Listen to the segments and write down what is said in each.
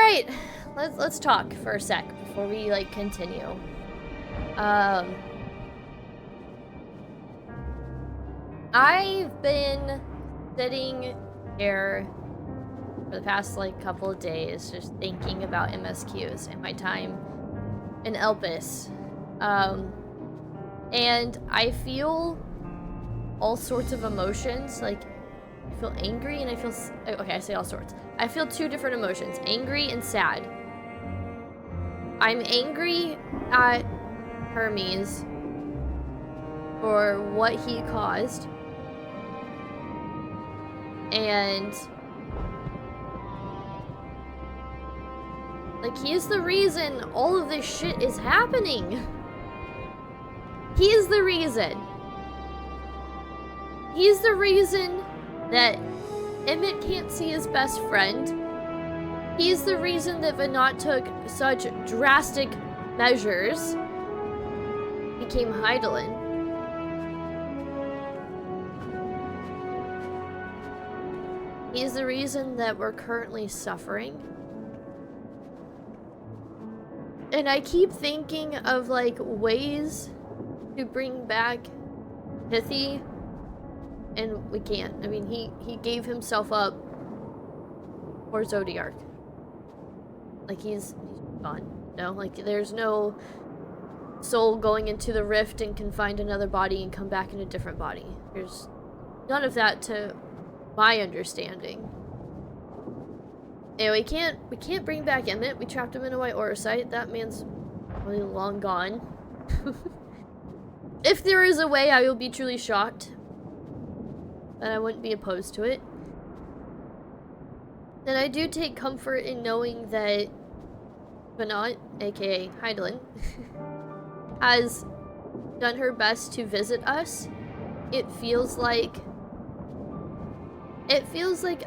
Alright, let's talk for a sec before we, like, continue. I've been sitting here for the past, like, couple of days just thinking about MSQs and my time in Elpis. And I feel all sorts of emotions. Like, I feel angry and I feel... Okay, I say all sorts. I feel two different emotions, angry and sad. I'm angry at Hermes for what he caused. And... like, he's the reason all of this shit is happening. He's the reason. He's the reason that Emmett can't see his best friend. He's the reason that Venat took such drastic measures. Became Heidelin. He's the reason that we're currently suffering. And I keep thinking of, like, ways to bring back Pithy, and we can't. I mean, he gave himself up for Zodiark. Like, he's gone. No, like, there's no soul going into the rift and can find another body and come back in a different body. There's none of that to my understanding. Anyway, we can't bring back Emmett. We trapped him in a white aura site. That man's really long gone. If there is a way, I will be truly shocked. And I wouldn't be opposed to it. And I do take comfort in knowing that Venat, aka Heidelin, has done her best to visit us. It feels like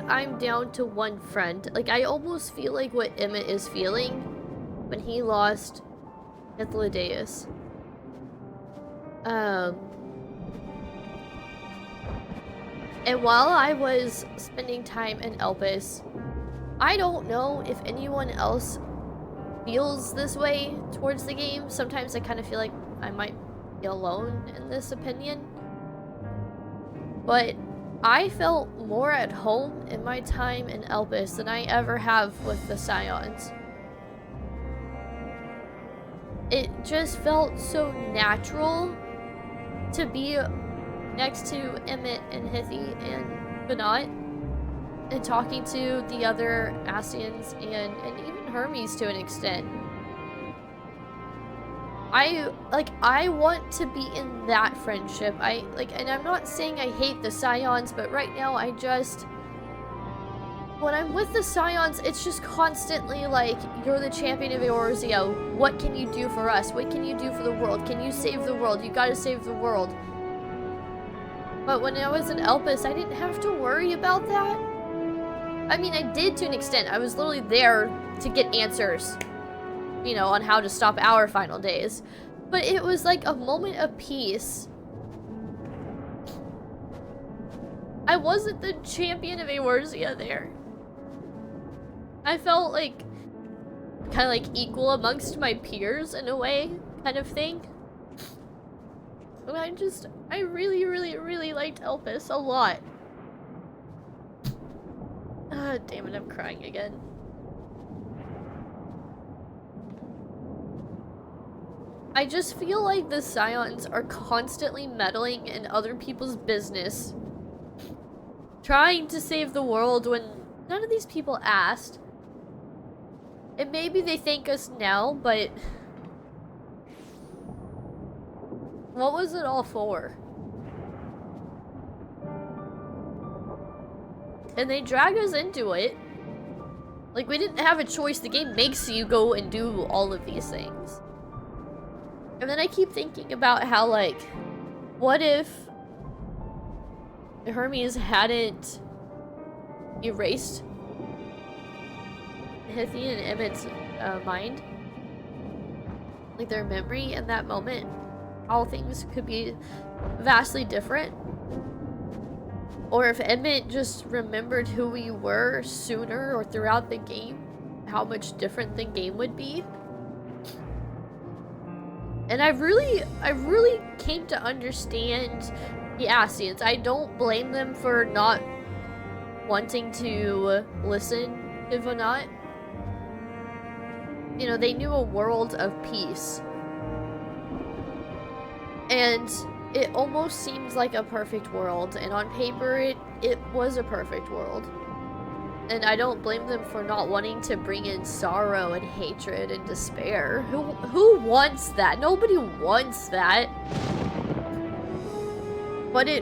I'm down to one friend. Like, I almost feel like what Emmett is feeling when he lost Etheirys. And while I was spending time in Elpis, I don't know if anyone else feels this way towards the game. Sometimes I kind of feel like I might be alone in this opinion. But I felt more at home in my time in Elpis than I ever have with the Scions. It just felt so natural to be next to Emmett and Hithy and Venat and talking to the other Ascians and even Hermes to an extent. I want to be in that friendship. And I'm not saying I hate the Scions, but right now when I'm with the Scions, it's just constantly like, you're the champion of Eorzea. What can you do for us? What can you do for the world? Can you save the world? You gotta save the world. But when I was in Elpis, I didn't have to worry about that. I mean, I did to an extent. I was literally there to get answers, you know, on how to stop our final days. But it was like a moment of peace. I wasn't the champion of Eorzea there. I felt like kind of like equal amongst my peers in a way, kind of thing. And I really, really, really liked Elpis a lot. Ah, damn it, I'm crying again. I just feel like the Scions are constantly meddling in other people's business, trying to save the world when none of these people asked. And maybe they thank us now, but what was it all for? And they drag us into it. Like, we didn't have a choice. The game makes you go and do all of these things. And then I keep thinking about how, like, what if Hermes hadn't erased Hithy and Emmett's mind? Like, their memory in that moment. All things could be vastly different. Or if Emmett just remembered who we were sooner or throughout the game. how much different the game would be. And I really came to understand the Ascians. I don't blame them for not wanting to listen to Venat. You know, they knew a world of peace. And it almost seemed like a perfect world, and on paper it was a perfect world. And I don't blame them for not wanting to bring in sorrow and hatred and despair. Who wants that? Nobody wants that. But to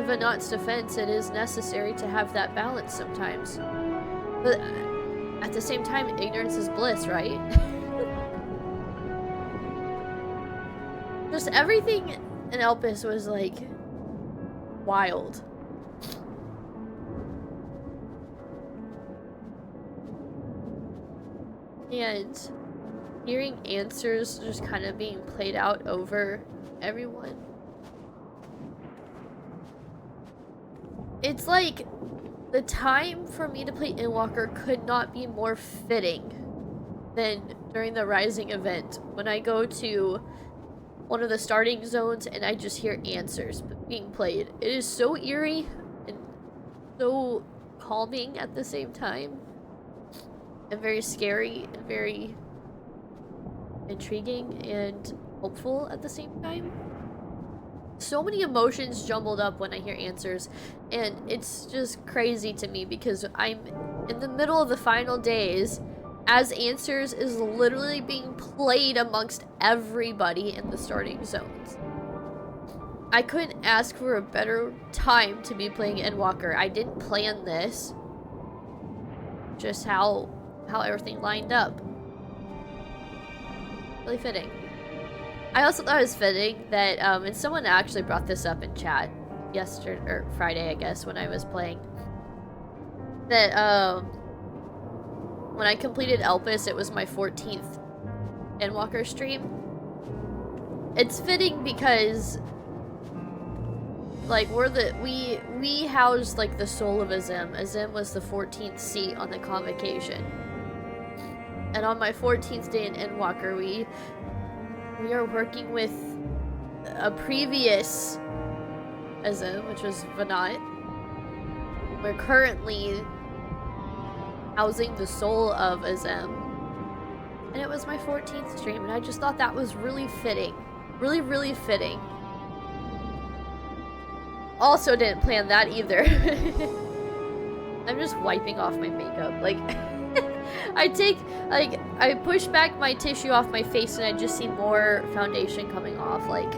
Venat's defense, it is necessary to have that balance sometimes. But at the same time, ignorance is bliss, right? Just everything in Elpis was like wild. And hearing answers just kind of being played out over everyone. It's like the time for me to play Endwalker could not be more fitting than during the Rising event, when I go to one of the starting zones and I just hear answers being played. It is so eerie and so calming at the same time, and very scary and very intriguing and hopeful at the same time. So many emotions jumbled up when I hear answers, and it's just crazy to me because I'm in the middle of the final days as answers is literally being played amongst everybody in the starting zones. I couldn't ask for a better time to be playing Endwalker. I didn't plan this. Just how everything lined up. Really fitting. I also thought it was fitting that, and someone actually brought this up in chat yesterday, or Friday, I guess, when I was playing, that, when I completed Elpis, it was my 14th Endwalker stream. It's fitting because, like, we housed, like, the soul of Azim. Azim was the 14th seat on the convocation. And on my 14th day in Endwalker, we are working with a previous Azim, which was Venat. We're currently housing the soul of Azim. And it was my 14th stream, and I just thought that was really fitting. Really, really fitting. Also didn't plan that either. I'm just wiping off my makeup. Like, I push back my tissue off my face and I just see more foundation coming off. Like,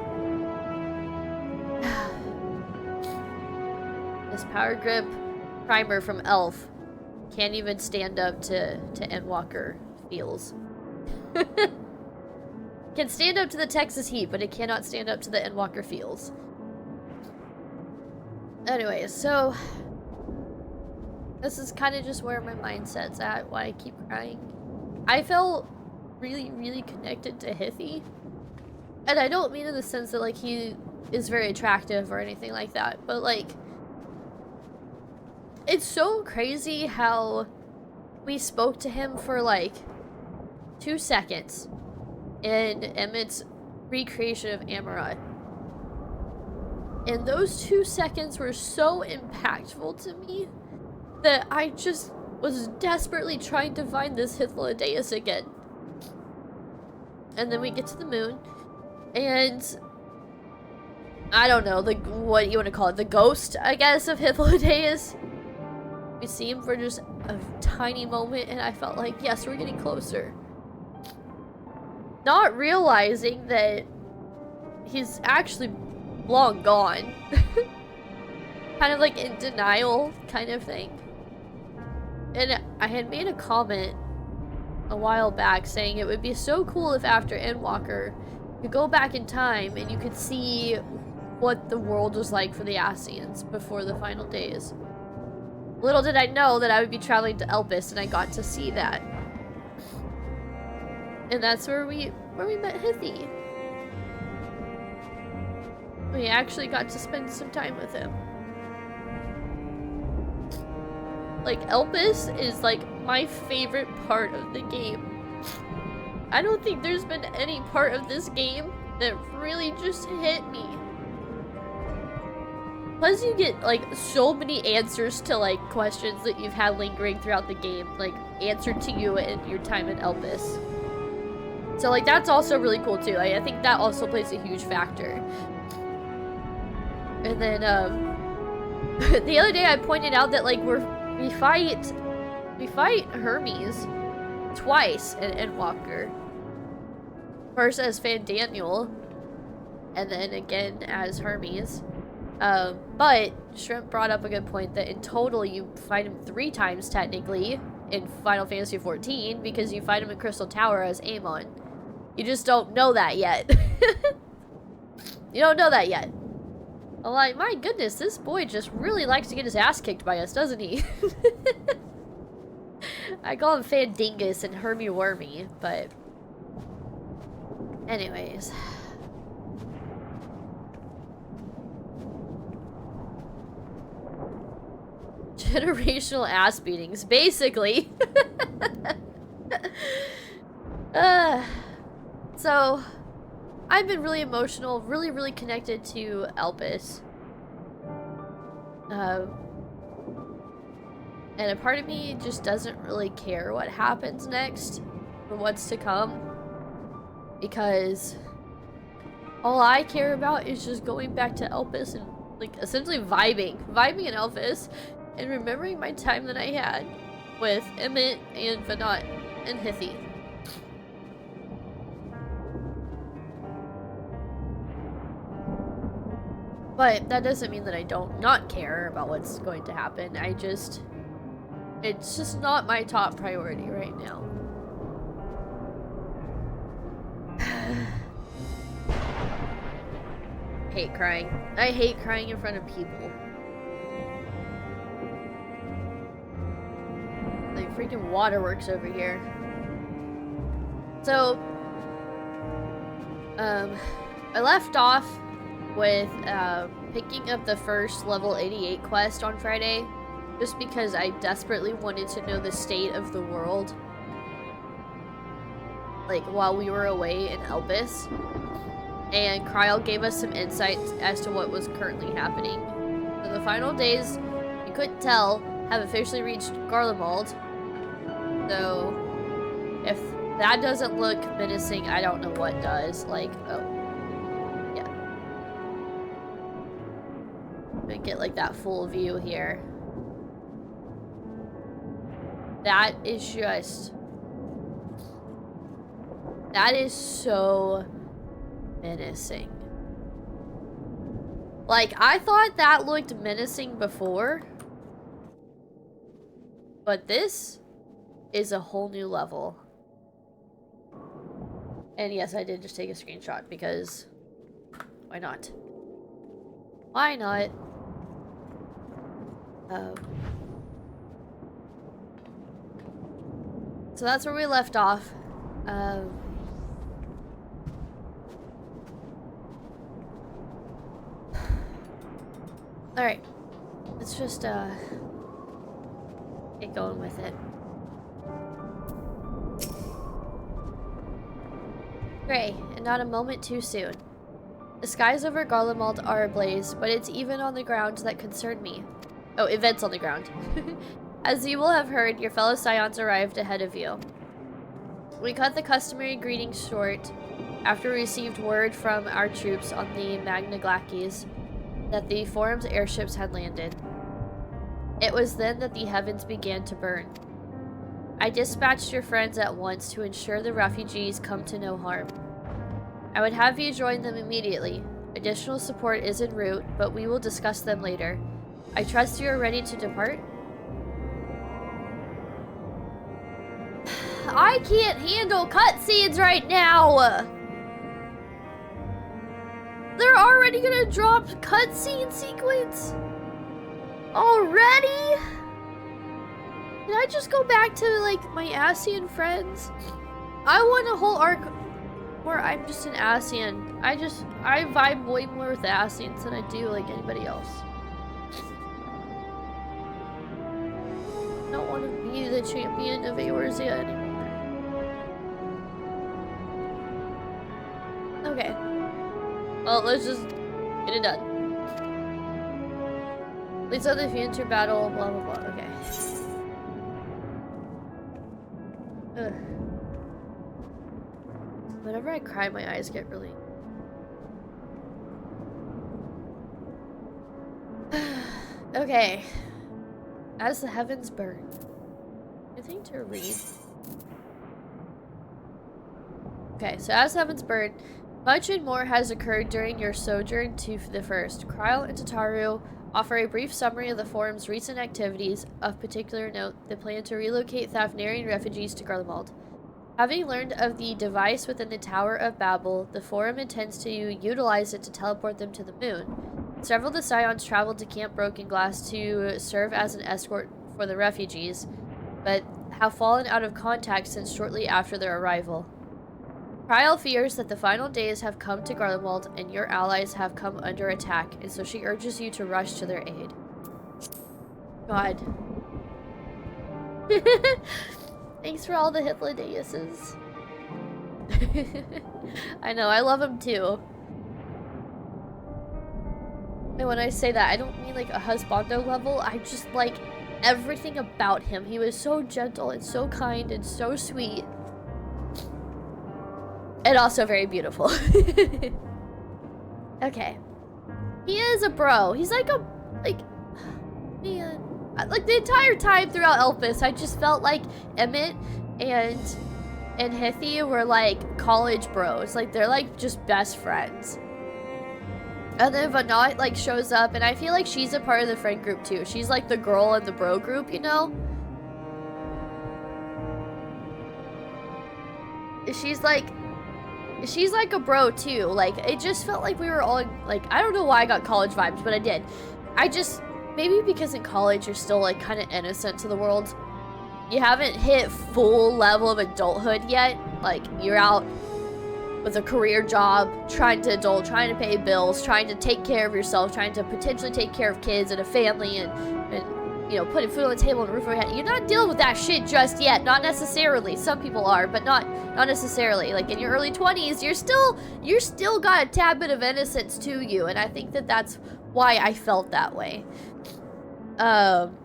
this Power Grip primer from e.l.f. can't even stand up to Endwalker feels. Can stand up to the Texas heat, but it cannot stand up to the Endwalker feels. Anyway, so this is kind of just where my mindset's at, why I keep crying. I felt really, really connected to Hithy. And I don't mean in the sense that, like, he is very attractive or anything like that, but, like, it's so crazy how we spoke to him for, like, 2 seconds in Emmett's recreation of Amarat. And those 2 seconds were so impactful to me that I just was desperately trying to find this Hythlodaeus again. And then we get to the moon, and I don't know, what you want to call it, the ghost, I guess, of Hythlodaeus. We see him for just a tiny moment, and I felt like, yes, we're getting closer. Not realizing that he's actually long gone. Kind of like in denial kind of thing. And I had made a comment a while back saying it would be so cool if after Endwalker you go back in time and you could see what the world was like for the Ascians before the final days. Little did I know that I would be traveling to Elpis, and I got to see that. And that's where we met Hithy. We actually got to spend some time with him. Like, Elpis is, like, my favorite part of the game. I don't think there's been any part of this game that really just hit me. Plus you get, like, so many answers to, like, questions that you've had lingering throughout the game, like, answered to you in your time in Elpis. So, like, that's also really cool, too. I think that also plays a huge factor. And then, the other day I pointed out that, like, we fight Hermes twice in Endwalker. First as Fandaniel, and then again as Hermes. But Shrimp brought up a good point that in total you fight him 3 times technically in Final Fantasy XIV because you fight him in Crystal Tower as Amon. You just don't know that yet. You don't know that yet. I'm like, my goodness, this boy just really likes to get his ass kicked by us, doesn't he? I call him Fandingus and Hermy Wormy, but anyways. Generational ass beatings, basically. So, I've been really emotional, really connected to Elpis. And a part of me just doesn't really care what happens next or what's to come. Because all I care about is just going back to Elpis and, like, essentially vibing in Elpis and remembering my time that I had with Emmett and Vanat and Hithy. But that doesn't mean that I don't not care about what's going to happen. It's just not my top priority right now. I hate crying. I hate crying in front of people. Like freaking waterworks over here. So, I left off with picking up the first level 88 quest on Friday, just because I desperately wanted to know the state of the world, like while we were away in Elpis, and Kryl gave us some insights as to what was currently happening. So the final days, you couldn't tell, have officially reached Garlemald. So if that doesn't look menacing, I don't know what does. Like, oh. Get like that full view here. That is so menacing. Like, I thought that looked menacing before, but this is a whole new level. And yes, I did just take a screenshot because why not? Why not? So that's where we left off. Alright. Let's just, get going with it. Gray, and not a moment too soon. The skies over Garlemald are ablaze, but it's even on the ground that concern me. Oh, events on the ground. As you will have heard, your fellow Scions arrived ahead of you. We cut the customary greetings short after we received word from our troops on the Magna Glacis that the Forum's airships had landed. It was then that the heavens began to burn. I dispatched your friends at once to ensure the refugees come to no harm. I would have you join them immediately. Additional support is en route, but we will discuss them later. I trust you are ready to depart? I can't handle cutscenes right now! They're already gonna drop cutscene sequence? Already? Can I just go back to, like, my Ascian friends? I want a whole arc where I'm just an Ascian. I vibe way more with the Ascians than I do, like, anybody else. don't want to be the champion of Eorzea anymore. Okay. Well, let's just get it done. Please let the future battle, blah blah blah. Okay. Ugh. Whenever I cry, my eyes get really... Okay. As the heavens burn. Anything to read? Okay, so as the heavens burn, much and more has occurred during your sojourn to the First. Kryle and Tataru offer a brief summary of the forum's recent activities. Of particular note, the plan to relocate Thavnarian refugees to Garlemald. Having learned of the device within the Tower of Babel, the forum intends to utilize it to teleport them to the moon. Several of the Scions traveled to Camp Broken Glass to serve as an escort for the refugees, but have fallen out of contact since shortly after their arrival. Kryle fears that the final days have come to Garlemald and your allies have come under attack, and so she urges you to rush to their aid. God. Thanks for all the Hitler-deuses. I know, I love him too. And when I say that, I don't mean like a husbando level. I just like everything about him. He was so gentle and so kind and so sweet. And also very beautiful. Okay. He is a bro. He's like a, man. Like the entire time throughout Elpis, I just felt like Emmett and Hithi were like college bros. Like they're like just best friends. And then Vanat like shows up, and I feel like she's a part of the friend group too. She's like the girl in the bro group, you know? She's like a bro too. Like it just felt like we were all like, I don't know why I got college vibes, but I did. Maybe because in college you're still like kind of innocent to the world. You haven't hit full level of adulthood yet. Like you're out with a career job, trying to adult, trying to pay bills, trying to take care of yourself, trying to potentially take care of kids and a family and you know, putting food on the table and a roof over your head. You're not dealing with that shit just yet. Not necessarily. Some people are, but not necessarily. Like in your early 20s, you're still got a tad bit of innocence to you, and I think that that's why I felt that way. So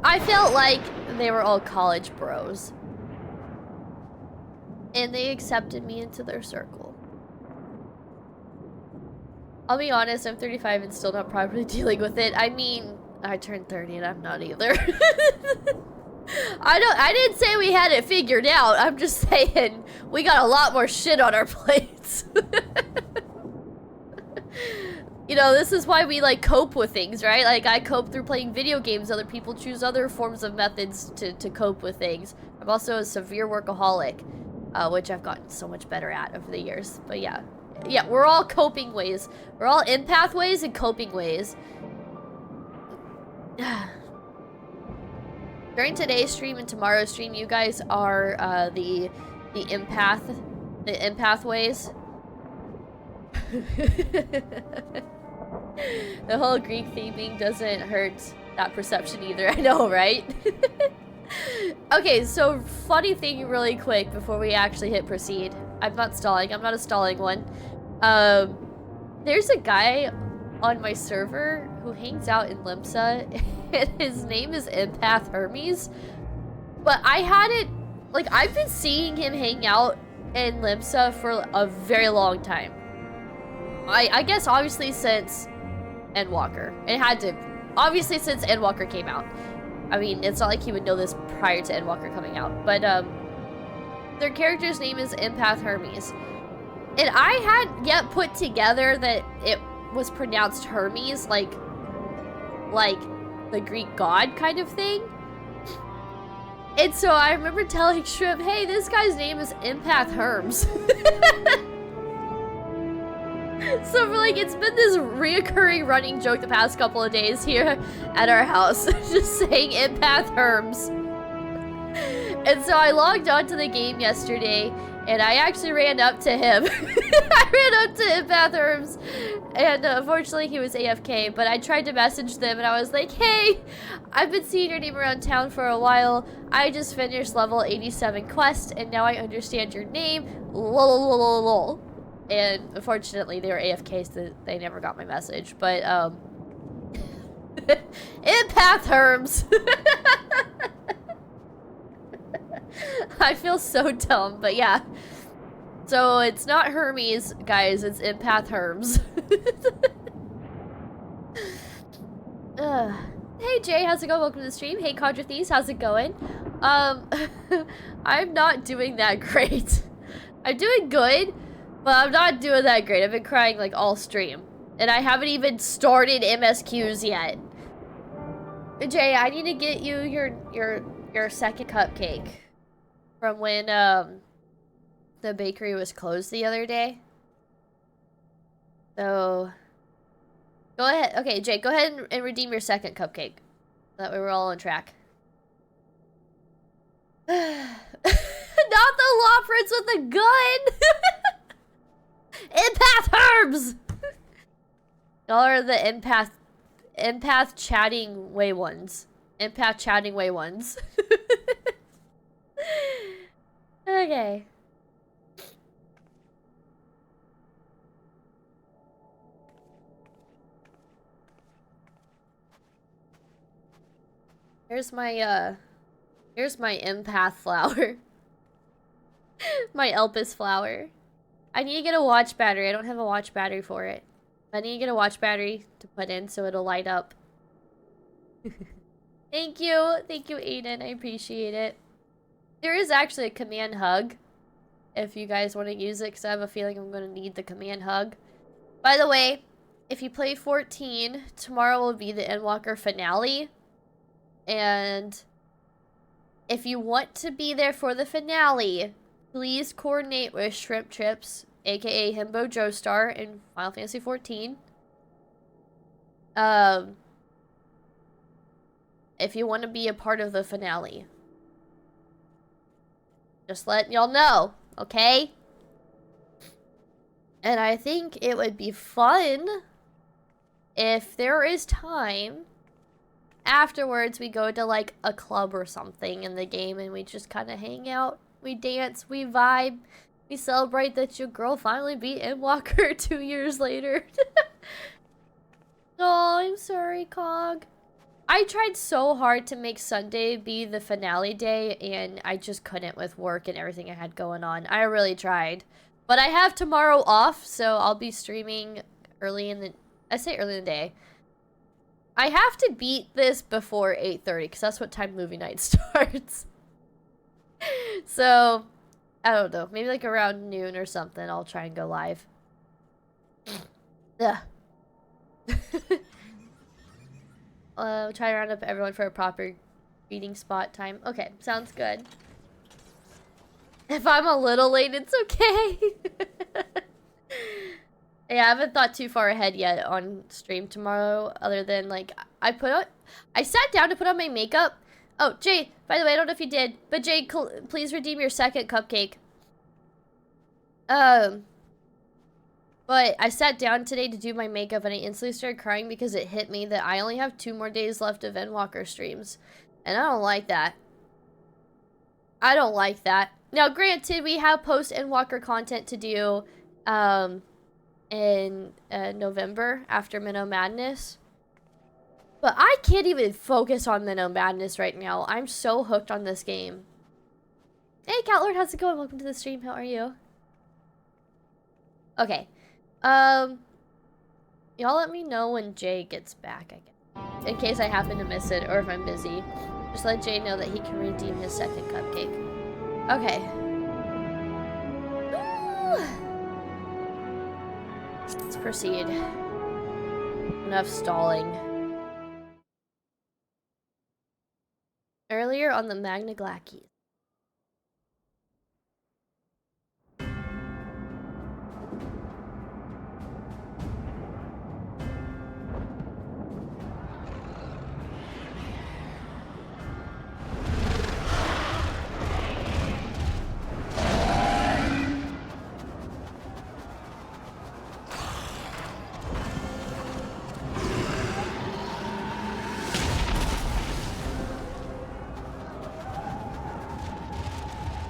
I felt like they were all college bros. And they accepted me into their circle. I'll be honest, I'm 35 and still not properly dealing with it. I mean, I turned 30 and I'm not either. I didn't say we had it figured out. I'm just saying we got a lot more shit on our plates. You know, this is why we like cope with things, right? Like I cope through playing video games. Other people choose other forms of methods to cope with things. I'm also a severe workaholic, which I've gotten so much better at over the years. But yeah, we're all coping ways. We're all empath ways and coping ways. During today's stream and tomorrow's stream, you guys are the empath ways. The whole Greek theming doesn't hurt that perception either. I know, right? Okay, so funny thing really quick before we actually hit proceed. I'm not stalling. I'm not a stalling one. There's a guy on my server who hangs out in Limsa, and his name is Empath Hermes. But I hadn't, like, I've been seeing him hang out in Limsa for a very long time. I guess obviously since Endwalker. It had to, obviously since Endwalker came out. I mean, it's not like he would know this prior to Endwalker coming out. But their character's name is Empath Hermes. And I hadn't yet put together that it was pronounced Hermes, like the Greek god kind of thing. And so I remember telling Shrimp, hey, this guy's name is Empath Herms. So for like, it's been this reoccurring running joke the past couple of days here at our house, just saying Empath Herms. And so I logged onto the game yesterday, And I actually ran up to him. I ran up to Empath Herbs, and unfortunately he was AFK, but I tried to message them and I was like, hey, I've been seeing your name around town for a while. I just finished level 87 quest and now I understand your name. Lol. And unfortunately they were AFK, so they never got my message. But Empath Herbs. I feel so dumb, but yeah. So it's not Hermes, guys, it's Empath Herbs. Hey Jay, how's it going? Welcome to the stream. Hey Quadrathes, how's it going? I'm not doing that great. I'm doing good, but I'm not doing that great. I've been crying like all stream. And I haven't even started MSQs yet. Jay, I need to get you your second cupcake. From when the bakery was closed the other day. So go ahead. Okay, Jake, go ahead and redeem your second cupcake. That way we're all on track. Not the Loporrits with a gun! Empath Herbs! Y'all are the empath chatting way ones. Empath chatting way ones. Okay. Here's my empath flower. My Elpis flower. I need to get a watch battery. I don't have a watch battery for it. I need to get a watch battery to put in so it'll light up. Thank you. Thank you, Aiden. I appreciate it. There is actually a command hug, if you guys want to use it, because I have a feeling I'm going to need the command hug. By the way, if you play 14, tomorrow will be the Endwalker finale. And if you want to be there for the finale, please coordinate with Shrimp Trips, aka Himbo Joestar in Final Fantasy 14. If you want to be a part of the finale. Just letting y'all know, okay? And I think it would be fun if there is time. Afterwards, we go to like a club or something in the game and we just kind of hang out. We dance, we vibe, we celebrate that your girl finally beat Endwalker 2 years later. Oh, I'm sorry, Cog. I tried so hard to make Sunday be the finale day, and I just couldn't with work and everything I had going on. I really tried. But I have tomorrow off, so I'll be streaming early in the... I say early in the day. I have to beat this before 8:30, because that's what time movie night starts. So, I don't know. Maybe like around noon or something, I'll try and go live. Ugh. Try to round up everyone for a proper reading spot time. Okay, sounds good. If I'm a little late, it's okay. Yeah, I haven't thought too far ahead yet on stream tomorrow, other than like I sat down to put on my makeup. Oh, Jay, by the way, I don't know if you did, but Jay, please redeem your second cupcake. But I sat down today to do my makeup and I instantly started crying because it hit me that I only have 2 more days left of Endwalker streams. And I don't like that. I don't like that. Now, granted, we have post-Endwalker content to do in November after Minnow Madness. But I can't even focus on Minnow Madness right now. I'm so hooked on this game. Hey, Catlord, how's it going? Welcome to the stream. How are you? Okay. Y'all let me know when Jay gets back, I guess. In case I happen to miss it, or if I'm busy. Just let Jay know that he can redeem his second cupcake. Okay. Let's proceed. Enough stalling. Earlier on the Magna Glackies.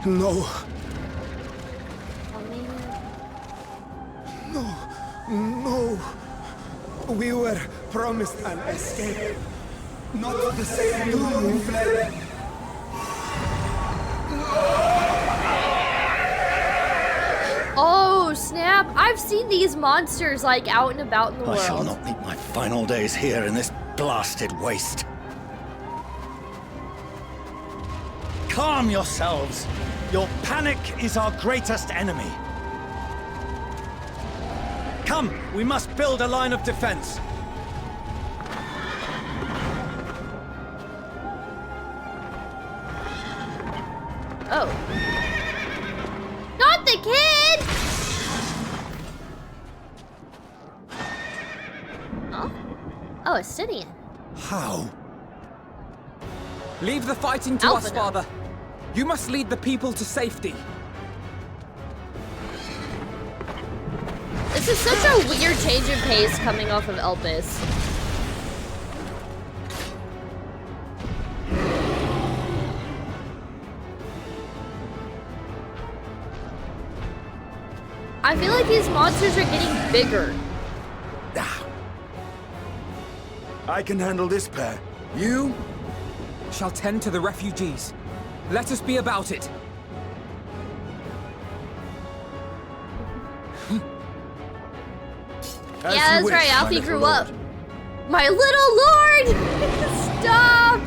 No. Oh, man. No. We were promised an escape. Not the same doom we fled. Oh, snap. I've seen these monsters, like, out and about in the world. I shall not meet my final days here in this blasted waste. Calm yourselves. Your panic is our greatest enemy. Come, we must build a line of defense. Oh. Not the kid! Huh? Oh, a Stydian. How? Leave the fighting to us, Father. You must lead the people to safety. This is such a weird change in pace coming off of Elpis. I feel like these monsters are getting bigger. I can handle this pair. You shall tend to the refugees. Let us be about it. Yeah, that's right. Alfie grew up. My little lord! Stop!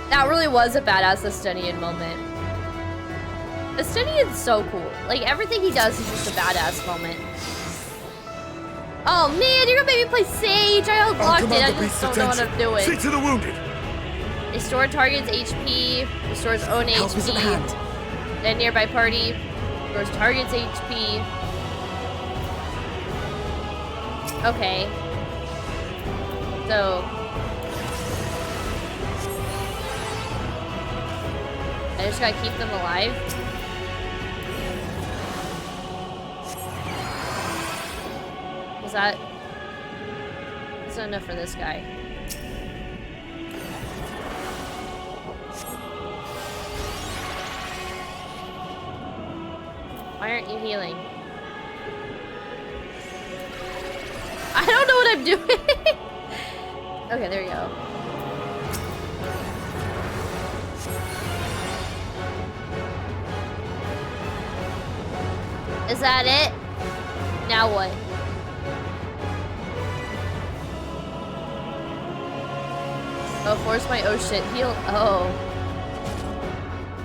That really was a badass Estonian moment. Estonian's so cool. Like, everything he does is just a badass moment. Oh man, you're gonna make me play Sage! I unlocked it, I just don't know what I'm doing. See to the wounded! Restore target's HP, restores own HP, then nearby party, restores target's HP. Okay. So... I just gotta keep them alive. That's not enough for this guy. Why aren't you healing? I don't know what I'm doing. Okay, there you go. Is that it? Now what? Oh, force my oh shit heal. Oh.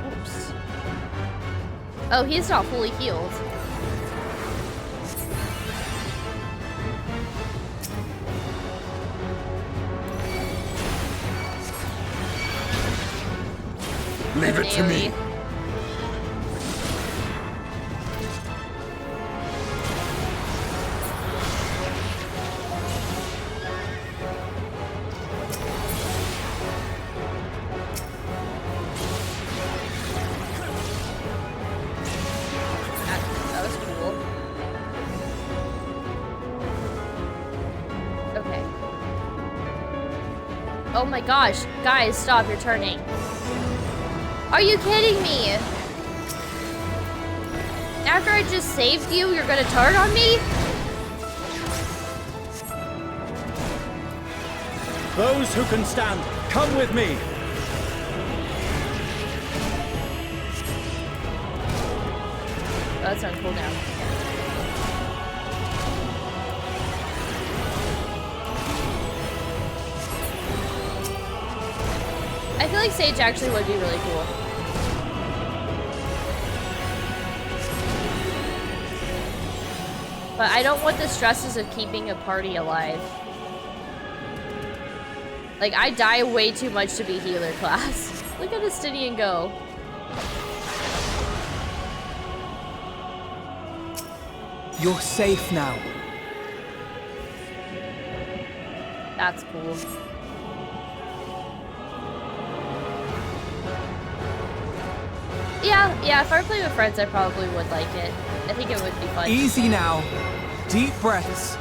Oops. Oh, he's not fully healed. Leave it to me. Oh my gosh, guys, stop, you're turning. Are you kidding me? After I just saved you, you're gonna turn on me? Those who can stand, come with me. Oh, that's on cooldown. I feel like Sage actually would be really cool. But I don't want the stresses of keeping a party alive. Like, I die way too much to be healer class. Look at Stydian go. You're safe now. That's cool. Yeah, if I were playing with friends, I probably would like it. I think it would be fun. Easy now. Deep breaths.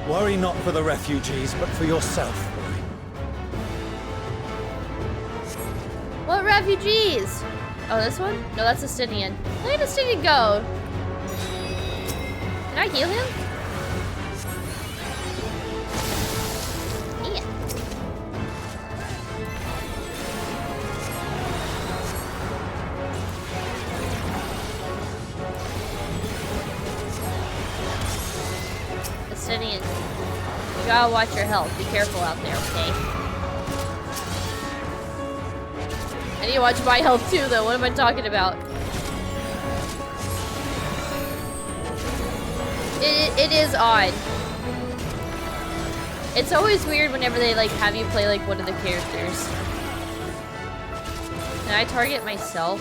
Worry not for the refugees, but for yourself. What refugees? Oh, this one? No, that's a Stydian. Look at the Stydian go. Can I heal him? Yeah. The Stydian. You gotta watch your health. Be careful out there, okay? I need to watch my health too, though. What am I talking about? It is odd. It's always weird whenever they like have you play like one of the characters. Can I target myself?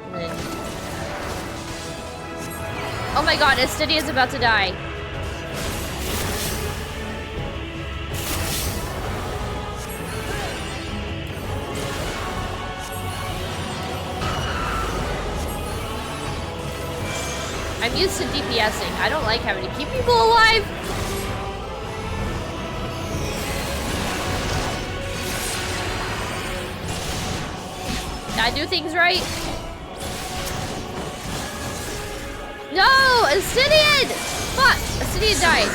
And then... Oh my god, Stydian's about to die. I'm used to DPSing. I don't like having to keep people alive. Did I do things right? No! Stydian! Fuck! Stydian died.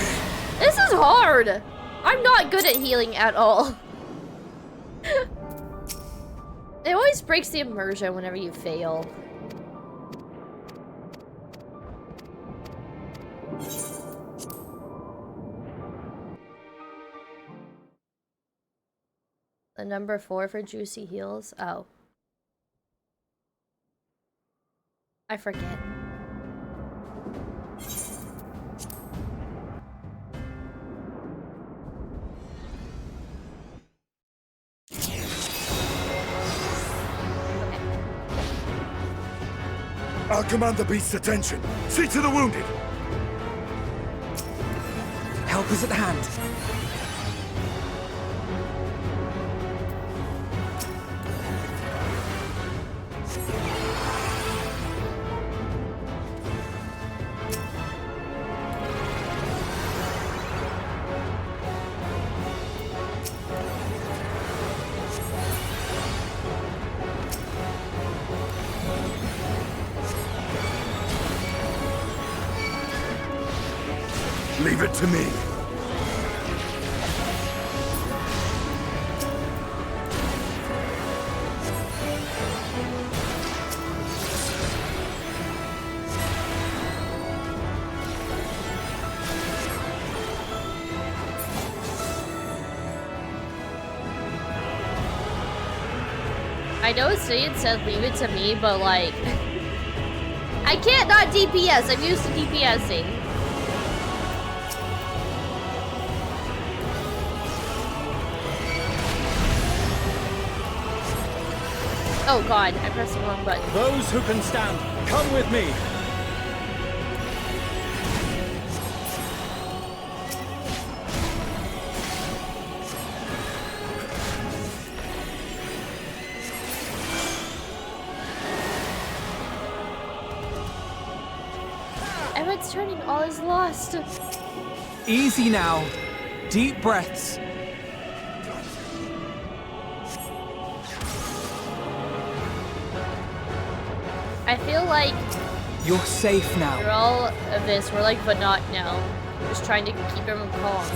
This is hard. I'm not good at healing at all. It always breaks the immersion whenever you fail. The number 4 for juicy heals. Oh. I forget. I'll command the beast's attention. See to the wounded. Help is at hand. Leave it to me. I know Stydian said leave it to me, but like... I can't not DPS. I'm used to DPSing. Oh god, I pressed the wrong button. Those who can stand, come with me. Everyone's turning, all is lost. Easy now. Deep breaths. I feel like You're safe now. through all of this, we're like Vanat now. Just trying to keep everyone calm.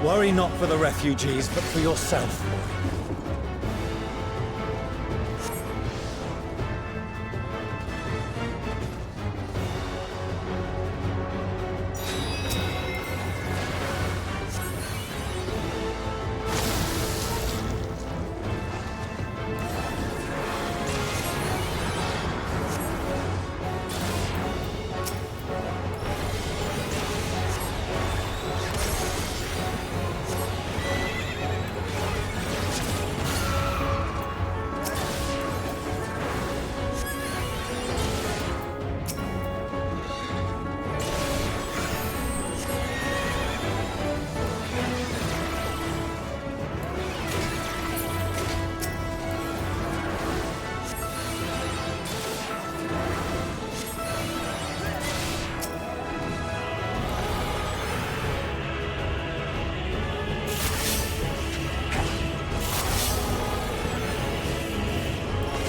Worry not for the refugees, but for yourself.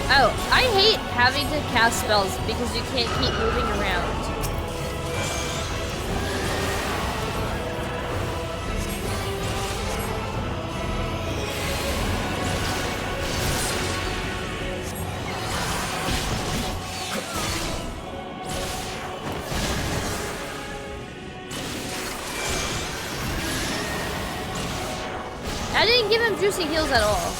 Oh, I hate having to cast spells because you can't keep moving around. I didn't give him juicy heals at all.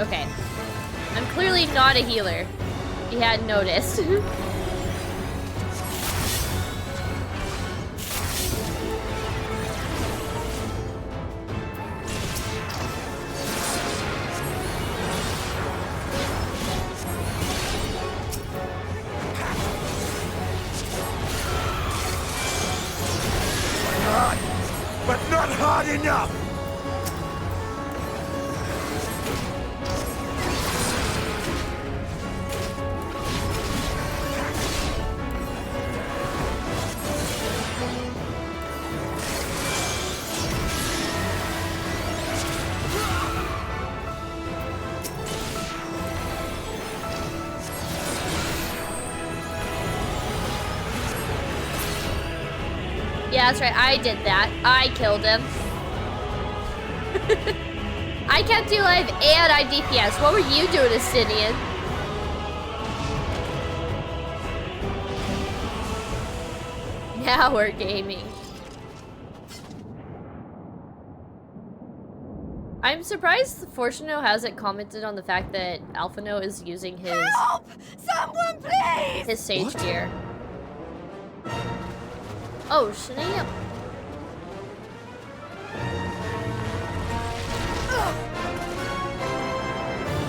Okay. I'm clearly not a healer. He hadn't noticed. Hard, but not hard enough! Yeah, that's right. I did that. I killed him. I kept you alive and I DPS. What were you doing, Astidian? Now we're gaming. I'm surprised Fortuno hasn't commented on the fact that Alphino is using his Help! Someone, please! his sage gear. Oh, Shania.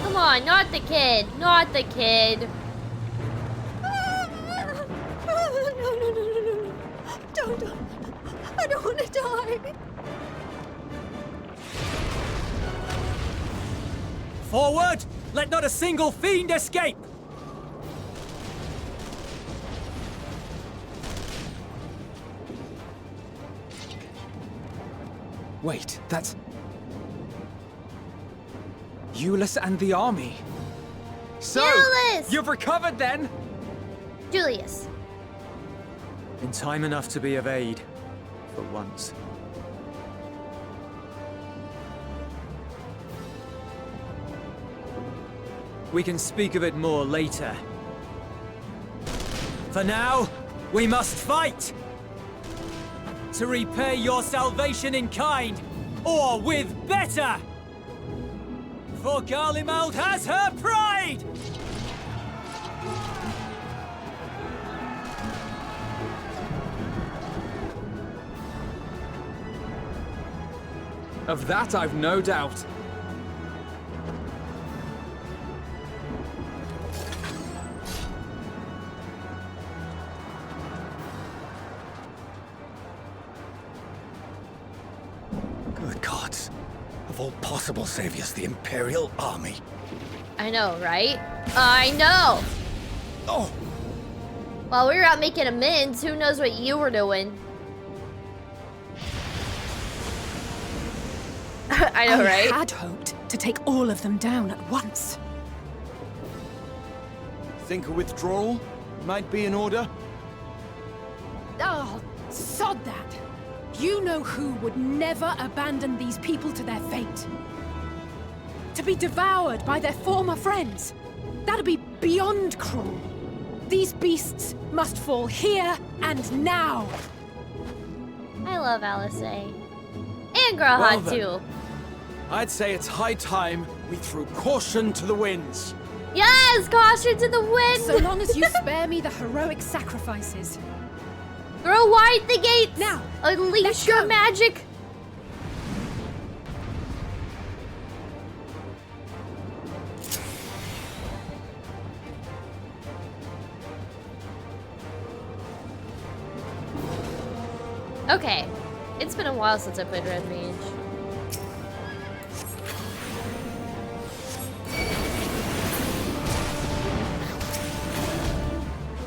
Come on, not the kid. Not the kid. No. Don't. I don't want to die. Forward! Let not a single fiend escape! Wait, that's... Euless and the army. So, Euless! you've recovered then? Julius. In time enough to be of aid, for once. We can speak of it more later. For now, we must fight! To repay your salvation in kind, or with better! For Garlemald has her pride! Of that I've no doubt. Good gods. Of all possible saviors, the Imperial Army. I know, right? I know! Oh! While we were out making amends, who knows what you were doing? I know, right? I had hoped to take all of them down at once. Think a withdrawal might be in order? Oh, sod that. You know who would never abandon these people to their fate. To be devoured by their former friends. That'd be beyond cruel. These beasts must fall here and now. I love Alice. And Grahan, too. I'd say it's high time we threw caution to the winds. Yes! Caution to the wind! So long as you spare me the heroic sacrifices. Throw wide the gates! Now, Unleash let's your go. magic! It's been a while since I played Red Mage.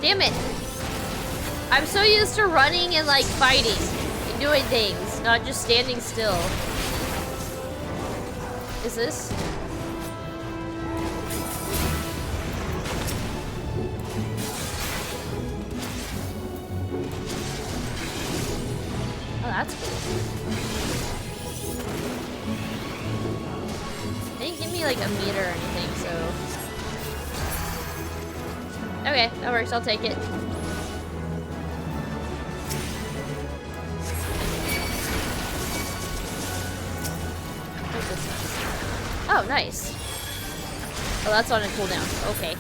Damn it! I'm so used to running and like fighting and doing things, not just standing still. Is this? Oh, that's cool. They didn't give me like a meter or anything, so. Okay, that works, I'll take it. Oh, nice. Oh, that's on a cooldown. Okay.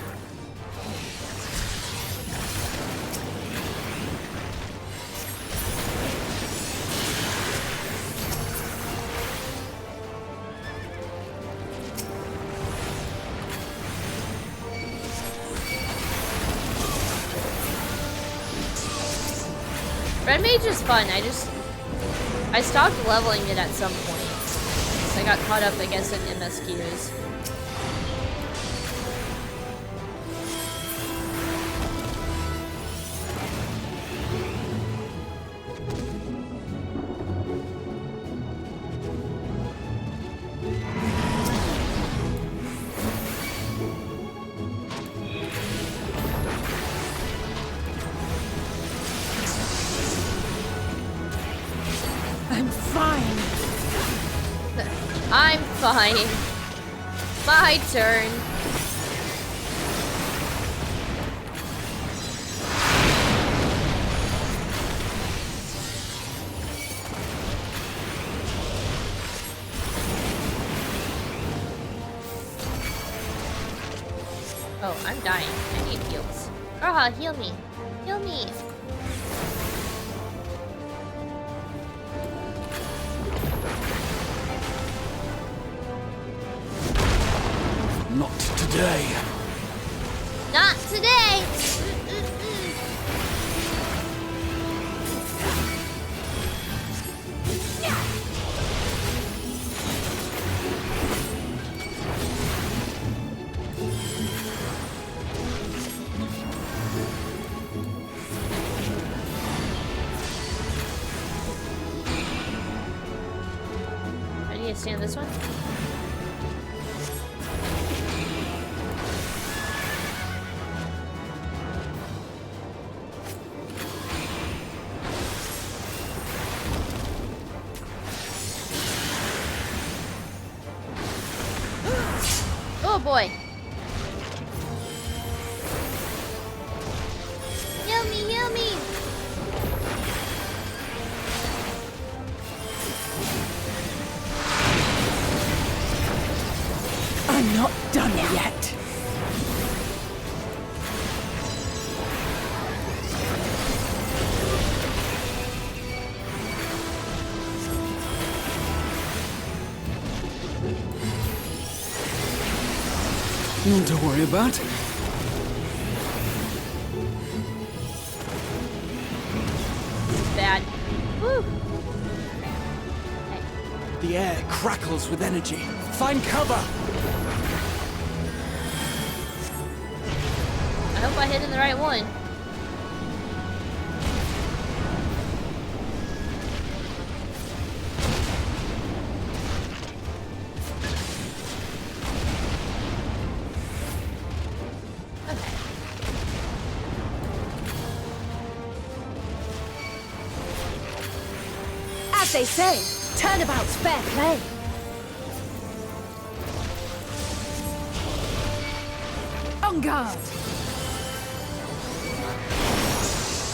Red Mage is fun. I stopped leveling it at some point. I got caught up, I guess, in MSQs. I'm fine. I'm fine. My turn. Oh, I'm dying. I need heals. Raha, heal me. Heal me. Not today. Not today. I need to stand this one. Oh boy. Heal me, heal me. I'm not done yet. None to worry about. Bad. Woo. The air crackles with energy. Find cover! I hope I hit in the right one. As they say, turnabout's fair play. On guard.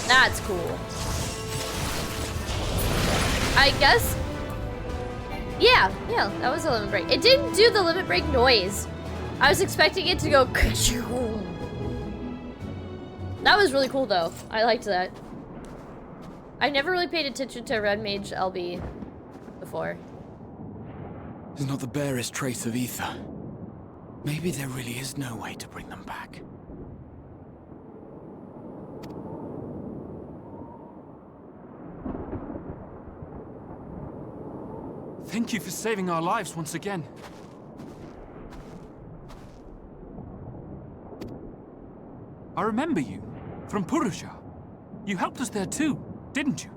That's cool. I guess. Yeah, that was a limit break. It didn't do the limit break noise. I was expecting it to go. That was really cool though. I liked that. I never really paid attention to Red Mage LB before. There's not the barest trace of ether. Maybe there really is no way to bring them back. Thank you for saving our lives once again. I remember you, from Purusha. You helped us there too, didn't you?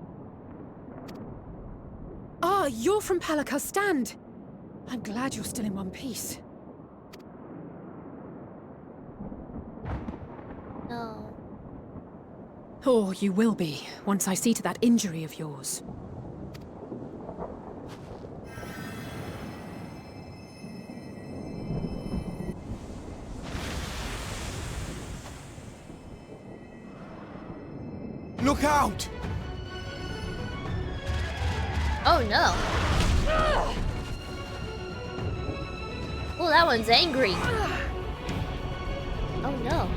Ah, you're from Palaka's stand. I'm glad you're still in one piece. No. Or you will be, once I see to that injury of yours. Look out! Oh no. Oh, that one's angry. Oh no.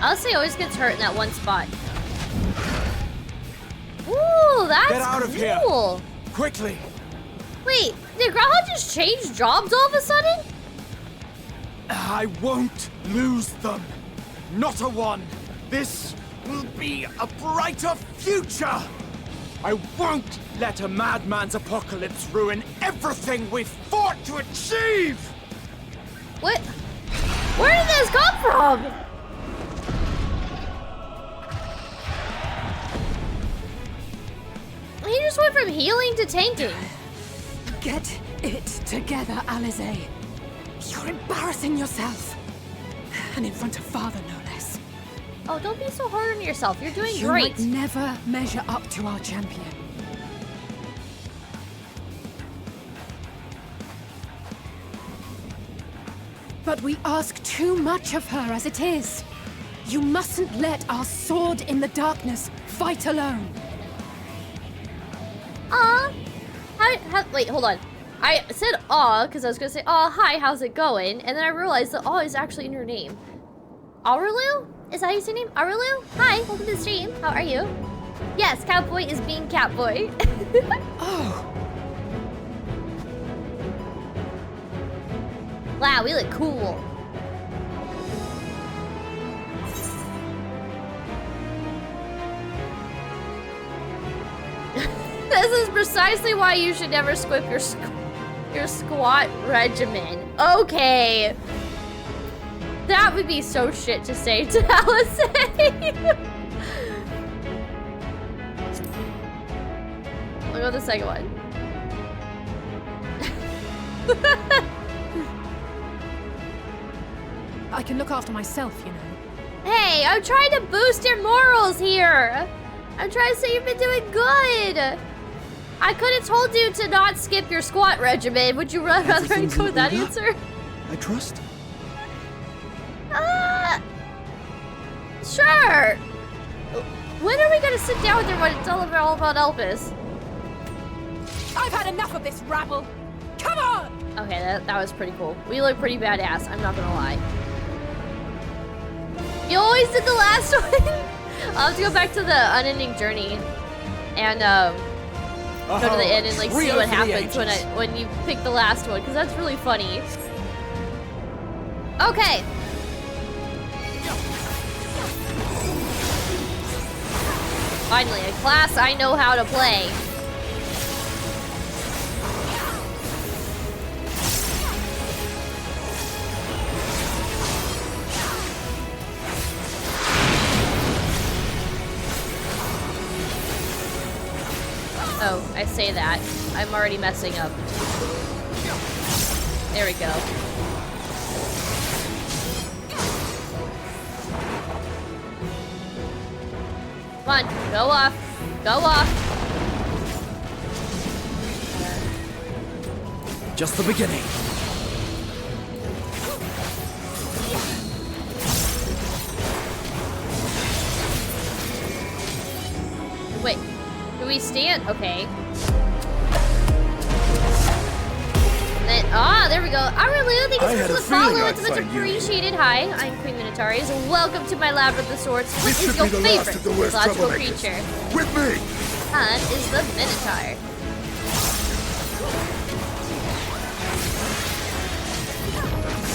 Honestly, always gets hurt in that one spot. Ooh, that's Get out of here. cool. Quickly! Wait, did Groundhog just change jobs all of a sudden? I won't lose them. Not a one. This will be a brighter future. I won't let a madman's apocalypse ruin everything we've fought to achieve. What? Where did this come from? He just went from healing to tanking. Get it together, Alize. You're embarrassing yourself. And in front of Father, no less. Oh, don't be so hard on yourself. You're doing You great. might never measure up to our champion. But we ask too much of her as it is. You mustn't let our sword in the darkness fight alone. Aw. Wait, hold on. I said aw because I was gonna say, aw, hi, how's it going? And then I realized that aw is actually in your name. Aurelu? Is that how you say your name? Aurelu? Hi, welcome to the stream. How are you? Yes, Catboy is being Catboy. Oh, Wow, we look cool. This is precisely why you should never squip your squat regimen. Okay. That would be so shit to say to Alice. I'll go with the second one. I can look after myself, you know. Hey, I'm trying to boost your morals here. I'm trying to say you've been doing good. I could have told you to not skip your squat regimen. Would you rather Everything's go in with that order? answer? I trust. Sure. When are we gonna sit down with everyone and tell them all about Elvis? I've had enough of this rabble. Come on! Okay, that was pretty cool. We look pretty badass, I'm not gonna lie. You always did the last one? I'll have to go back to the unending journey and go to the end and like see what happens when you pick the last one, because that's really funny. Okay. Finally, a class I know how to play. Oh, I say that. I'm already messing up. There we go. Come on, go off. Go off. Just the beginning. Wait, do we stand? Okay. Then, there we go. Aurelu, thank you so much for the follow. It's much appreciated. Hi, I'm Queen Minotaurus. Welcome to my lab with the swords. What is your favorite mythological creature? With me! Mine is the Minotaur.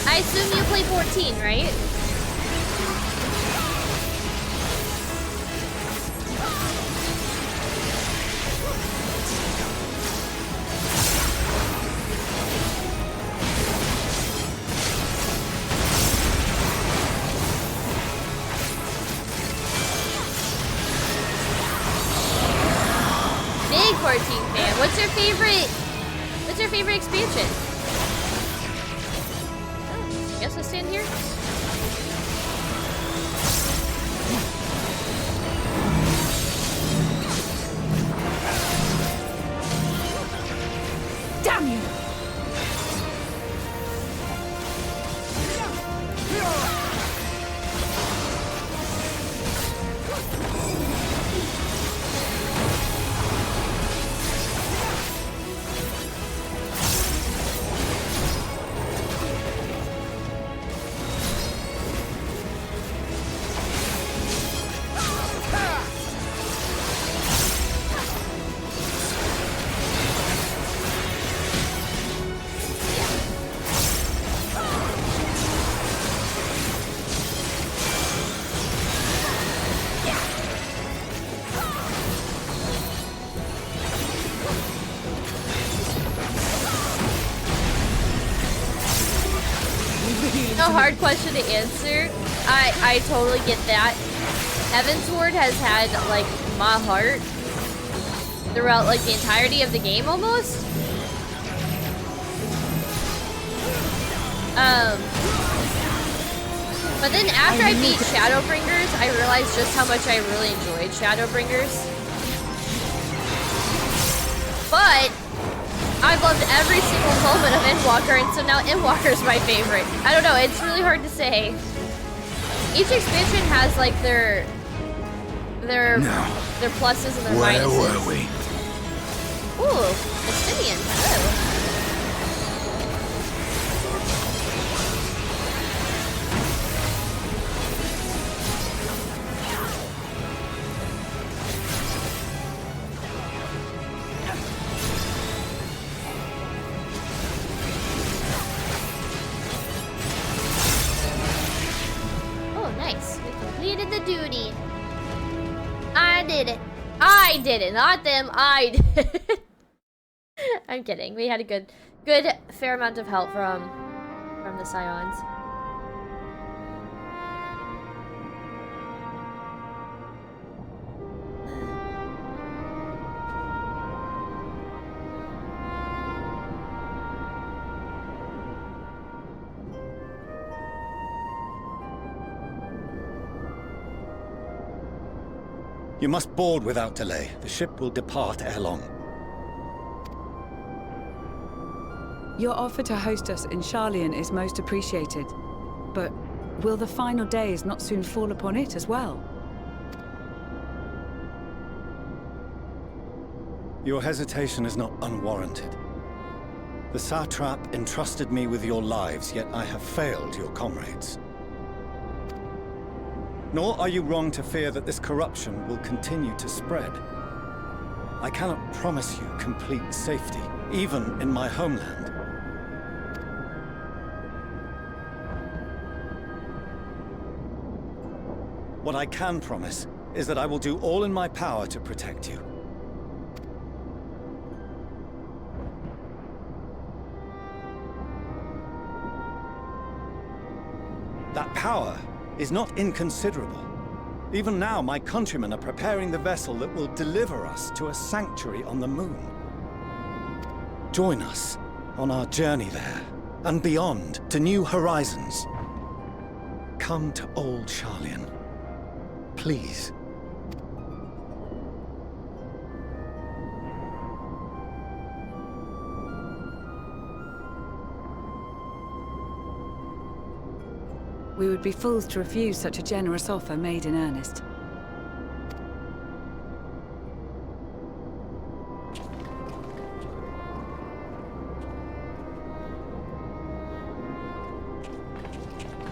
I assume you play 14, right? What's your favorite? What's your favorite expansion? Oh, I guess I'll stand here. Damn you! A hard question to answer. I totally get that. Heavensward has had like my heart throughout like the entirety of the game almost. But then after I beat Shadowbringers, I realized just how much I really enjoyed Shadowbringers. But I've loved every single moment of Endwalker, and so now Endwalker's my favorite. I don't know, it's really hard to say. Each expansion has like their pluses and their minuses. Where were we? Ooh, Justinian. Hello. I did it, not them. I did it. I'm kidding. We had a good fair amount of help from the Scions. You must board without delay. The ship will depart ere long. Your offer to host us in Sharlayan is most appreciated. But will the final days not soon fall upon it as well? Your hesitation is not unwarranted. The satrap entrusted me with your lives, yet I have failed your comrades. Nor are you wrong to fear that this corruption will continue to spread. I cannot promise you complete safety, even in my homeland. What I can promise is that I will do all in my power to protect you. That power is not inconsiderable. Even now, my countrymen are preparing the vessel that will deliver us to a sanctuary on the moon. Join us on our journey there, and beyond, to new horizons. Come to old Sharlayan. Please. We would be fools to refuse such a generous offer made in earnest.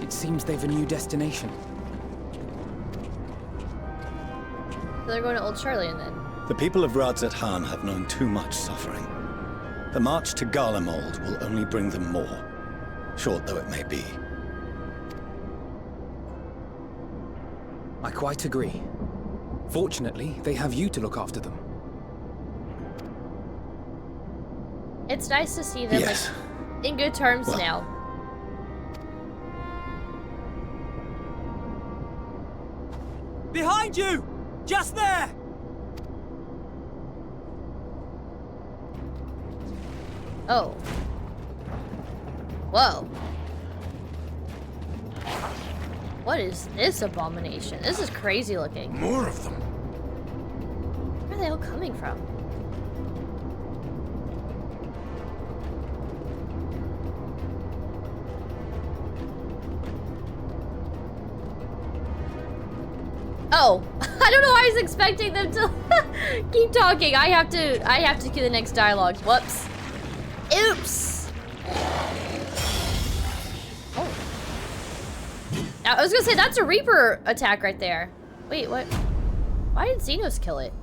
It seems they've a new destination. So they're going to Old Sharlayan then. The people of Radzat-Han have known too much suffering. The march to Garlemald will only bring them more, short though it may be. I quite agree. Fortunately, they have you to look after them. It's nice to see them Yes. like in good terms Well, now. Behind you! Just there! Oh. Whoa. What is this abomination? This is crazy looking. More of them. Where are they all coming from? Oh, I don't know why I was expecting them to keep talking. I have to cue the next dialogue. Whoops. Oops. Oh. I was gonna say that's a Reaper attack right there. Wait, what? Why did Xenos kill it?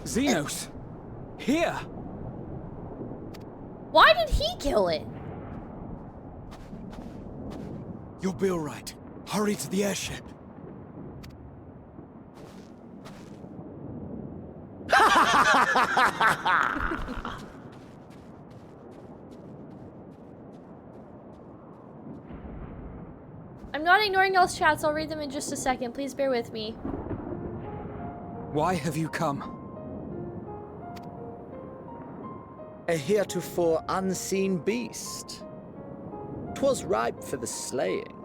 Xenos! Here! Why did he kill it? You'll be alright. Hurry to the airship. I'm not ignoring y'all's chats. I'll read them in just a second. Please bear with me. Why have you come? A heretofore unseen beast. 'Twas ripe for the slaying.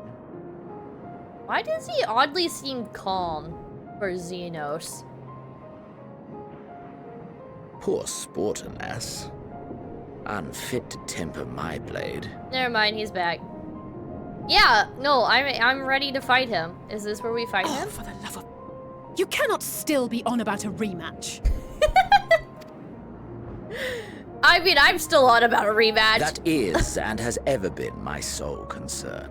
Why does he oddly seem calm for Xenos? Poor sport, alas. Unfit to temper my blade. Never mind, he's back. Yeah, no, I'm ready to fight him. Is this where we fight him? For the love of... You cannot still be on about a rematch. I mean, I'm still on about a rematch. That is and has ever been my sole concern.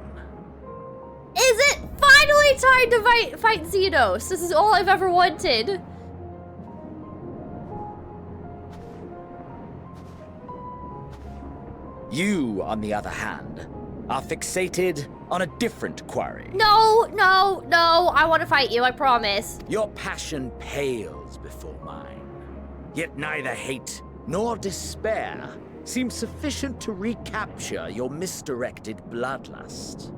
Is it finally time to fight Xenos? This is all I've ever wanted. You, on the other hand, are fixated on a different quarry. No, no, no. I want to fight you, I promise. Your passion pales before mine. Yet neither hate nor despair seem sufficient to recapture your misdirected bloodlust.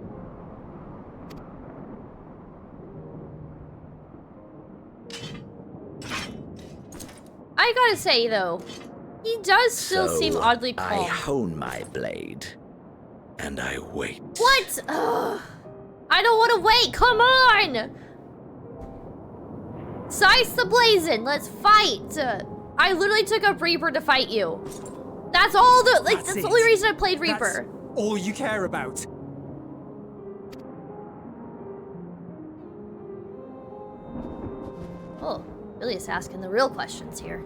I gotta say, though, he does still seem oddly calm. I hone my blade, and I wait. What? Ugh. I don't want to wait. Come on. Size the blazon. Let's fight. I literally took up Reaper to fight you. That's all the that's the only reason I played Reaper. That's all you care about. Oh, Billy is asking the real questions here.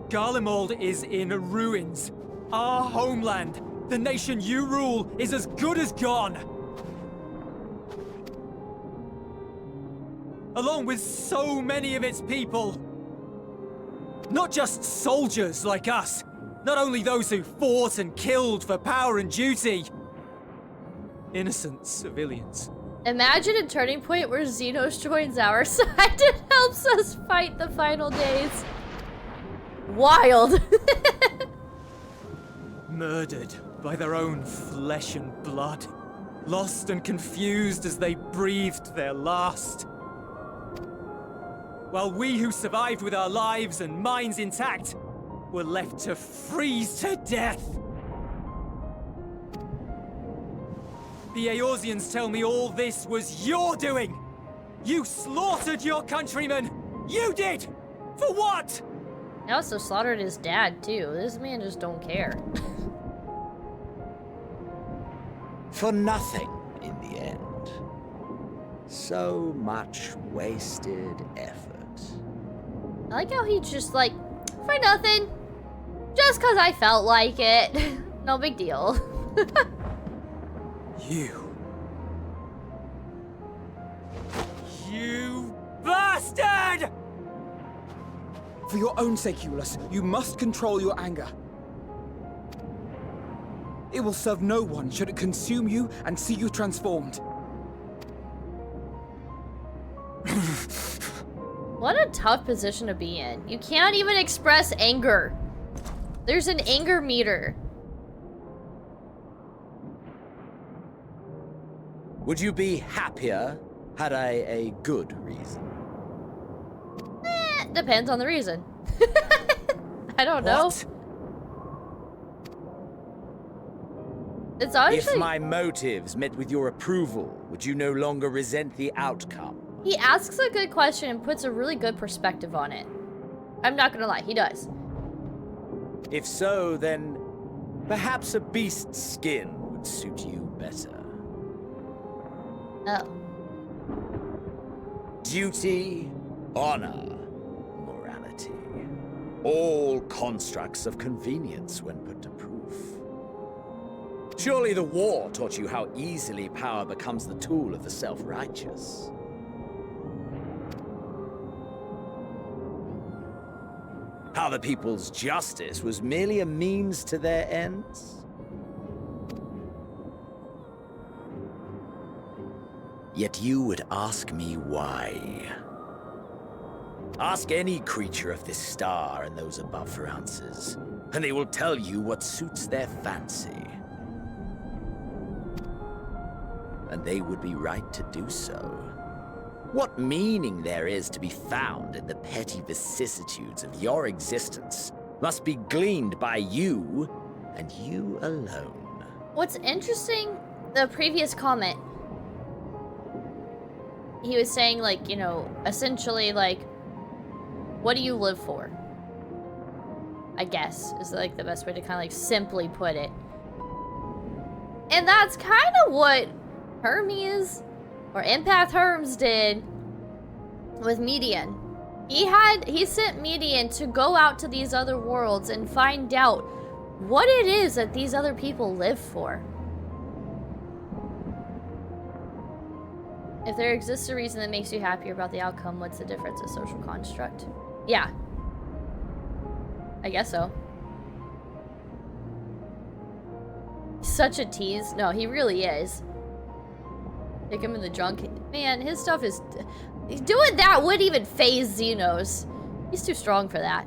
Garlemald is in ruins. Our homeland, the nation you rule, is as good as gone. Along with so many of its people. Not just soldiers like us. Not only those who fought and killed for power and duty. Innocent civilians. Imagine a turning point where Xenos joins our side and helps us fight the final days. Wild. Murdered by their own flesh and blood. Lost and confused as they breathed their last. While we who survived with our lives and minds intact were left to freeze to death. The Eorzeans tell me all this was your doing! You slaughtered your countrymen! You did! For what? He also slaughtered his dad, too. This man just don't care. For nothing, in the end. So much wasted effort. I like how he's just like, for nothing. Just because I felt like it. No big deal. You bastard! For your own sake, Eulus, you must control your anger. It will serve no one should it consume you and see you transformed. What a tough position to be in. You can't even express anger. There's an anger meter. Would you be happier had I a good reason? It depends on the reason. I don't know. What? It's honestly... If my motives met with your approval, would you no longer resent the outcome? He asks a good question and puts a really good perspective on it. I'm not gonna lie, he does. If so, then perhaps a beast's skin would suit you better. Oh. Duty, honor, morality. All constructs of convenience when put to proof. Surely the war taught you how easily power becomes the tool of the self-righteous. How the people's justice was merely a means to their ends? Yet you would ask me why. Ask any creature of this star and those above for answers, and they will tell you what suits their fancy. And they would be right to do so. What meaning there is to be found in the petty vicissitudes of your existence must be gleaned by you, and you alone. What's interesting, the previous comment, he was saying, like, you know, essentially, like, what do you live for? I guess, is, like, the best way to kind of, like, simply put it. And that's kind of what Hermes, or Empath Herms did with Median. He sent Median to go out to these other worlds and find out what it is that these other people live for. If there exists a reason that makes you happier about the outcome, what's the difference? A social construct? Yeah. I guess so. Such a tease. No, he really is. Take him in the junk. Man, his stuff is... Doing that would even phase Xenos. He's too strong for that.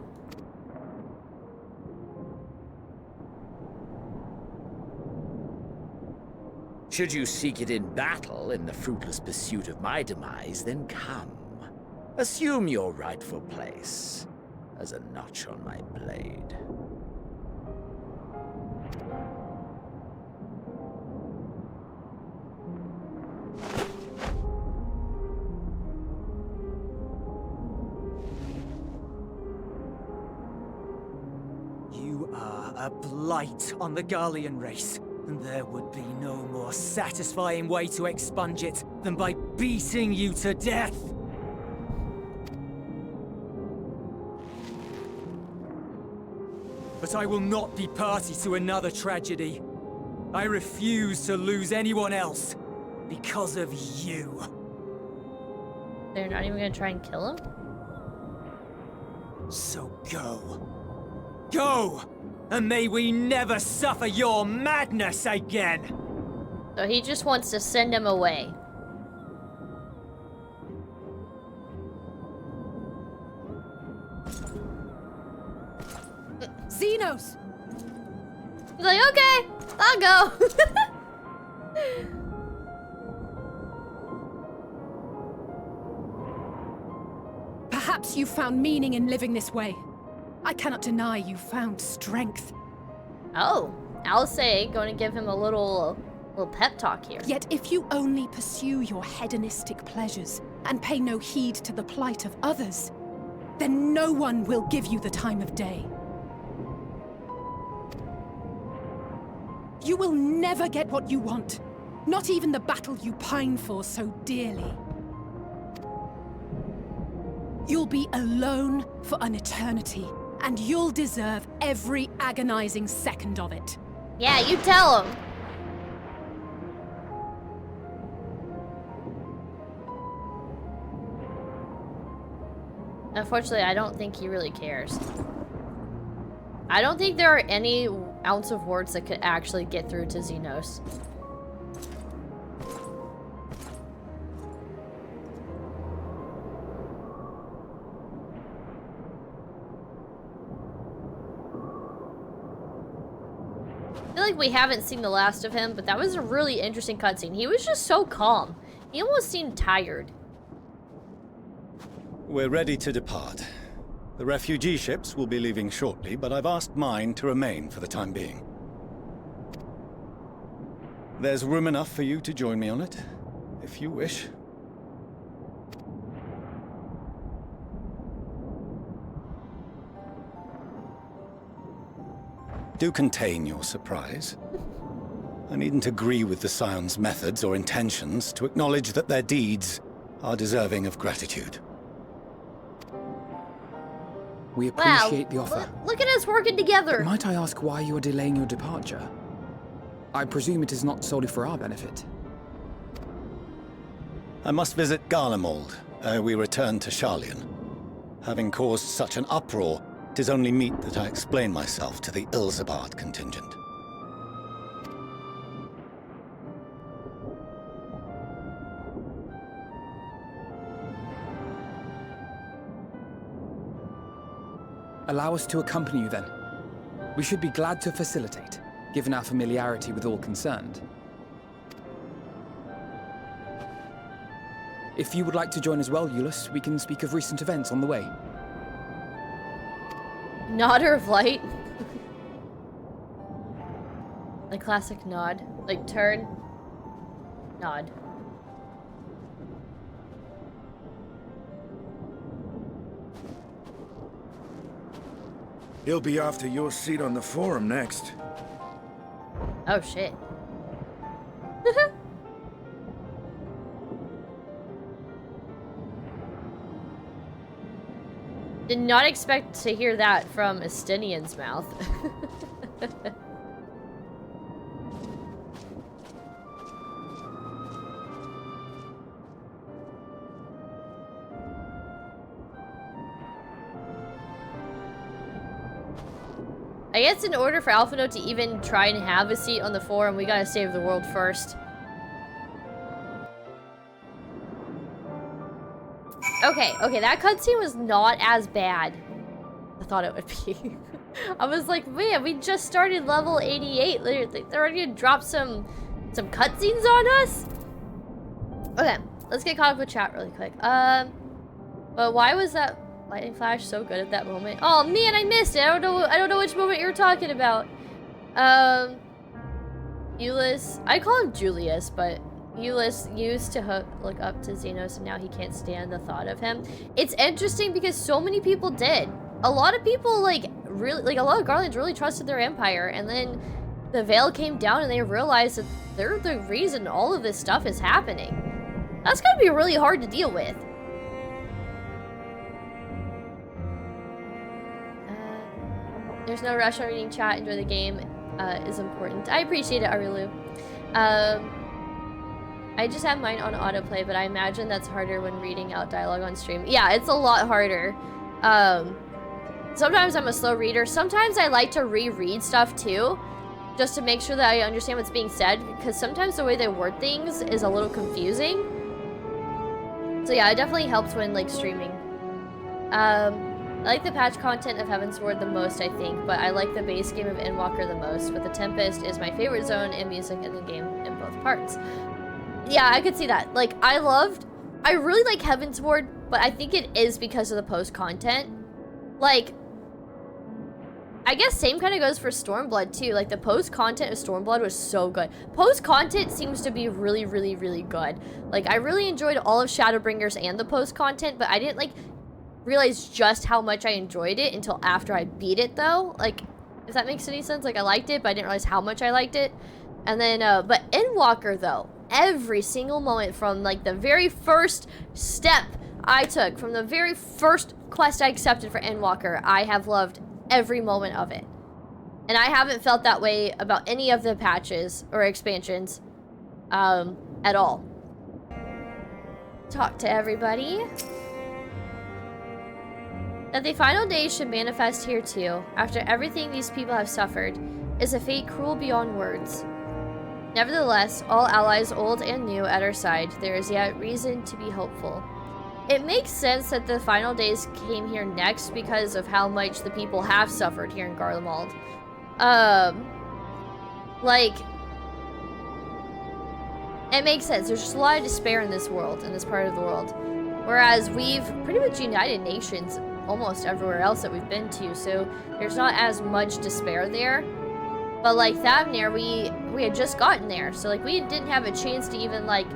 Should you seek it in battle in the fruitless pursuit of my demise, then come. Assume your rightful place as a notch on my blade. You are a blight on the Garlean race, and there would be no more satisfying way to expunge it than by beating you to death. But I will not be party to another tragedy. I refuse to lose anyone else because of you. They're not even gonna try and kill him? So go. Go! And may we never suffer your madness again! So he just wants to send him away. Xenos! He's like, okay, I'll go. Perhaps you found meaning in living this way. I cannot deny you found strength. Oh, I'll say, going to give him a little pep talk here. Yet if you only pursue your hedonistic pleasures and pay no heed to the plight of others, then no one will give you the time of day. You will never get what you want, not even the battle you pine for so dearly. You'll be alone for an eternity, and you'll deserve every agonizing second of it. Yeah, you tell him. Unfortunately, I don't think he really cares. I don't think there are any ounce of words that could actually get through to Xenos. I feel like we haven't seen the last of him, but that was a really interesting cutscene. He was just so calm. He almost seemed tired. We're ready to depart. The refugee ships will be leaving shortly, but I've asked mine to remain for the time being. There's room enough for you to join me on it, if you wish. Do contain your surprise. I needn't agree with the Scion's methods or intentions to acknowledge that their deeds are deserving of gratitude. We appreciate the offer. Look at us working together. But might I ask why you are delaying your departure? I presume it is not solely for our benefit. I must visit Garlemald ere we return to Sharlayan. Having caused such an uproar, it is only meet that I explain myself to the Ilzabard contingent. Allow us to accompany you then. We should be glad to facilitate, given our familiarity with all concerned. If you would like to join as well, Eulus, we can speak of recent events on the way. Nod or flight? The classic nod. Like turn, nod. He'll be after your seat on the forum next. Oh shit. Did not expect to hear that from Estinian's mouth. I guess in order for Alphino to even try and have a seat on the forum, we gotta save the world first. Okay, that cutscene was not as bad as I thought it would be. I was like, man, we just started level 88. They're already gonna drop some cutscenes on us? Okay, let's get caught up with chat really quick. But why was that lightning flash so good at that moment? Oh man, I missed it. I don't know which moment you were talking about. Eulus, I call him Julius, but Eulus used to look up to Xenos, and now he can't stand the thought of him. It's interesting because so many people did. A lot of people, like, really, like, a lot of Garlands really trusted their empire, and then the veil came down and they realized that they're the reason all of this stuff is happening. That's gonna be really hard to deal with. There's no rush on reading chat. Enjoy the game is important. I appreciate it, Arilu. I just have mine on autoplay, but I imagine that's harder when reading out dialogue on stream. Yeah, it's a lot harder. Sometimes I'm a slow reader. Sometimes I like to reread stuff too, just to make sure that I understand what's being said, because sometimes the way they word things is a little confusing. So yeah, it definitely helps when like streaming. I like the patch content of Heavensward the most, I think, but I like the base game of Endwalker the most, but the Tempest is my favorite zone and music in the game in both parts. Yeah, I could see that. Like, I really like Heavensward, but I think it is because of the post content. Like, I guess same kind of goes for Stormblood too. Like, the post content of Stormblood was so good. Post content seems to be really, really, really good. Like, I really enjoyed all of Shadowbringers and the post content, but I didn't like realize just how much I enjoyed it until after I beat it though. Like, if that makes any sense. Like, I liked it, but I didn't realize how much I liked it. And then, but Endwalker though, every single moment from like the very first step I took, from the very first quest I accepted for Endwalker, I have loved every moment of it. And I haven't felt that way about any of the patches or expansions at all. Talk to everybody. That the final days should manifest here too, after everything these people have suffered, is a fate cruel beyond words. Nevertheless, all allies old and new at our side, there is yet reason to be hopeful. It makes sense that the final days came here next because of how much the people have suffered here in Garlemald. Like, it makes sense. There's just a lot of despair in this world, in this part of the world. Whereas we've pretty much united nations almost everywhere else that we've been to, so there's not as much despair there. But like Thavnir, we had just gotten there, so like we didn't have a chance to even like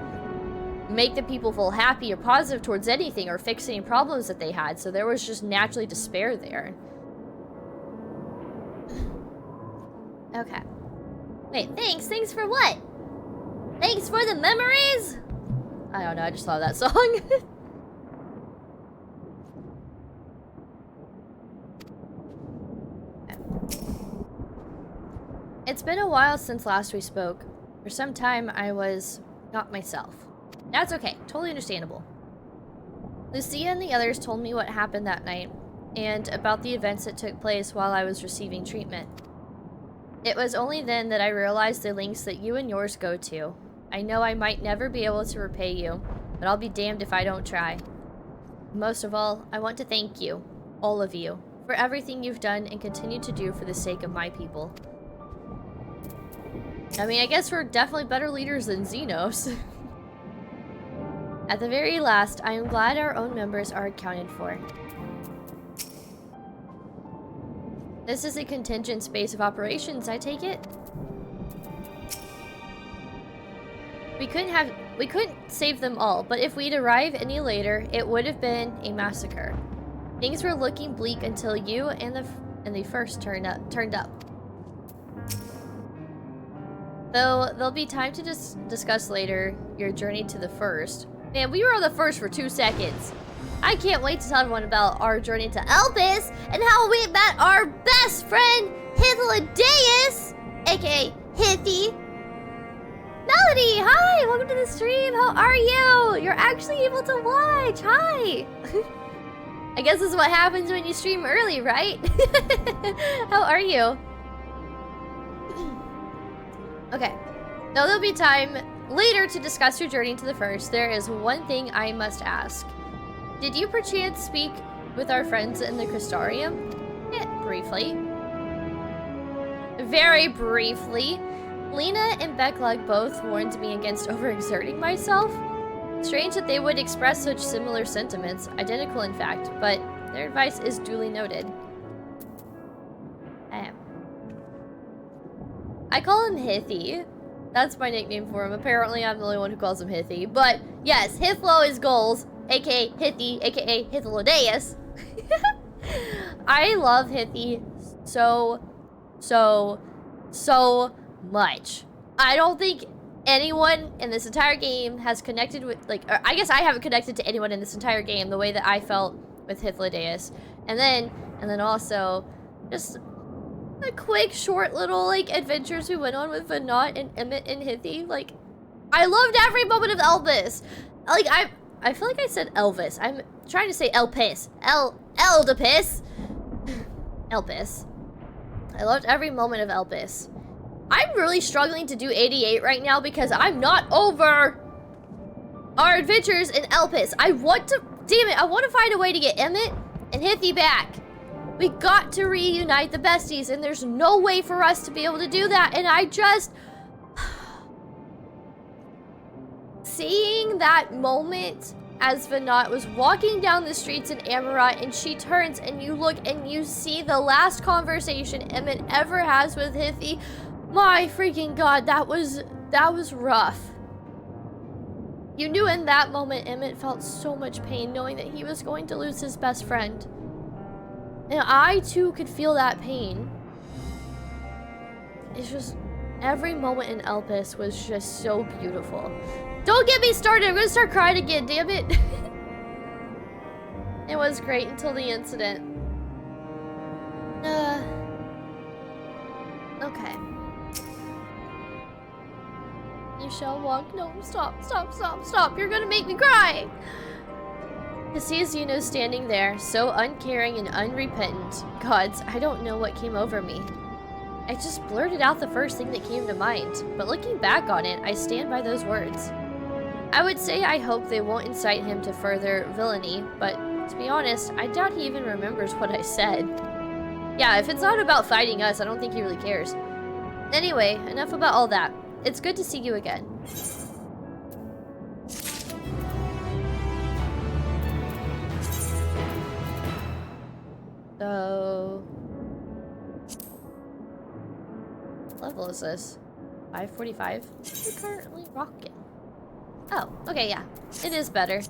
make the people feel happy or positive towards anything or fix any problems that they had, so there was just naturally despair there. Okay. Wait, thanks for what? Thanks for the memories? I don't know, I just love that song. It's been a while since last we spoke. For some time, I was not myself. That's okay, totally understandable. Lucia and the others told me what happened that night, and about the events that took place while I was receiving treatment. It was only then that I realized the lengths that you and yours go to. I know I might never be able to repay you, but I'll be damned if I don't try. Most of all, I want to thank you, all of you, for everything you've done and continue to do for the sake of my people. I mean, I guess we're definitely better leaders than Xenos. At the very last, I am glad our own members are accounted for. This is a contingent space of operations, I take it? We couldn't save them all, but if we'd arrived any later, it would have been a massacre. Things were looking bleak until you and the first turned up. Though there'll be time to discuss later your journey to the first. Man, we were on the first for 2 seconds. I can't wait to tell everyone about our journey to Elpis and how we met our best friend, Hythlodaeus, aka Hithy. Melody, hi! Welcome to the stream. How are you? You're actually able to watch. Hi! I guess this is what happens when you stream early, right? How are you? Okay. Though there'll be time later to discuss your journey to the first, there is one thing I must ask. Did you perchance speak with our friends in the Crystarium? Briefly. Very briefly. Lena and Becklug both warned me against overexerting myself. Strange that they would express such similar sentiments, identical in fact, but their advice is duly noted. I call him Hithy. That's my nickname for him. Apparently, I'm the only one who calls him Hithy. But yes, Hythlo is goals, aka Hithy, aka Hythlodaeus. I love Hithy so much. I don't think anyone in this entire game has connected with, like, or I guess I haven't connected to anyone in this entire game the way that I felt with Hythlodaeus. And then also, just a quick, short little, like, adventures we went on with Venat and Emmett and Hithy. Like, I loved every moment of Elpis. Like, I feel like I said Elvis. I'm trying to say Elpis. Eldipis. Elpis. I loved every moment of Elpis. I'm really struggling to do 88 right now because I'm not over our adventures in Elpis. I want to find a way to get Emmett and Hithy back. We got to reunite the besties, and there's no way for us to be able to do that, and I just... Seeing that moment as Venat was walking down the streets in Amarat, and she turns, and you look, and you see the last conversation Emmett ever has with Hithy. My freaking god, that was rough. You knew in that moment Emmett felt so much pain knowing that he was going to lose his best friend. And I too could feel that pain. It's just, every moment in Elpis was just so beautiful. Don't get me started, I'm gonna start crying again, damn it. It was great until the incident. Okay. You shall walk. No, stop. You're gonna make me cry. To see Xeno standing there, so uncaring and unrepentant. Gods, I don't know what came over me. I just blurted out the first thing that came to mind, but looking back on it, I stand by those words. I would say I hope they won't incite him to further villainy, but to be honest, I doubt he even remembers what I said. Yeah, if it's not about fighting us, I don't think he really cares. Anyway, enough about all that. It's good to see you again. So... what level is this? 545? We're currently rocking. Oh, okay, yeah. It is better.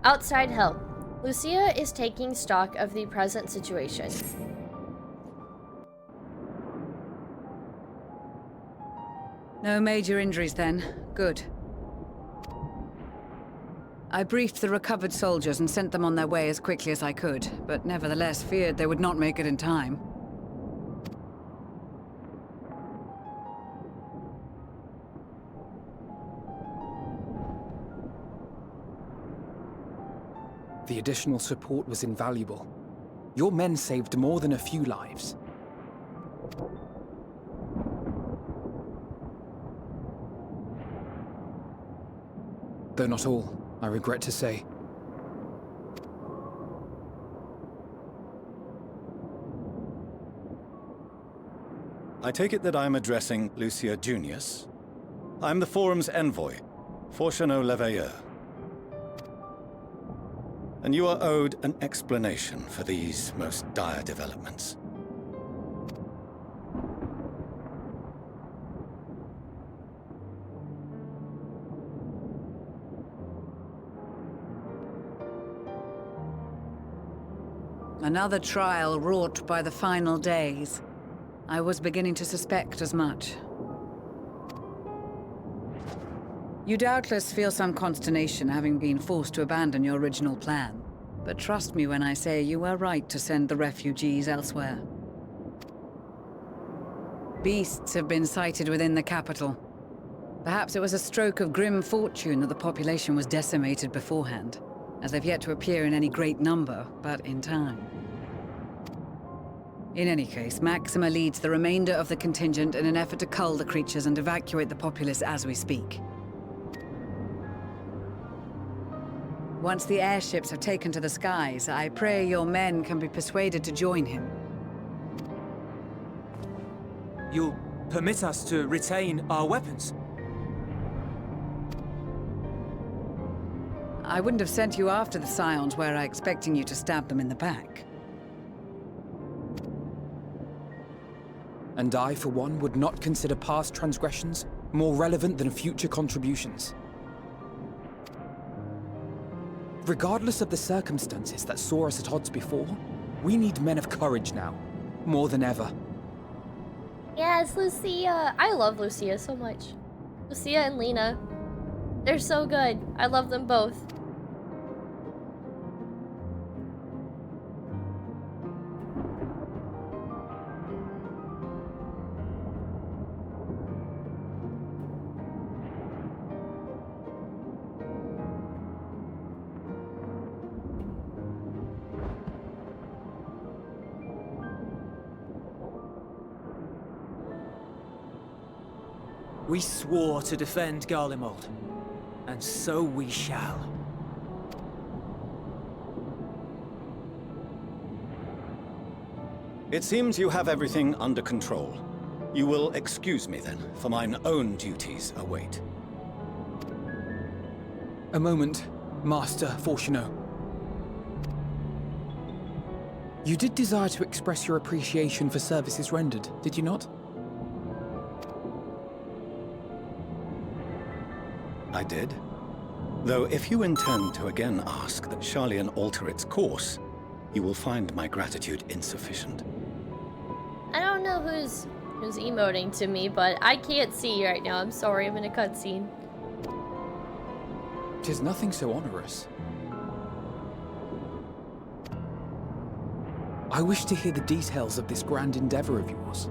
Outside help. Lucia is taking stock of the present situation. No major injuries then. Good. I briefed the recovered soldiers and sent them on their way as quickly as I could, but nevertheless feared they would not make it in time. The additional support was invaluable. Your men saved more than a few lives. Though not all, I regret to say. I take it that I'm addressing Lucia Junius. I'm the Forum's envoy, Fortuneau Leveilleur. And you are owed an explanation for these most dire developments. Another trial wrought by the final days. I was beginning to suspect as much. You doubtless feel some consternation having been forced to abandon your original plan. But trust me when I say you were right to send the refugees elsewhere. Beasts have been sighted within the capital. Perhaps it was a stroke of grim fortune that the population was decimated beforehand, as they've yet to appear in any great number, but in time. In any case, Maxima leads the remainder of the contingent in an effort to cull the creatures and evacuate the populace as we speak. Once the airships have taken to the skies, I pray your men can be persuaded to join him. You'll permit us to retain our weapons? I wouldn't have sent you after the Scions were I expecting you to stab them in the back. And I, for one, would not consider past transgressions more relevant than future contributions. Regardless of the circumstances that saw us at odds before, we need men of courage now, more than ever. Yes, Lucia. I love Lucia so much. Lucia and Lena. They're so good. I love them both. We swore to defend Garlemald, and so we shall. It seems you have everything under control. You will excuse me then, for mine own duties await. A moment, Master Fortuneau. You did desire to express your appreciation for services rendered, did you not? I did. Though if you intend to again ask that Charlian alter its course, you will find my gratitude insufficient. I don't know who's emoting to me, but I can't see right now. I'm sorry, I'm in a cutscene. 'Tis nothing so onerous. I wish to hear the details of this grand endeavor of yours.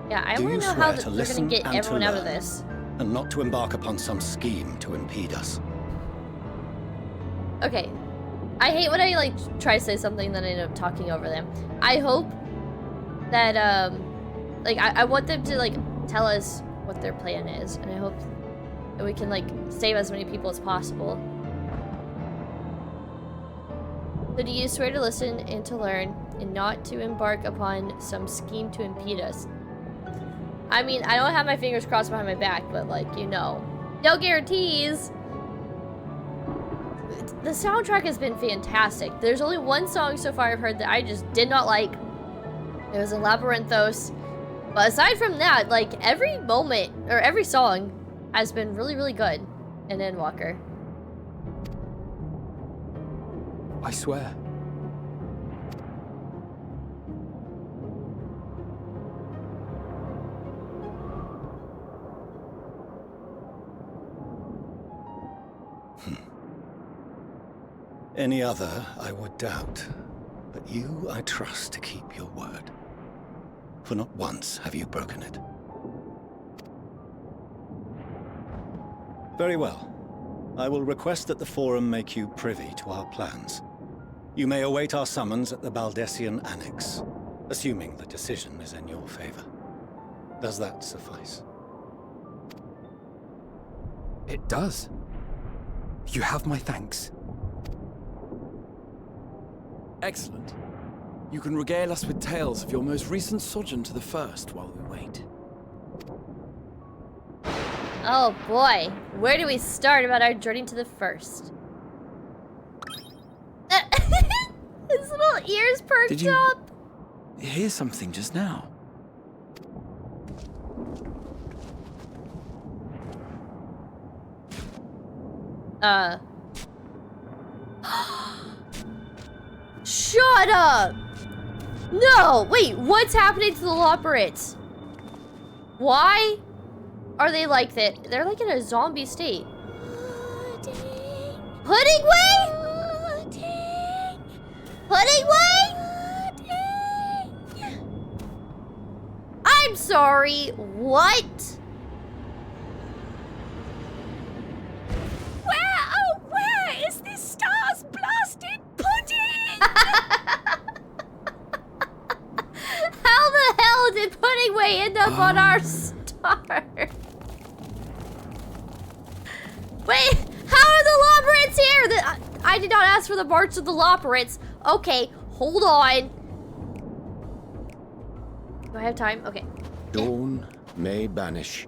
Yeah, I Do want you to know swear how to they're listen gonna get and to everyone out of learn, this. and not to embark upon some scheme to impede us. Okay. I hate when I, like, try to say something, then I end up talking over them. I hope that, like, I want them to, like, tell us what their plan is, and I hope that we can, like, save as many people as possible. So do you swear to listen and to learn, and not to embark upon some scheme to impede us? I mean, I don't have my fingers crossed behind my back, but, like, you know. No guarantees! The soundtrack has been fantastic. There's only one song so far I've heard that I just did not like. It was in Labyrinthos. But aside from that, like, every moment, or every song, has been really, really good in Endwalker. I swear. Any other I would doubt, but you I trust to keep your word. For not once have you broken it. Very well. I will request that the Forum make you privy to our plans. You may await our summons at the Baldessian Annex, assuming the decision is in your favor. Does that suffice? It does. You have my thanks. Excellent. You can regale us with tales of your most recent sojourn to the First while we wait. Oh boy, where do we start about our journey to the First? His little ears perked Did you up. hear something just now? Shut up! No! Wait, what's happening to the Loporrits? Why are they like that? They're like in a zombie state. Pudding way? Pudding way? I'm sorry, what? Where is this stars blasted pudding? How the hell did Pudding Way end up on our star? Wait, how are the Loporrits here? I did not ask for the march of the Loporrits. Okay, hold on. Do I have time? Okay. Dawn may banish.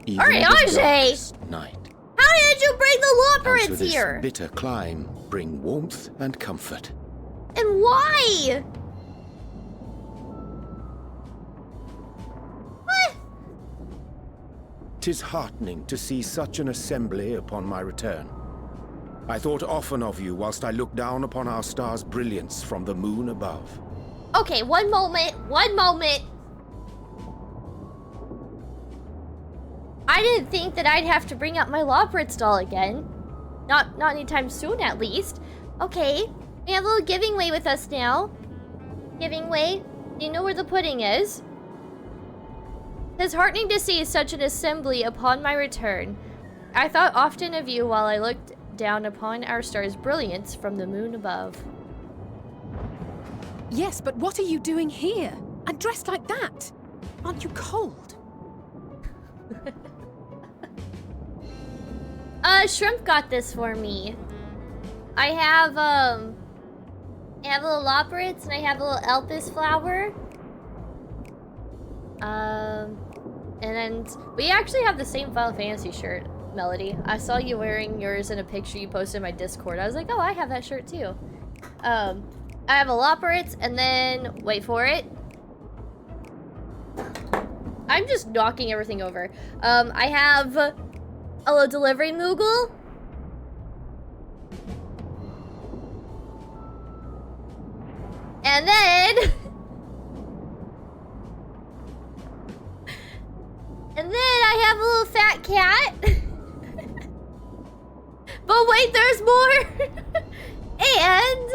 Alright, Ajay! Night. How did you bring the And to Loporrits this here? bitter climb, bring warmth and comfort. And why? What? 'Tis heartening to see such an assembly upon my return. I thought often of you whilst I looked down upon our star's brilliance from the moon above. Okay, one moment. I didn't think that I'd have to bring up my Loporrits doll again. Not anytime soon, at least. Okay, we have a little Giving Way with us now. Giving Way, do you know where the pudding is? It's heartening to see such an assembly upon my return. I thought often of you while I looked down upon our star's brilliance from the moon above. Yes, but what are you doing here? And dressed like that? Aren't you cold? Shrimp got this for me. I have a little Loporrits and I have a little Elpis flower. And then we actually have the same Final Fantasy shirt, Melody. I saw you wearing yours in a picture you posted in my Discord. I was like, oh, I have that shirt too. I have a Loporrits and then, wait for it. I'm just knocking everything over. I have a little Delivery Moogle. And then... and then I have a little fat cat. But wait, there's more. And...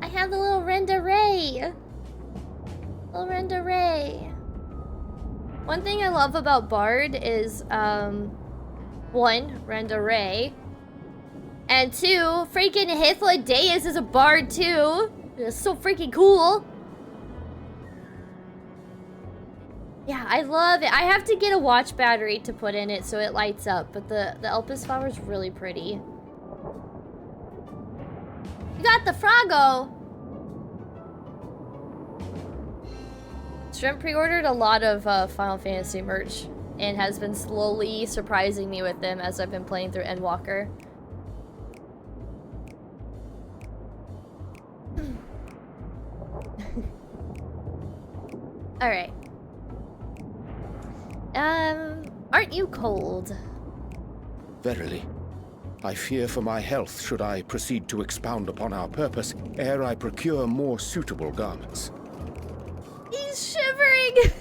I have the little Renda Ray. Little Renda Ray. One thing I love about Bard is, one, Renda Ray. And two, freaking Hitler Deus is a Bard too. It's so freaking cool. Yeah, I love it. I have to get a watch battery to put in it so it lights up, but the Elpis flower is really pretty. You got the Froggo! Shrimp pre-ordered a lot of Final Fantasy merch and has been slowly surprising me with them as I've been playing through Endwalker. Alright. Aren't you cold? Verily. I fear for my health should I proceed to expound upon our purpose ere I procure more suitable garments. He's shivering!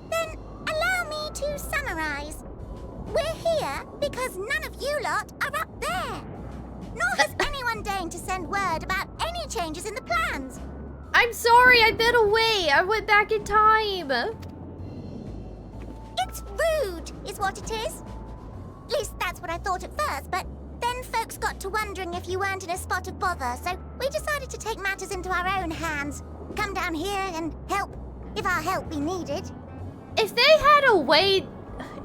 Then allow me to summarize. We're here because none of you lot are up there. Nor has anyone deigned to send word about any changes in the plans. I'm sorry, I've been away. I went back in time. It's rude, is what it is. At least that's what I thought at first, but then folks got to wondering if you weren't in a spot of bother, so we decided to take matters into our own hands. Come down here and help, if our help be needed. If they had a way...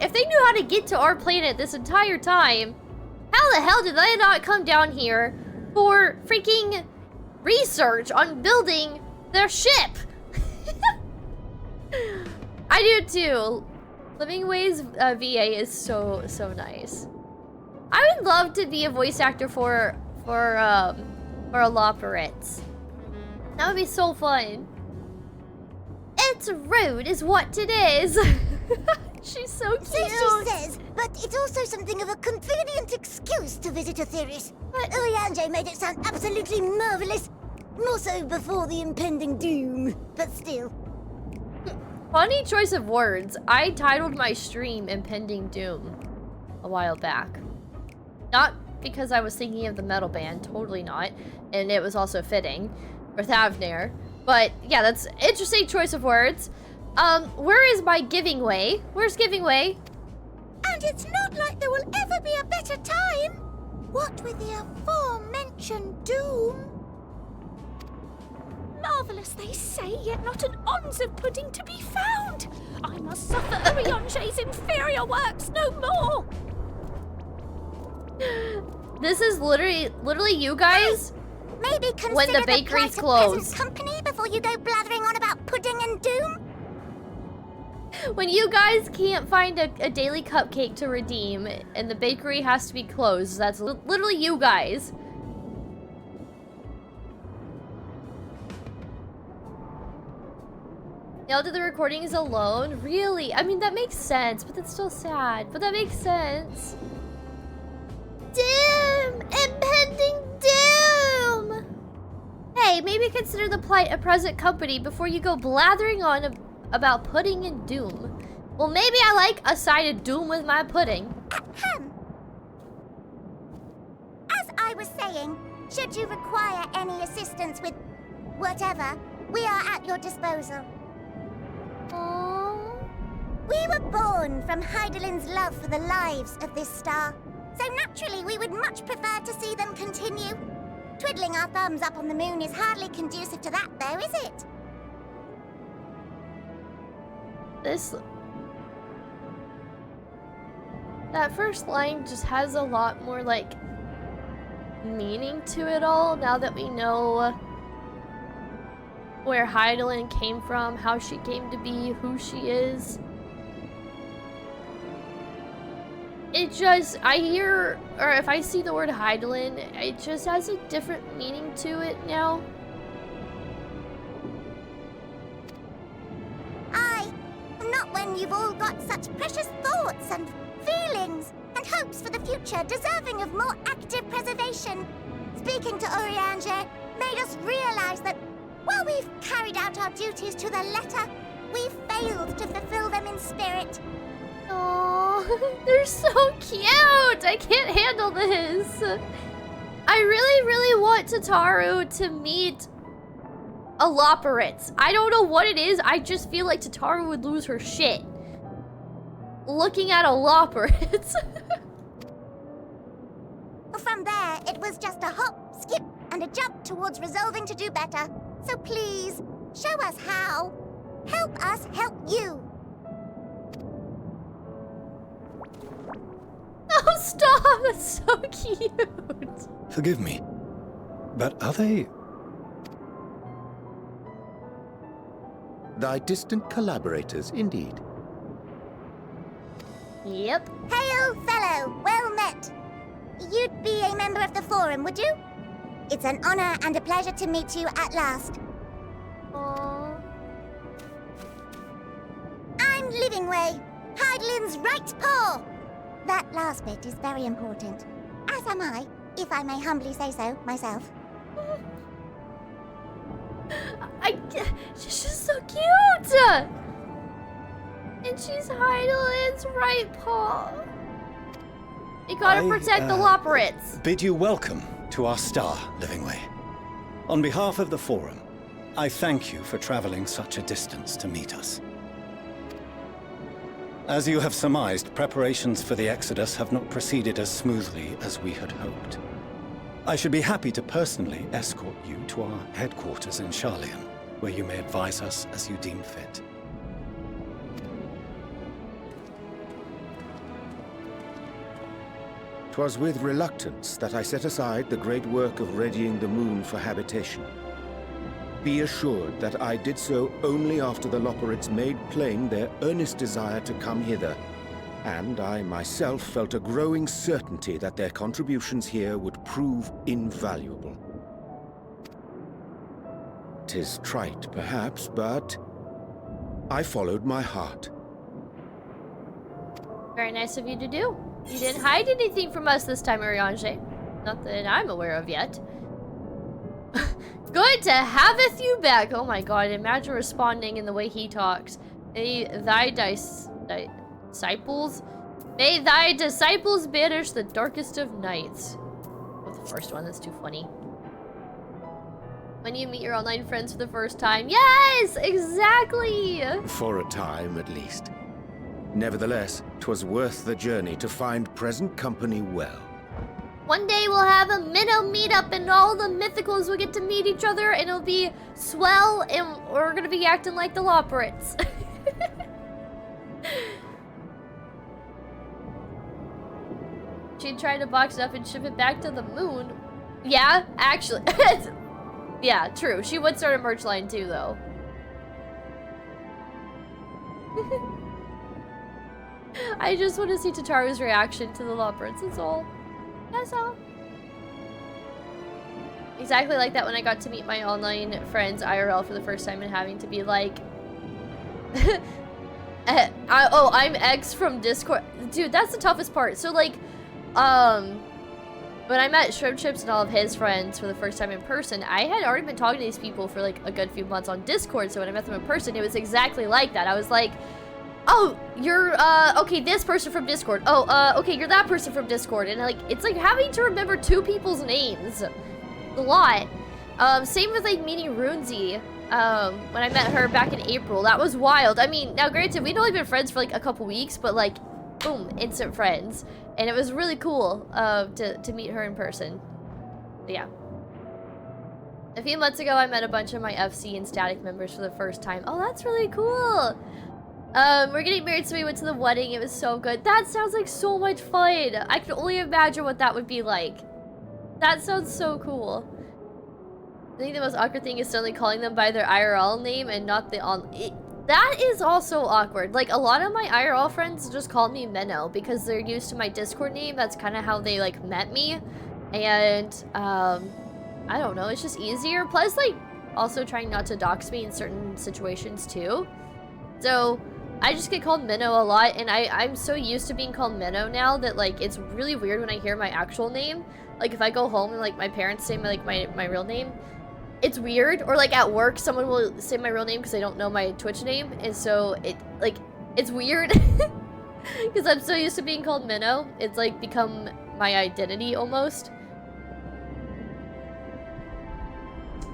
If they knew how to get to our planet this entire time, how the hell did they not come down here for freaking research on building their ship? I do too. Living Ways VA is so nice. I would love to be a voice actor for a Loporrits. That would be so fun. It's rude is what it is. She's so cute. So she says, but it's also something of a convenient excuse to visit Etheirys. But Urianger made it sound absolutely marvelous. More so before the impending doom, but still. Funny choice of words. I titled my stream Impending Doom a while back. Not because I was thinking of the metal band, totally not. And it was also fitting for Thavnir. But yeah, that's interesting choice of words. Where is my giving way? Where's giving way? And it's not like there will ever be a better time. What with the aforementioned doom? Marvellous, they say, yet not an ounce of pudding to be found. I must suffer Urianger's inferior works no more. This is literally you guys. Maybe consider when the bakery's closed. Company before you go blathering on about pudding and doom. When you guys can't find a daily cupcake to redeem and the bakery has to be closed, that's literally you guys. Now that the recording is alone? Really? I mean, that makes sense, but that's still sad. But that makes sense. Doom! Impending doom! Hey, maybe consider the plight of present company before you go blathering on about pudding and doom. Well, maybe I like a side of doom with my pudding. As I was saying, should you require any assistance with whatever, we are at your disposal. Aww. We were born from Hydaelyn's love for the lives of this star, so naturally we would much prefer to see them continue. Twiddling our thumbs up on the moon is hardly conducive to that, though, is it? That first line just has a lot more, like, meaning to it all, now that we know where Hydaelyn came from, how she came to be, who she is. It just, I hear, or if I see the word Hydaelyn, it just has a different meaning to it now. Not when you've all got such precious thoughts and feelings and hopes for the future deserving of more active preservation. Speaking to Urianger made us realize that while we've carried out our duties to the letter, we've failed to fulfill them in spirit. Oh, they're so cute! I can't handle this. I really want Tataru to meet a Loporrits. I don't know what it is. I just feel like Tataru would lose her shit looking at a Loporrits. From there, it was just a hop, skip, and a jump towards resolving to do better. So please, show us how. Help us help you. Oh, stop! That's so cute. Forgive me, but are they... Thy distant collaborators, indeed. Yep. Hail, fellow. Well met. You'd be a member of the Forum, would you? It's an honor and a pleasure to meet you at last. Aww. I'm Livingway, Hydelin's right paw. That last bit is very important. As am I, if I may humbly say so myself. She's just so cute! And she's Hydelin's right paw. You gotta protect the Loporrits. Bid you welcome to our star, Livingway. On behalf of the Forum, I thank you for traveling such a distance to meet us. As you have surmised, preparations for the Exodus have not proceeded as smoothly as we had hoped. I should be happy to personally escort you to our headquarters in Sharlayan, where you may advise us as you deem fit. 'Twas with reluctance that I set aside the great work of readying the moon for habitation. Be assured that I did so only after the Loporrits made plain their earnest desire to come hither, and I myself felt a growing certainty that their contributions here would prove invaluable. 'Tis trite, perhaps, but I followed my heart. Very nice of you to do. You didn't hide anything from us this time, Urianger. Not that I'm aware of yet. Good to haveth you back. Oh my god, imagine responding in the way he talks. May thy disciples... May thy disciples banish the darkest of nights. Oh, the first one, that's too funny. When you meet your online friends for the first time. Yes! Exactly! For a time, at least. Nevertheless, 'twas worth the journey to find present company well. One day we'll have a Minnow meetup and all the mythicals will get to meet each other and it'll be swell and we're gonna be acting like the Loporrits. She'd try to box it up and ship it back to the moon. Yeah, actually. Yeah, true. She would start a merch line too, though. I just want to see Tataru's reaction to the Loporrits, that's all. That's all. Exactly like that when I got to meet my online friends IRL for the first time and having to be like... oh, I'm X from Discord. Dude, that's the toughest part. So like, when I met Shrimp Chips and all of his friends for the first time in person, I had already been talking to these people for like a good few months on Discord, so when I met them in person, it was exactly like that. I was like, oh, you're, okay, this person from Discord. Oh, okay, you're that person from Discord. And, like, it's like having to remember two people's names. A lot. Same with, like, meeting Runzi. When I met her back in April. That was wild. I mean, now granted, we'd only been friends for, like, a couple weeks, but, like, boom, instant friends. And it was really cool, to meet her in person. But, yeah. A few months ago, I met a bunch of my FC and Static members for the first time. Oh, that's really cool. We're getting married, so we went to the wedding. It was so good. That sounds like so much fun. I can only imagine what that would be like. That sounds so cool. I think the most awkward thing is suddenly calling them by their IRL name and not the that is also awkward. Like, a lot of my IRL friends just call me Minnow because they're used to my Discord name. That's kind of how they, like, met me. And, I don't know. It's just easier. Plus, like, also trying not to dox me in certain situations, too. So... I just get called Minnow a lot, and I'm so used to being called Minnow now that, like, it's really weird when I hear my actual name. Like, if I go home and, like, my parents say my real name, it's weird. Or, like, at work, someone will say my real name because they don't know my Twitch name, and so it's weird. Because I'm so used to being called Minnow. It's, like, become my identity, almost.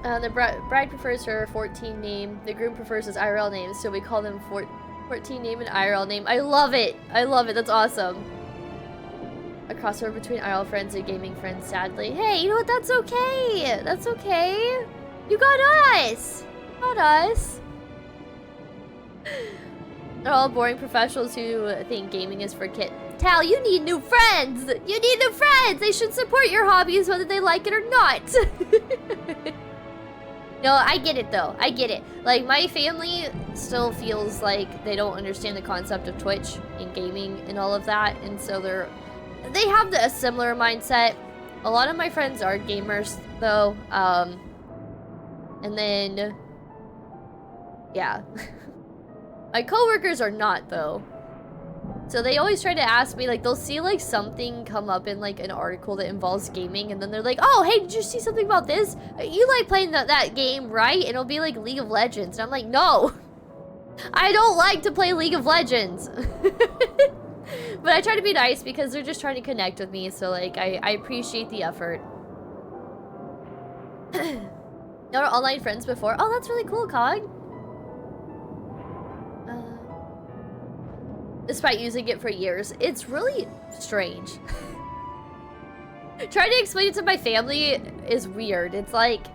The bride prefers her 14 name. The groom prefers his IRL name, so we call them 14 name and IRL name. I love it! I love it, that's awesome. A crossover between IRL friends and gaming friends, sadly. Hey, you know what? That's okay! That's okay! You got us! You got us! They're all boring professionals who think gaming is for kids. Tal, you need new friends! You need new friends! They should support your hobbies whether they like it or not! No, I get it though. I get it. Like, my family still feels like they don't understand the concept of Twitch and gaming and all of that, and so they have a similar mindset. A lot of my friends are gamers though, and then yeah. My coworkers are not though. So they always try to ask me, like, they'll see like something come up in like an article that involves gaming, and then they're like, oh, hey, did you see something about this? You like playing that game, right? And it'll be like League of Legends. And I'm like, no, I don't like to play League of Legends. But I try to be nice because they're just trying to connect with me, so like I appreciate the effort. Y'all are online friends before? Oh, that's really cool, Cog. Despite using it for years, it's really strange. Trying to explain it to my family is weird. It's like,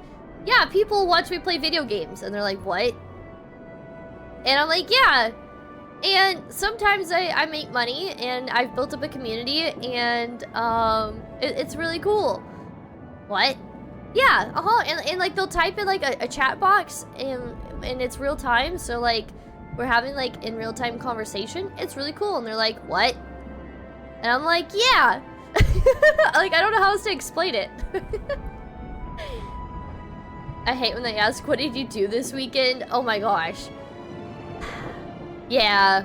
yeah, people watch me play video games, and they're like, what? And I'm like, yeah. And sometimes I make money, and I've built up a community, and it's really cool. What? Yeah, and like they'll type in like a chat box, and it's real time, so like we're having like in real time conversation. It's really cool, and they're like, what? And I'm like, yeah. Like, I don't know how else to explain it. I hate when they ask, what did you do this weekend? Oh my gosh. Yeah.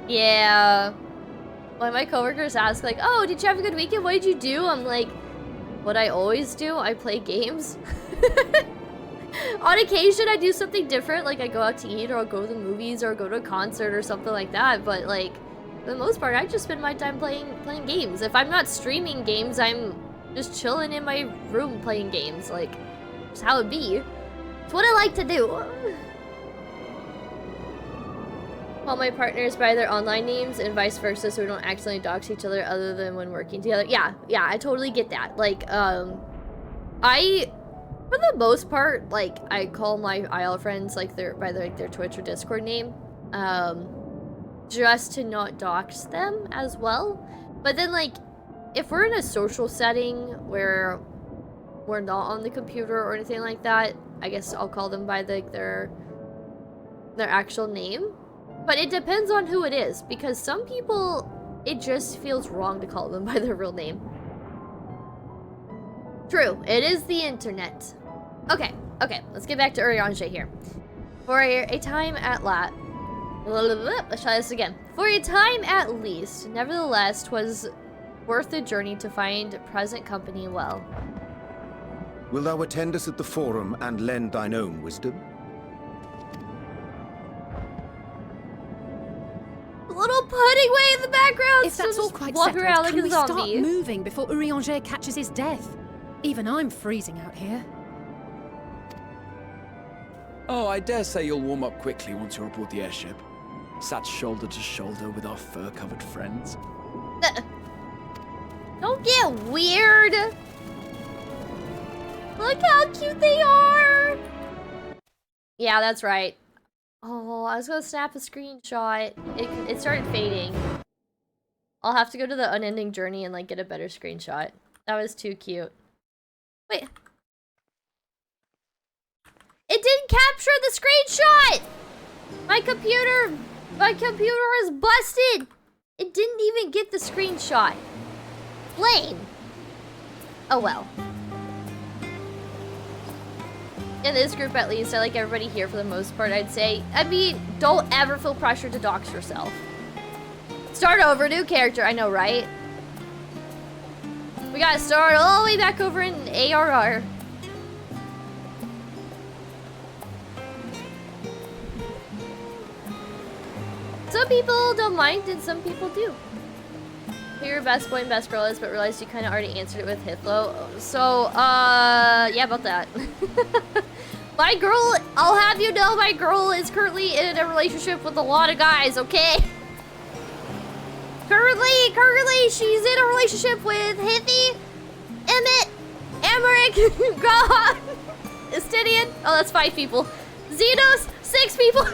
Yeah. When my coworkers ask, like, oh, did you have a good weekend? What did you do? I'm like, what I always do, I play games. On occasion, I do something different, like I go out to eat, or I'll go to the movies, or go to a concert, or something like that. But like, for the most part, I just spend my time playing games. If I'm not streaming games, I'm just chilling in my room playing games. Like, that's how it be. It's what I like to do. All my partners by their online names and vice versa, so we don't accidentally dox each other other than when working together. Yeah, I totally get that. Like, for the most part, like, I call my IL friends like by their Twitch or Discord name, just to not dox them as well. But then, like, if we're in a social setting where we're not on the computer or anything like that, I guess I'll call them by their actual name. But it depends on who it is, because some people, it just feels wrong to call them by their real name. True, it is the internet. Okay, let's get back to Urianger here. For a time at let's try this again. For a time at least, nevertheless, 'twas worth the journey to find present company well. Will thou attend us at the forum and lend thine own wisdom? Little pudding way in the background. If that's all quite walk settled, around like can a we zombie. start moving before Urianger catches his death? Even I'm freezing out here. Oh, I dare say you'll warm up quickly once you're aboard the airship. Sat shoulder to shoulder with our fur-covered friends. Don't get weird. Look how cute they are. Yeah, that's right. Oh, I was gonna snap a screenshot. It started fading. I'll have to go to the unending journey and like get a better screenshot. That was too cute. Wait. It didn't capture the screenshot! My computer is busted! It didn't even get the screenshot. Lame. Oh well. In this group at least, I like everybody here for the most part, I'd say. I mean, don't ever feel pressure to dox yourself. Start over, new character, I know, right? We gotta start all the way back over in ARR. Some people don't mind and some people do. who your best boy and best girl is, but realized you kind of already answered it with Hitlo. So, yeah, about that. My girl, I'll have you know, my girl is currently in a relationship with a lot of guys, okay? Currently, she's in a relationship with Hithy, Emmett, Emmerich, Graham, Estidian. Oh, that's 5 people. Xenos, 6 people.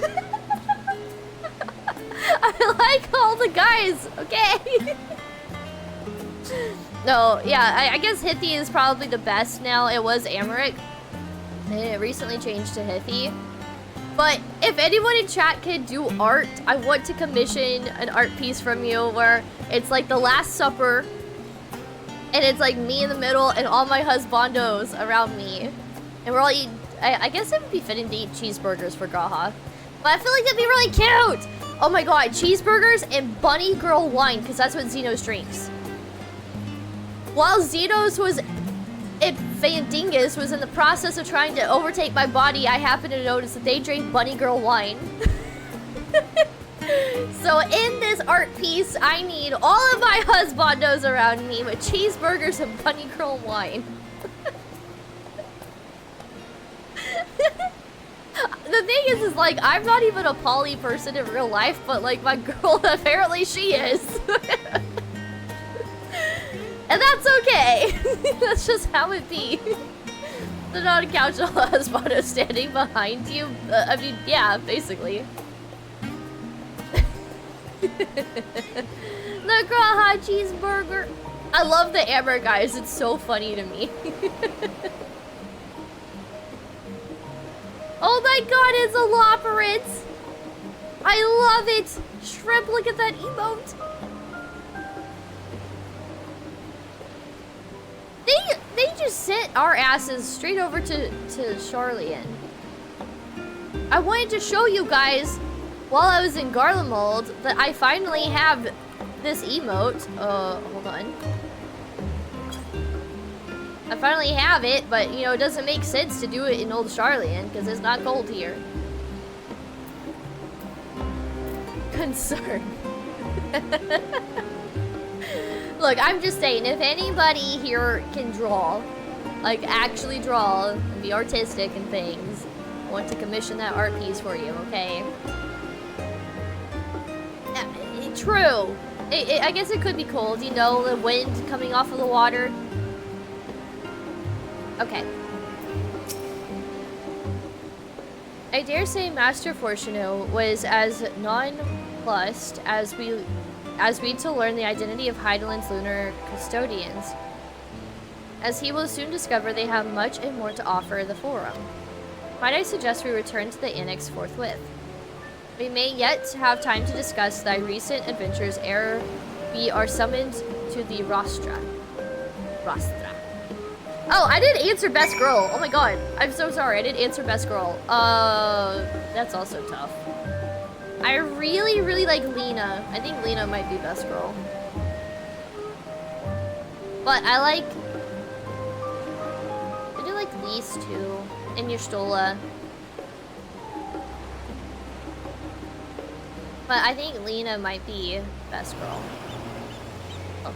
I like all the guys, okay? No, yeah, I guess Hithy is probably the best now. It was Emmerich. And it recently changed to Hithy. But if anyone in chat can do art, I want to commission an art piece from you where it's like the Last Supper. And it's like me in the middle and all my husbandos around me. And we're all eating, I guess it would be fitting to eat cheeseburgers for Graha. But I feel like that'd be really cute. Oh my god, cheeseburgers and bunny girl wine, because that's what Xenos drinks. While Xenos was, Vandingus was in the process of trying to overtake my body, I happened to notice that they drink bunny girl wine. So in this art piece, I need all of my husbandos around me with cheeseburgers and bunny girl wine. The thing is like, I'm not even a poly person in real life, but like my girl, apparently she is. And that's okay. That's just how it be. They're not a couch and a husbando standing behind you. I mean, yeah, basically. The Graha cheeseburger. I love the Amber guys. It's so funny to me. Oh my god, it's a Loporrits. I love it. Shrimp, look at that emote. They just sent our asses straight over to Charlian. I wanted to show you guys while I was in Garlemald that I finally have this emote. Hold on. I finally have it, but you know, it doesn't make sense to do it in Old Charlian because it's not cold here. Concern. Look, I'm just saying, if anybody here can draw, like actually draw and be artistic and things, I want to commission that art piece for you, okay? True. I guess it could be cold, you know, the wind coming off of the water. Okay. I dare say Master Fortuno was as nonplussed as we to learn the identity of Heideland's lunar custodians, as he will soon discover they have much and more to offer the Forum. Might I suggest we return to the Annex forthwith? We may yet have time to discuss thy recent adventures ere we are summoned to the Rostra. Oh, I didn't answer Best Girl. Oh my god. I'm so sorry. I didn't answer Best Girl. That's also tough. I really, really like Lena. I think Lena might be Best Girl. But I do like these two. And Ystola. But I think Lena might be Best Girl. Oh.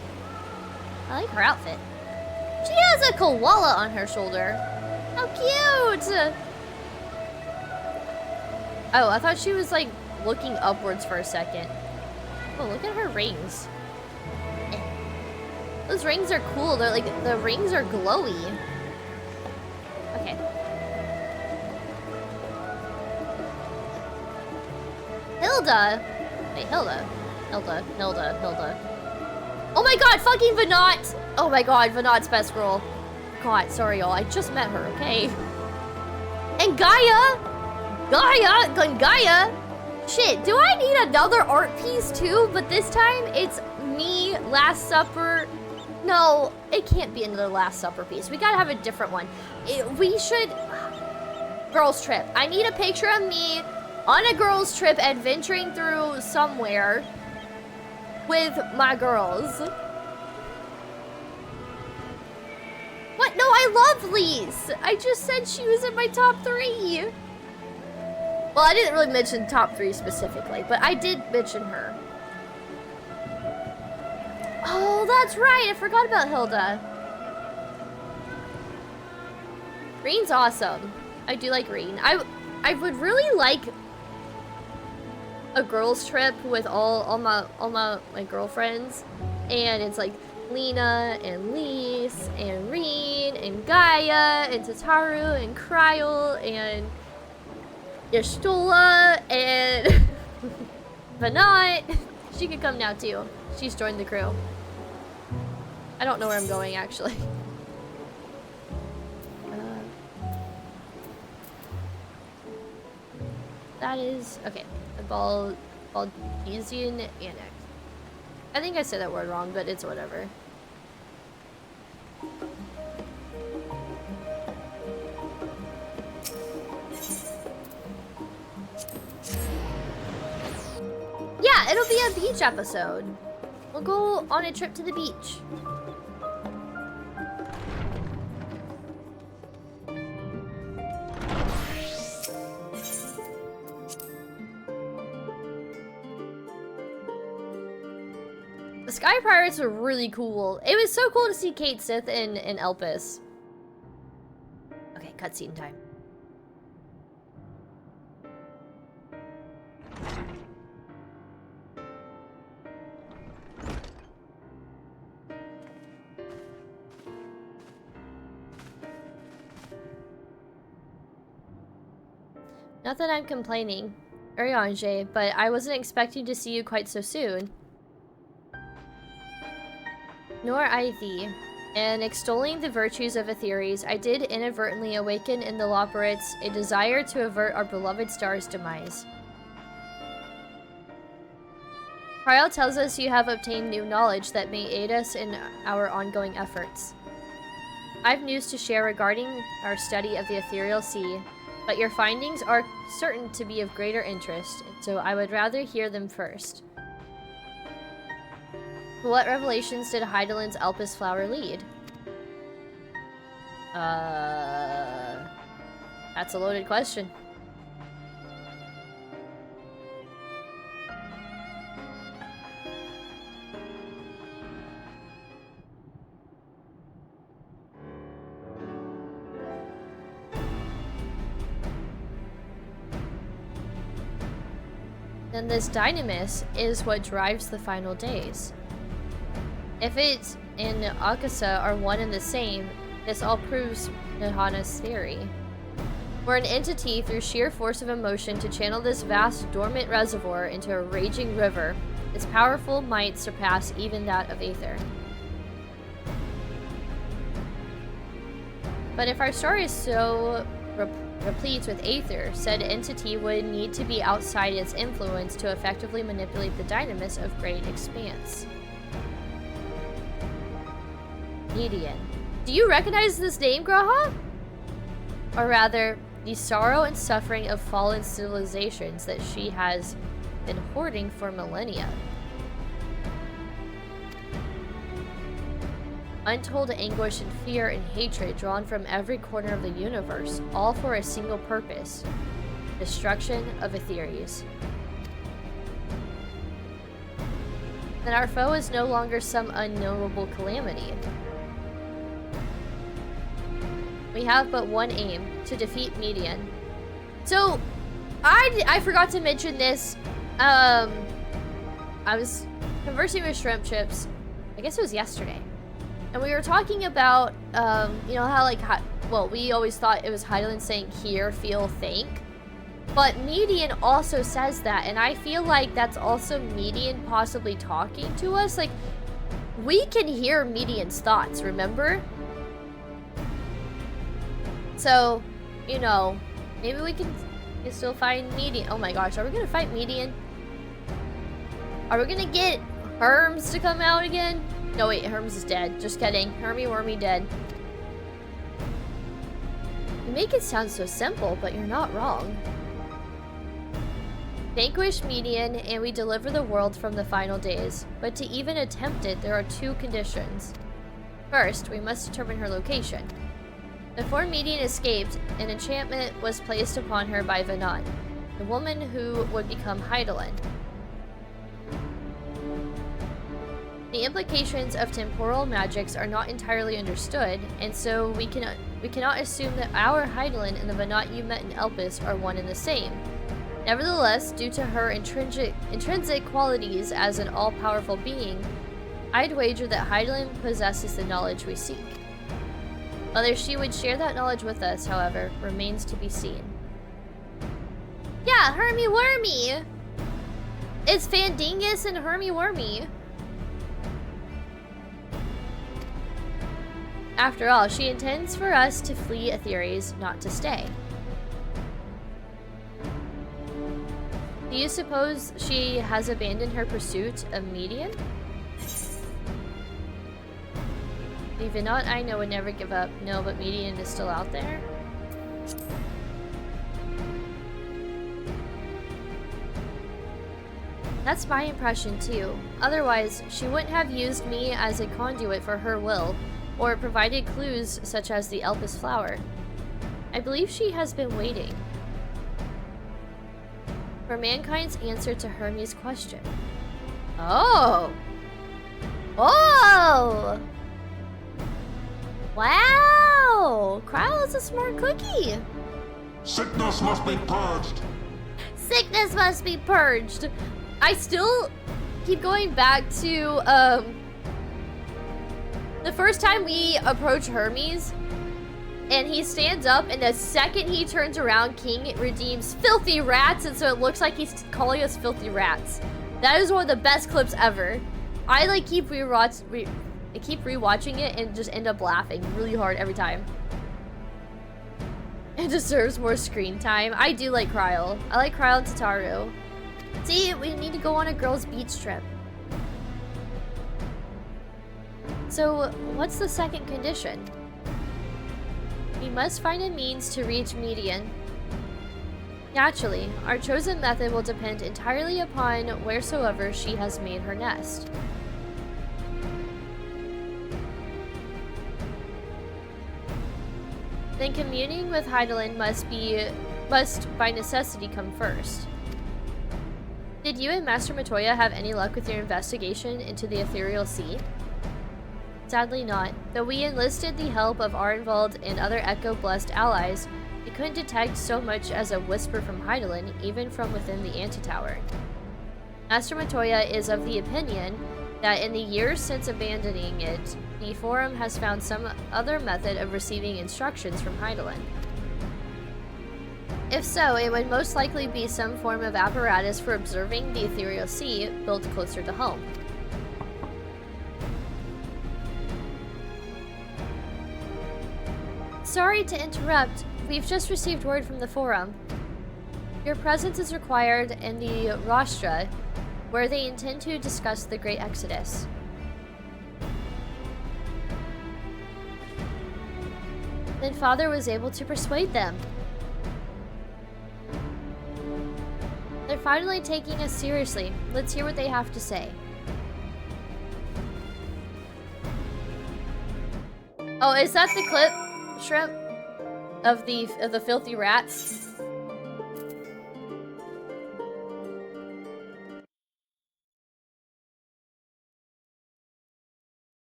I like her outfit. She has a koala on her shoulder. How cute! Oh, I thought she was like looking upwards for a second. Oh, look at her rings. Those rings are cool. They're like, the rings are glowy. Okay. Hilda. Wait, Hilda. Oh my god, fucking Venat! Oh my god, Venat's Best Girl. God, sorry y'all, I just met her, okay? And Gaia! Shit, do I need another art piece too? But this time, it's me, Last Supper. No, it can't be another Last Supper piece. We gotta have a different one. We should... Girls trip. I need a picture of me on a girls trip adventuring through somewhere with my girls. What? No, I love Lise. I just said she was in my top 3. Well, I didn't really mention top 3 specifically, but I did mention her. Oh, that's right. I forgot about Hilda. Green's awesome. I do like Green. I would really like a girls' trip with all my girlfriends, and it's like Lena and Lise and Reen and Gaia and Tataru and Kryl and Y'shtola and Vanat. She could come now too. She's joined the crew. I don't know where I'm going actually. That is okay. The Baldesian Annex. I think I said that word wrong, but it's whatever. Yeah, it'll be a beach episode. We'll go on a trip to the beach. The Sky Pirates were really cool. It was so cool to see Kate Sith and Elpis. Okay, cutscene time. Not that I'm complaining, Urianger, but I wasn't expecting to see you quite so soon. Nor I thee. And extolling the virtues of Etheirys, I did inadvertently awaken in the Loporrits a desire to avert our beloved star's demise. Kryl tells us you have obtained new knowledge that may aid us in our ongoing efforts. I've news to share regarding our study of the ethereal sea, but your findings are certain to be of greater interest, so I would rather hear them first. What revelations did Hydaelyn's Elpis flower lead? That's a loaded question. Then this dynamis is what drives the final days. If it and Akasa are one and the same, this all proves Nahana's theory. For an entity through sheer force of emotion to channel this vast dormant reservoir into a raging river, its powerful might surpass even that of Aether. But if our star is so replete with Aether, said entity would need to be outside its influence to effectively manipulate the dynamis of great expanse. Median. Do you recognize this name, Graha? Or rather, the sorrow and suffering of fallen civilizations that she has been hoarding for millennia. Untold anguish and fear and hatred drawn from every corner of the universe, all for a single purpose: destruction of Etheirys. Then our foe is no longer some unknowable calamity. We have but one aim: to defeat Median. So, I forgot to mention this. I was conversing with Shrimp Chips, I guess it was yesterday. And we were talking about, you know, how, like, well, we always thought it was Hydaelyn saying hear, feel, think. But Median also says that, and I feel like that's also Median possibly talking to us. Like, we can hear Median's thoughts, remember? So, you know, maybe we can still find Median. Oh my gosh, are we gonna fight Median? Are we gonna get Herms to come out again? No, wait, Herms is dead. Just kidding. Hermy Wormy dead. You make it sound so simple, but you're not wrong. Vanquish Median, and we deliver the world from the final days. But to even attempt it, there are two conditions. First, we must determine her location. Before Median escaped, an enchantment was placed upon her by Vanat, the woman who would become Hydaelyn. The implications of temporal magics are not entirely understood, and so we cannot assume that our Hydaelyn and the Venat you met in Elpis are one and the same. Nevertheless, due to her intrinsic qualities as an all-powerful being, I'd wager that Hydaelyn possesses the knowledge we seek. Whether she would share that knowledge with us, however, remains to be seen. Yeah, Hermy Wormy! It's Fandingus and Hermy Wormy. After all, she intends for us to flee Etheirys, not to stay. Do you suppose she has abandoned her pursuit of Median? The Venat I know would never give up. No, but Median is still out there? That's my impression too. Otherwise, she wouldn't have used me as a conduit for her will, or provided clues such as the Elpis flower. I believe she has been waiting for mankind's answer to Hermes' question. Oh! Oh! Wow! Kryle is a smart cookie! Sickness must be purged! Sickness must be purged! I still keep going back to, the first time we approach Hermes, and he stands up, and the second he turns around, King redeems filthy rats, and so it looks like he's calling us filthy rats. That is one of the best clips ever. I like keep rewatching it and just end up laughing really hard every time. It deserves more screen time. I do like Kryle. I like Kryle and Tataru. See, we need to go on a girls' beach trip. So, what's the second condition? We must find a means to reach Median. Naturally, our chosen method will depend entirely upon wheresoever she has made her nest. Then communing with Hydaelyn must by necessity come first. Did you and Master Matoya have any luck with your investigation into the Ethereal Sea? Sadly not. Though we enlisted the help of Arenvald and other Echo-blessed allies, we couldn't detect so much as a whisper from Hydaelyn, even from within the antitower. Master Matoya is of the opinion that in the years since abandoning it, the Forum has found some other method of receiving instructions from Hydaelyn. If so, it would most likely be some form of apparatus for observing the Ethereal Sea built closer to home. Sorry to interrupt. We've just received word from the Forum. Your presence is required in the Rostra, where they intend to discuss the Great Exodus. Then Father was able to persuade them. They're finally taking us seriously. Let's hear what they have to say. Oh, is that the clip, Shrimp? Of the filthy rats?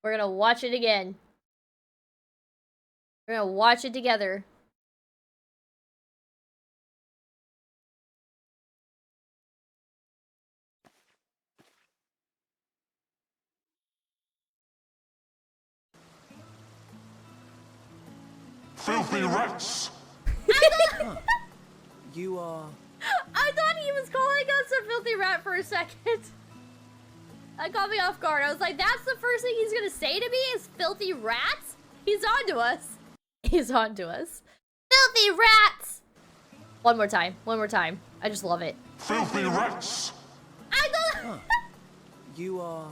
We're gonna watch it again. We're gonna watch it together. Filthy rats! You are... I thought he was calling us a filthy rat for a second. That caught me off guard. I was like, that's the first thing he's gonna say to me is filthy rats? He's on to us. He's on to us. Filthy rats! One more time. One more time. I just love it. Filthy rats! I thought... You are...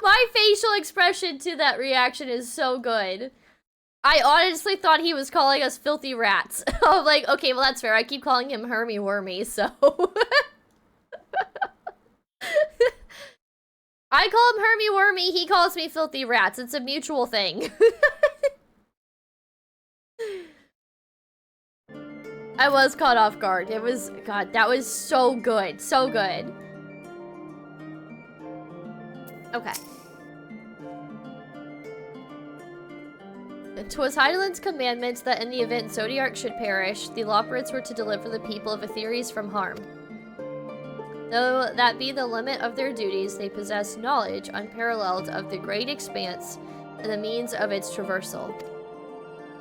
My facial expression to that reaction is so good. I honestly thought he was calling us filthy rats. I was like, okay, well that's fair. I keep calling him Hermy Wormy, so... I call him Hermy Wormy, he calls me filthy rats. It's a mutual thing. I was caught off guard. It was... God, that was so good. So good. Okay. 'Twas Hydaelyn's commandments that in the event Zodiark should perish, the Loporrits were to deliver the people of Etheirys from harm. Though that be the limit of their duties, they possess knowledge unparalleled of the great expanse and the means of its traversal.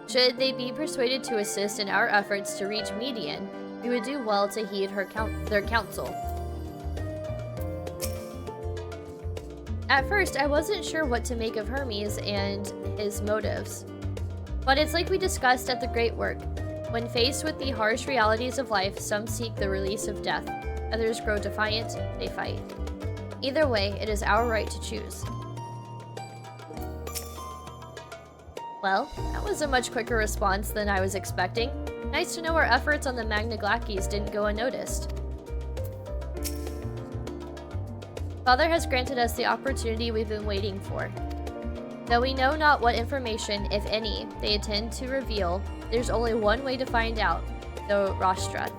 Should they be persuaded to assist in our efforts to reach Median, we would do well to heed their counsel. At first, I wasn't sure what to make of Hermes and his motives. But it's like we discussed at the Great Work. When faced with the harsh realities of life, some seek the release of death. Others grow defiant, they fight. Either way, it is our right to choose. Well, that was a much quicker response than I was expecting. Nice to know our efforts on the Magna Glacies didn't go unnoticed. Father has granted us the opportunity we've been waiting for. Though we know not what information, if any, they intend to reveal, there's only one way to find out, the Rostra.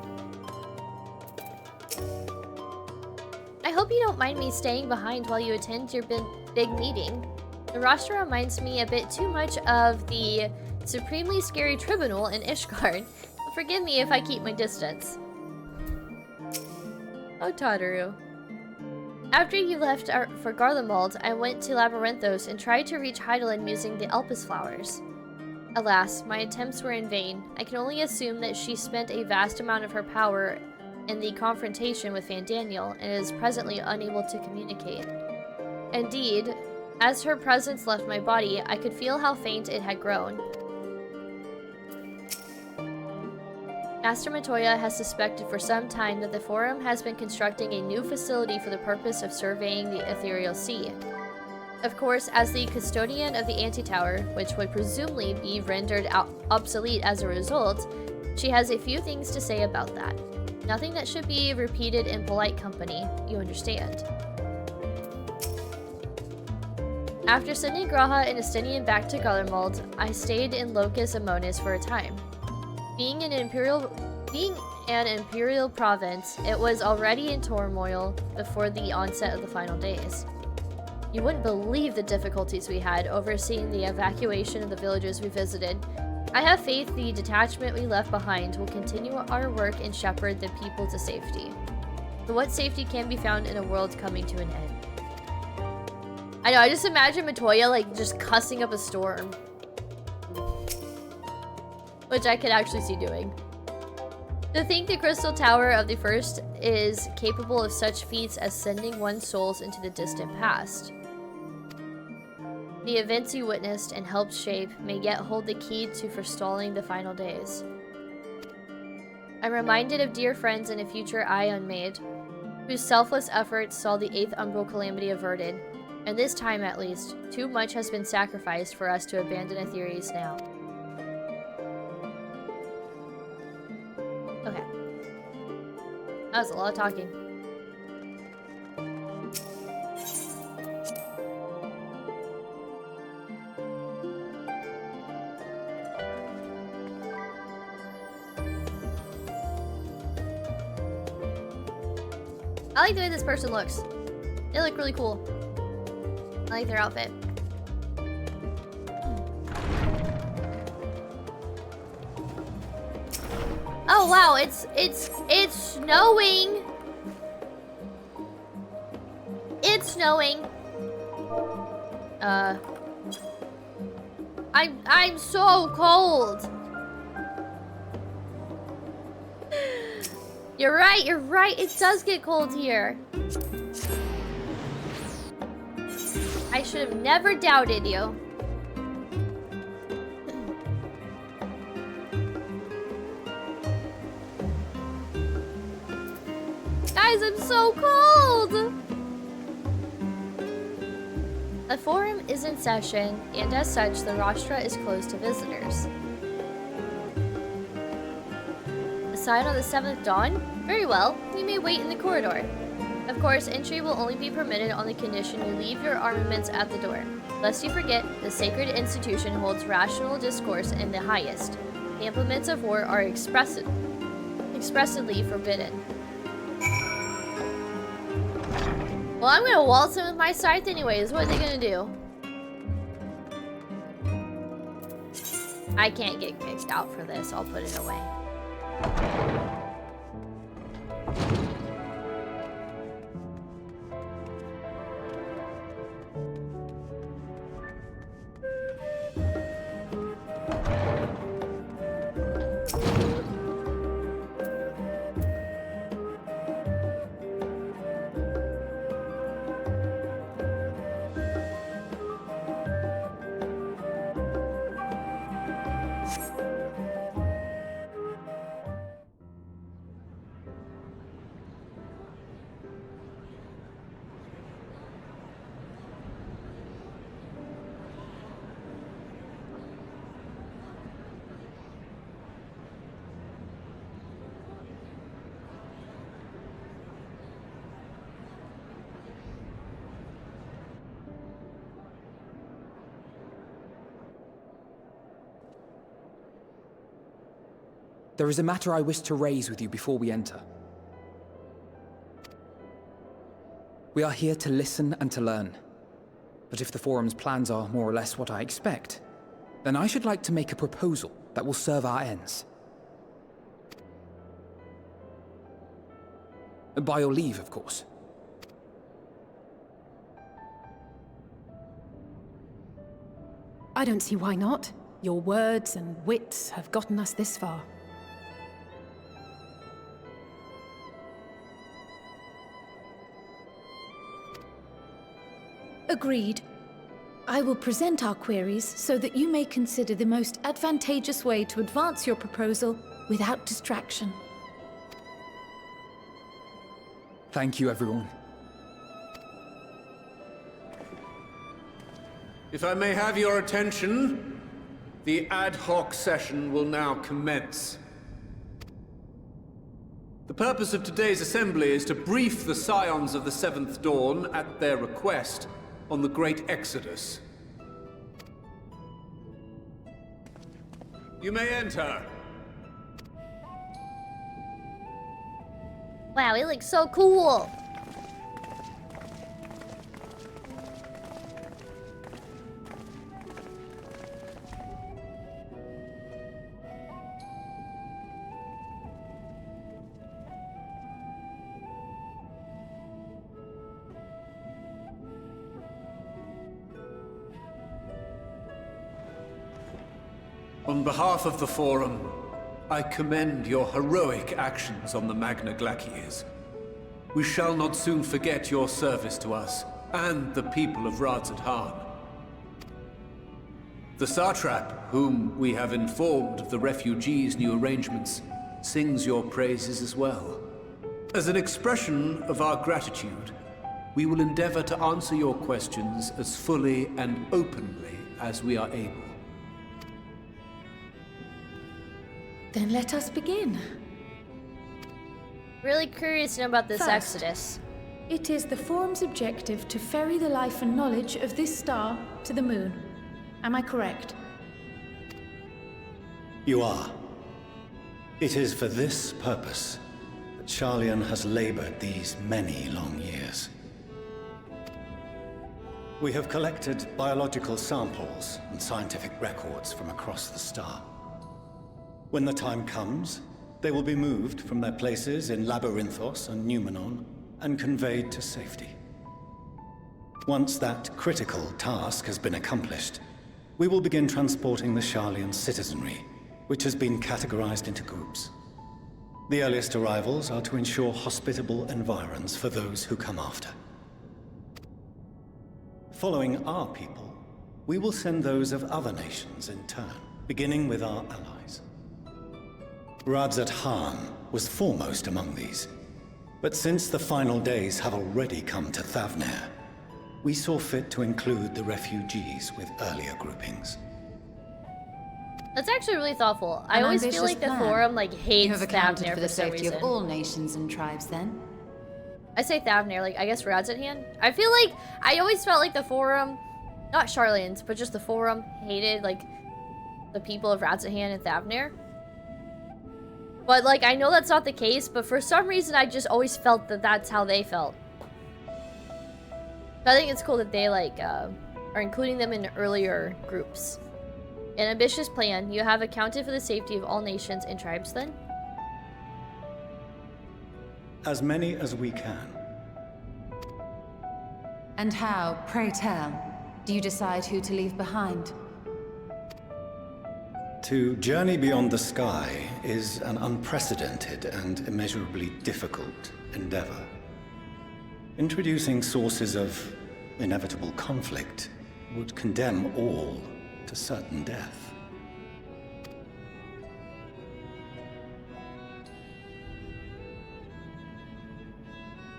I hope you don't mind me staying behind while you attend your big meeting. The Rostra reminds me a bit too much of the supremely scary tribunal in Ishgard. Forgive me if I keep my distance. Oh, Tataru. After you left for Garlemald, I went to Labyrinthos and tried to reach Hydaelyn using the Elpis flowers. Alas, my attempts were in vain. I can only assume that she spent a vast amount of her power in the confrontation with Fandaniel and is presently unable to communicate. Indeed, as her presence left my body, I could feel how faint it had grown. Master Matoya has suspected for some time that the Forum has been constructing a new facility for the purpose of surveying the Ethereal Sea. Of course, as the custodian of the Antitower, which would presumably be rendered obsolete as a result, she has a few things to say about that. Nothing that should be repeated in polite company, you understand. After sending Graha and Estinian back to Garlemald, I stayed in Locus Amonis for a time. Being an imperial province, it was already in turmoil before the onset of the final days. You wouldn't believe the difficulties we had overseeing the evacuation of the villages we visited. I have faith the detachment we left behind will continue our work and shepherd the people to safety. But what safety can be found in a world coming to an end? I know, I just imagine Matoya like just cussing up a storm. Which I could actually see doing. To think the Crystal Tower of the First is capable of such feats as sending one's souls into the distant past. The events you witnessed and helped shape may yet hold the key to forestalling the final days. I'm reminded of dear friends in a future I unmade, whose selfless efforts saw the 8th Umbral Calamity averted, and this time at least, too much has been sacrificed for us to abandon Etheirys now. Okay. That was a lot of talking. I like the way this person looks. They look really cool. I like their outfit. Oh wow, it's snowing. It's snowing. I'm so cold. You're right. It does get cold here. I should have never doubted you. Guys, I'm so cold! The forum is in session, and as such, the rostra is closed to visitors. Aside on the 7th dawn? Very well, we may wait in the corridor. Of course, entry will only be permitted on the condition you leave your armaments at the door. Lest you forget, the sacred institution holds rational discourse in the highest. The implements of war are expressly forbidden. Well, I'm gonna waltz in with my scythe anyways. What are they gonna do? I can't get kicked out for this. I'll put it away. There is a matter I wish to raise with you before we enter. We are here to listen and to learn. But if the Forum's plans are more or less what I expect, then I should like to make a proposal that will serve our ends. By your leave, of course. I don't see why not. Your words and wits have gotten us this far. Agreed. I will present our queries so that you may consider the most advantageous way to advance your proposal without distraction. Thank you, everyone. If I may have your attention, the ad hoc session will now commence. The purpose of today's assembly is to brief the Scions of the Seventh Dawn, at their request, on the Great Exodus. You may enter. Wow, it looks so cool. On behalf of the Forum, I commend your heroic actions on the Magna Glaciers. We shall not soon forget your service to us and the people of Radzat-Han. The Satrap, whom we have informed of the refugees' new arrangements, sings your praises as well. As an expression of our gratitude, we will endeavor to answer your questions as fully and openly as we are able. Then let us begin. Really curious to know about this First, Exodus. It is the Forum's objective to ferry the life and knowledge of this star to the moon. Am I correct? You are. It is for this purpose that Sharlayan has labored these many long years. We have collected biological samples and scientific records from across the star. When the time comes, they will be moved from their places in Labyrinthos and Numenon and conveyed to safety. Once that critical task has been accomplished, we will begin transporting the Sharlayan citizenry, which has been categorized into groups. The earliest arrivals are to ensure hospitable environs for those who come after. Following our people, we will send those of other nations in turn, beginning with our allies. Radzat-Han was foremost among these, but since the final days have already come to Thavnair, we saw fit to include the refugees with earlier groupings. That's actually really thoughtful. I always feel like the Forum hates You have accounted Thavnair for the some safety reason. of all nations and tribes, then? I say Thavnair, I guess Radzat-Han. I feel like I always felt like the Forum, not Sharlayans, but just the Forum hated the people of Radzat-Han and Thavnair. But I know that's not the case, but for some reason I just always felt that that's how they felt. So I think it's cool that they like are including them in earlier groups. An ambitious plan. You have accounted for the safety of all nations and tribes then? As many as we can. And how, pray tell, do you decide who to leave behind? To journey beyond the sky is an unprecedented and immeasurably difficult endeavor. Introducing sources of inevitable conflict would condemn all to certain death.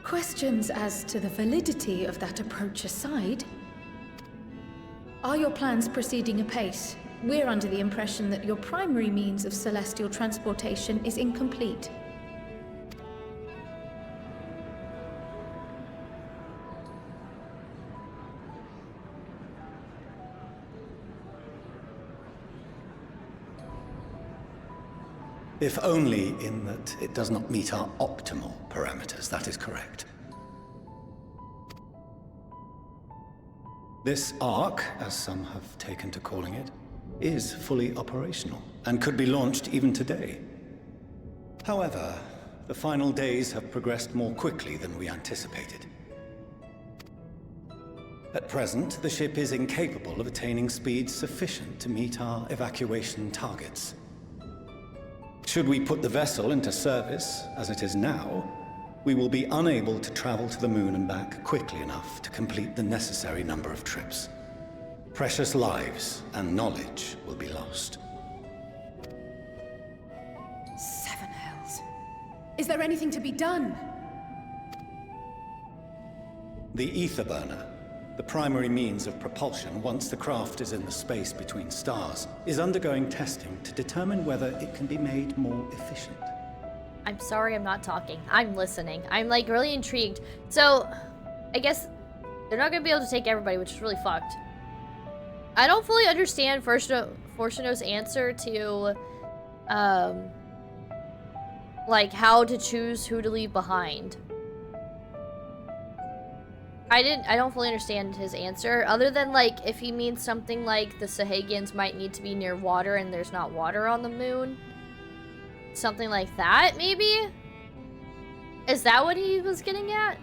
Questions as to the validity of that approach aside, are your plans proceeding apace? We're under the impression that your primary means of celestial transportation is incomplete. If only in that it does not meet our optimal parameters, that is correct. This Ark, as some have taken to calling it, is fully operational, and could be launched even today. However, the final days have progressed more quickly than we anticipated. At present, the ship is incapable of attaining speeds sufficient to meet our evacuation targets. Should we put the vessel into service, as it is now, we will be unable to travel to the moon and back quickly enough to complete the necessary number of trips. Precious lives and knowledge will be lost. Seven hells. Is there anything to be done? The ether burner, the primary means of propulsion once the craft is in the space between stars, is undergoing testing to determine whether it can be made more efficient. I'm sorry I'm not talking. I'm listening. I'm like really intrigued. So, I guess they're not gonna be able to take everybody, which is really fucked. I don't fully understand Fortuno's answer to, like how to choose who to leave behind. I don't fully understand his answer, other than like if he means something like the Sahagians might need to be near water and there's not water on the moon. Something like that, maybe? Is that what he was getting at?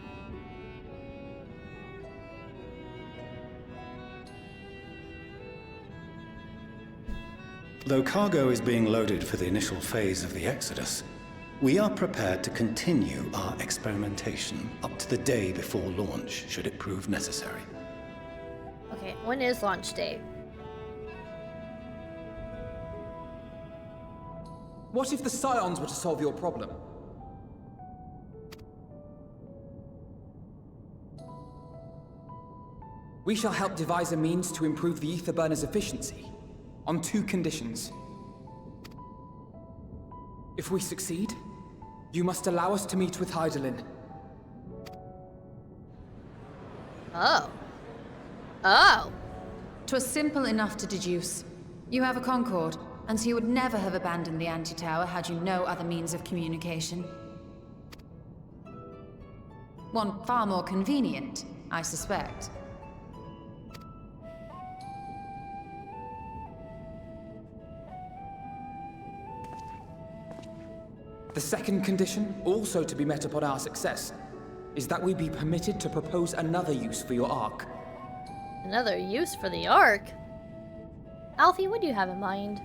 Though cargo is being loaded for the initial phase of the Exodus, we are prepared to continue our experimentation up to the day before launch, should it prove necessary. Okay, when is launch day? What if the Scions were to solve your problem? We shall help devise a means to improve the ether burner's efficiency, on 2 conditions. If we succeed, you must allow us to meet with Hydaelyn. Oh. Oh. 'Twas simple enough to deduce. You have a Concord, and so you would never have abandoned the anti-tower had you no other means of communication. One far more convenient, I suspect. The second condition, also to be met upon our success, is that we be permitted to propose another use for your Ark. Another use for the Ark? Alfie, what do you have in mind?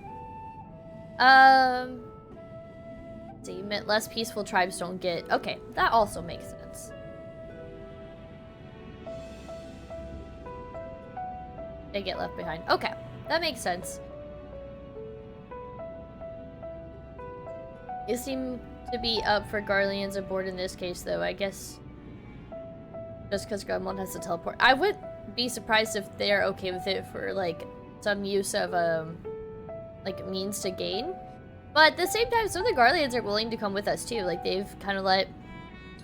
So you meant less peaceful tribes don't get... Okay, that also makes sense. They get left behind. Okay, that makes sense. You seem to be up for Guardians aboard in this case, though. I guess just because Gremlin has to teleport. I would be surprised if they're okay with it for, like, some use of, like, means to gain. But at the same time, some of the Guardians are willing to come with us, too. Like, they've kind of let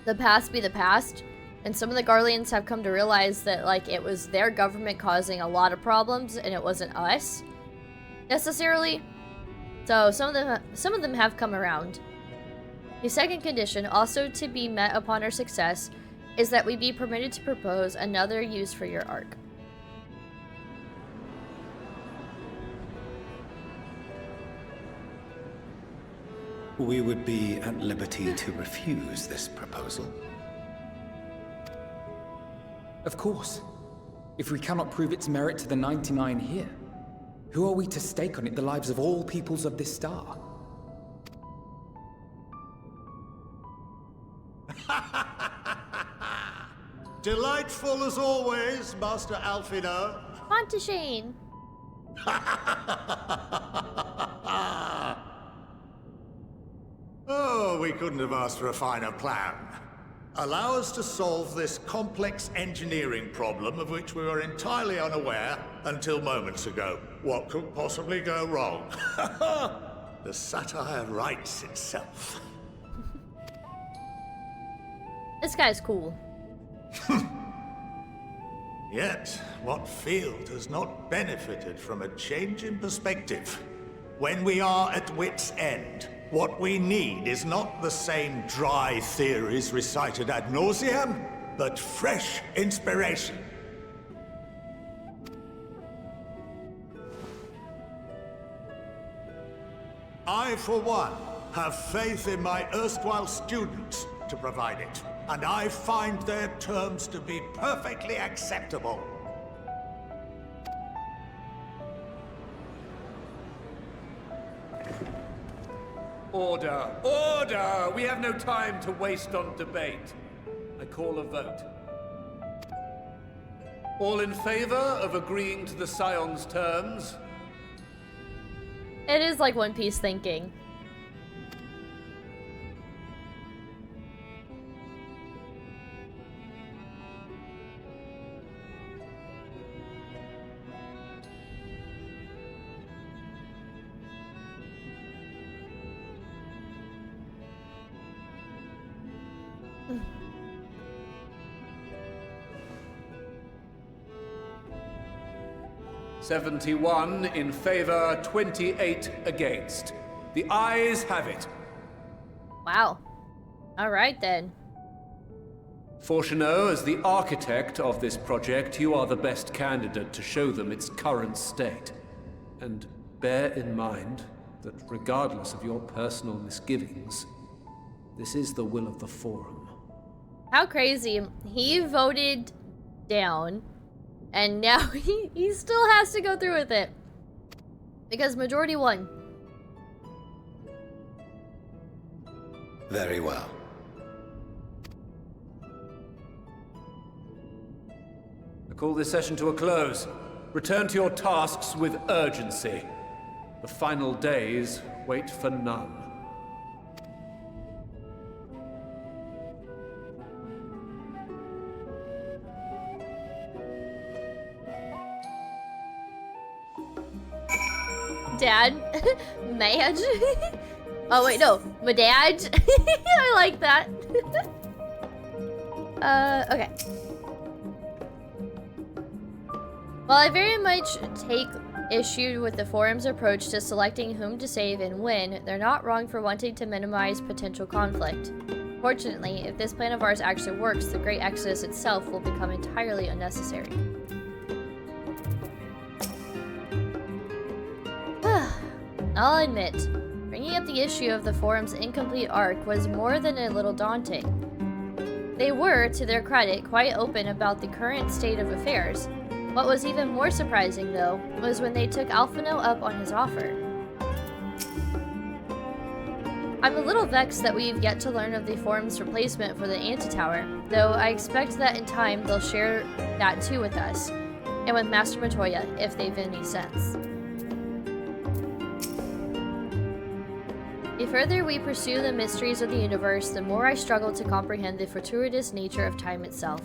the past be the past. And some of the Guardians have come to realize that, like, it was their government causing a lot of problems, and it wasn't us, necessarily. So some of them have come around. The second condition, also to be met upon our success, is that we be permitted to propose another use for your ark. We would be at liberty to refuse this proposal. Of course. If we cannot prove its merit to the 99 here, who are we to stake on it the lives of all peoples of this star? Delightful as always, Master Alfino. Montashane. Oh, we couldn't have asked for a finer plan. Allow us to solve this complex engineering problem of which we were entirely unaware until moments ago. What could possibly go wrong? The satire writes itself. This guy's cool. Yet, what field has not benefited from a change in perspective? When we are at wit's end, what we need is not the same dry theories recited ad nauseam, but fresh inspiration. I, for one, have faith in my erstwhile students to provide it, and I find their terms to be perfectly acceptable. Order! Order! We have no time to waste on debate. I call a vote. All in favor of agreeing to the Scion's terms? It is like One Piece thinking. "71 in favor, 28 against. The ayes have it." Wow. Alright then. Fortuneau, as the architect of this project, you are the best candidate to show them its current state. And bear in mind that regardless of your personal misgivings, this is the will of the Forum. How crazy. He voted down, and now he still has to go through with it. Because majority won. Very well. I call this session to a close. Return to your tasks with urgency. The final days wait for none. Dad. Madge. Oh wait, no. My dad. I like that. Okay. While I very much take issue with the Forum's approach to selecting whom to save and when, they're not wrong for wanting to minimize potential conflict. Fortunately, if this plan of ours actually works, the Great Exodus itself will become entirely unnecessary. I'll admit, bringing up the issue of the Forum's incomplete arc was more than a little daunting. They were, to their credit, quite open about the current state of affairs. What was even more surprising, though, was when they took Alphino up on his offer. I'm a little vexed that we've yet to learn of the Forum's replacement for the Antitower, though I expect that in time they'll share that too with us, and with Master Matoya, if they've any sense. The further we pursue the mysteries of the universe, the more I struggle to comprehend the fortuitous nature of time itself.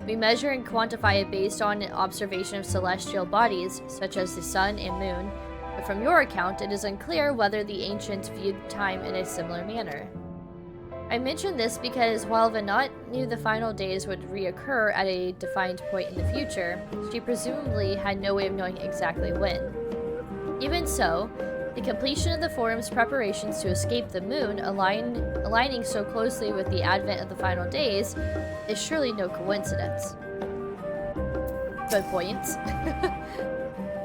We measure and quantify it based on an observation of celestial bodies, such as the sun and moon, but from your account, it is unclear whether the ancients viewed time in a similar manner. I mention this because while Venat knew the final days would reoccur at a defined point in the future, she presumably had no way of knowing exactly when. Even so, The completion of the forum's preparations to escape the moon, aligning so closely with the advent of the final days, is surely no coincidence. Good points.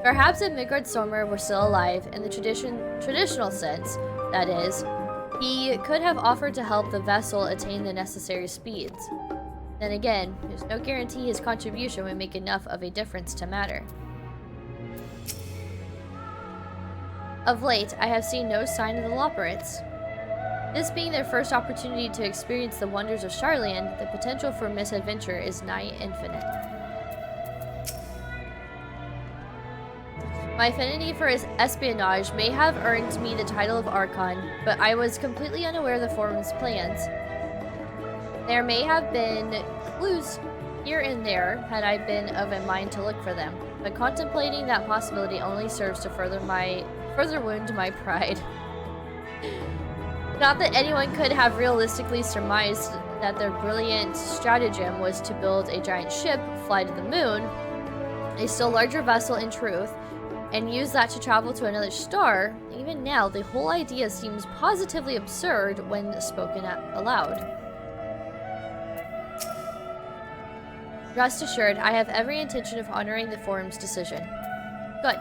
Perhaps if Midgard Sommer were still alive, in the traditional sense, that is, he could have offered to help the vessel attain the necessary speeds. Then again, there's no guarantee his contribution would make enough of a difference to matter. Of late, I have seen no sign of the Loporrits. This being their first opportunity to experience the wonders of Sharlayan, the potential for misadventure is nigh infinite. My affinity for his espionage may have earned me the title of Archon, but I was completely unaware of the forum's plans. There may have been clues here and there had I been of a mind to look for them, but contemplating that possibility only serves to further wound my pride. Not that anyone could have realistically surmised that their brilliant stratagem was to build a giant ship, fly to the moon, a still larger vessel in truth, and use that to travel to another star. Even now, the whole idea seems positively absurd when spoken aloud. Rest assured, I have every intention of honoring the forum's decision. Good.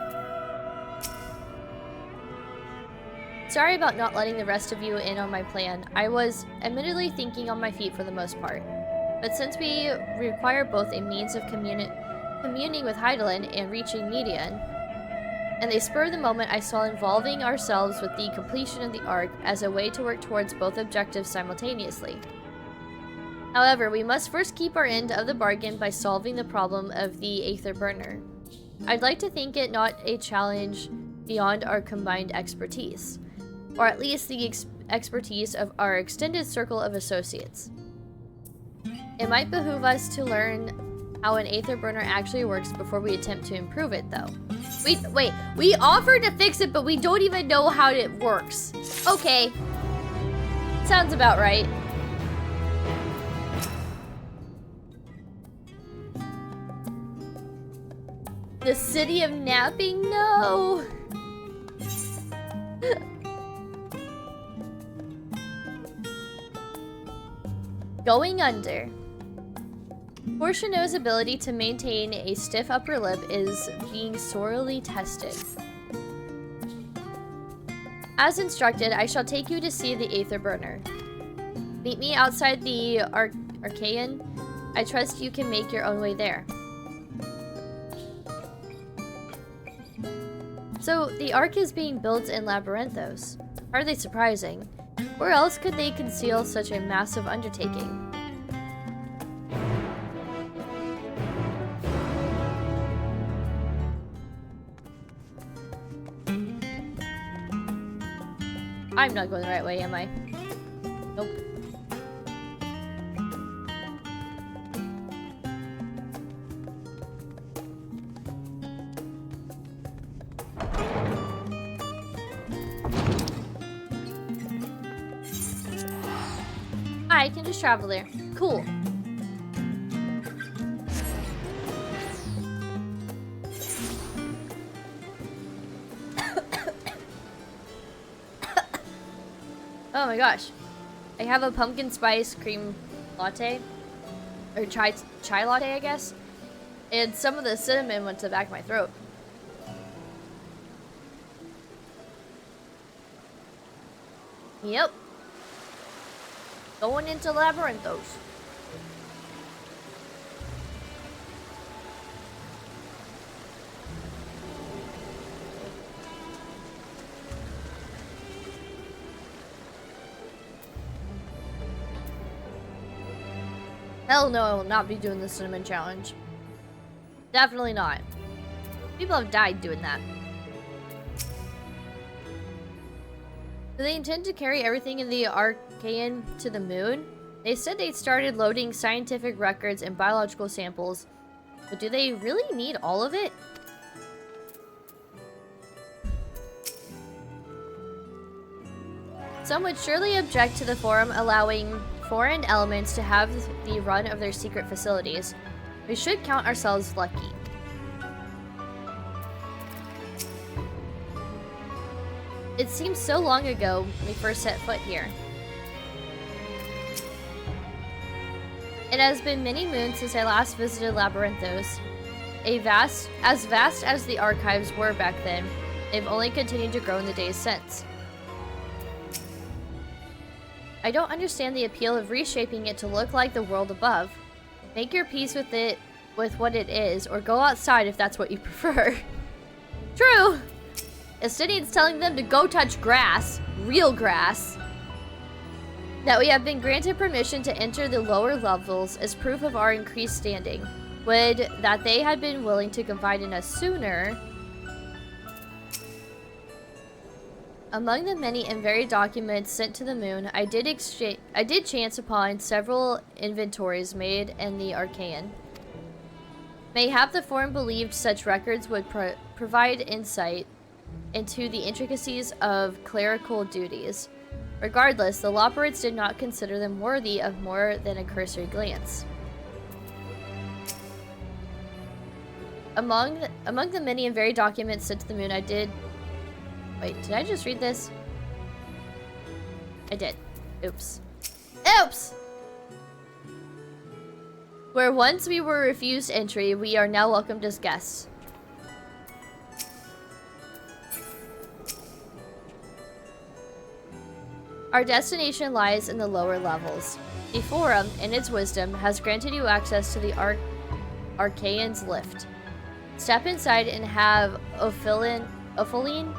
Sorry about not letting the rest of you in on my plan. I was admittedly thinking on my feet for the most part. But since we require both a means of communing with Hydaelyn and reaching Median, and the spur of the moment I saw involving ourselves with the completion of the Ark as a way to work towards both objectives simultaneously. However, we must first keep our end of the bargain by solving the problem of the Aether Burner. I'd like to think it not a challenge beyond our combined expertise, or at least the expertise of our extended circle of associates. It might behoove us to learn how an Aether Burner actually works before we attempt to improve it, though. Wait, we offered to fix it, but we don't even know how it works. Okay. Sounds about right. The city of napping? No! Going under. Portiono's ability to maintain a stiff upper lip is being sorely tested. As instructed, I shall take you to see the Aether Burner. Meet me outside the Archaean. I trust you can make your own way there. So, the Ark is being built in Labyrinthos. Hardly surprising. Where else could they conceal such a massive undertaking? I'm not going the right way, am I? Nope. I can just travel there. Cool. Oh my gosh. I have a pumpkin spice cream latte. Or chai latte, I guess. And some of the cinnamon went to the back of my throat. Yep. Going into Labyrinthos. Hell no, I will not be doing the cinnamon challenge. Definitely not. People have died doing that. Do they intend to carry everything in the Archaean to the moon? They said they started loading scientific records and biological samples, but do they really need all of it? Some would surely object to the forum allowing foreign elements to have the run of their secret facilities. We should count ourselves lucky. It seems so long ago when we first set foot here. It has been many moons since I last visited Labyrinthos. As vast as the archives were back then, they've only continued to grow in the days since. I don't understand the appeal of reshaping it to look like the world above. Make your peace with it, with what it is, or go outside if that's what you prefer. True! Estinian's telling them to go touch grass, real grass. That we have been granted permission to enter the lower levels as proof of our increased standing. Would that they had been willing to confide in us sooner. Among the many and varied documents sent to the moon, I did chance upon several inventories made in the Archaean. Mayhap the Forum believed such records would provide insight into the intricacies of clerical duties. Regardless, the Loporrits did not consider them worthy of more than a cursory glance. Among the many and varied documents sent to the moon, I did... Wait, did I just read this? I did. Oops. Oops! Where once we were refused entry, we are now welcomed as guests. Our destination lies in the lower levels. The Forum, in its wisdom, has granted you access to the Archaean's lift. Step inside and have Opheline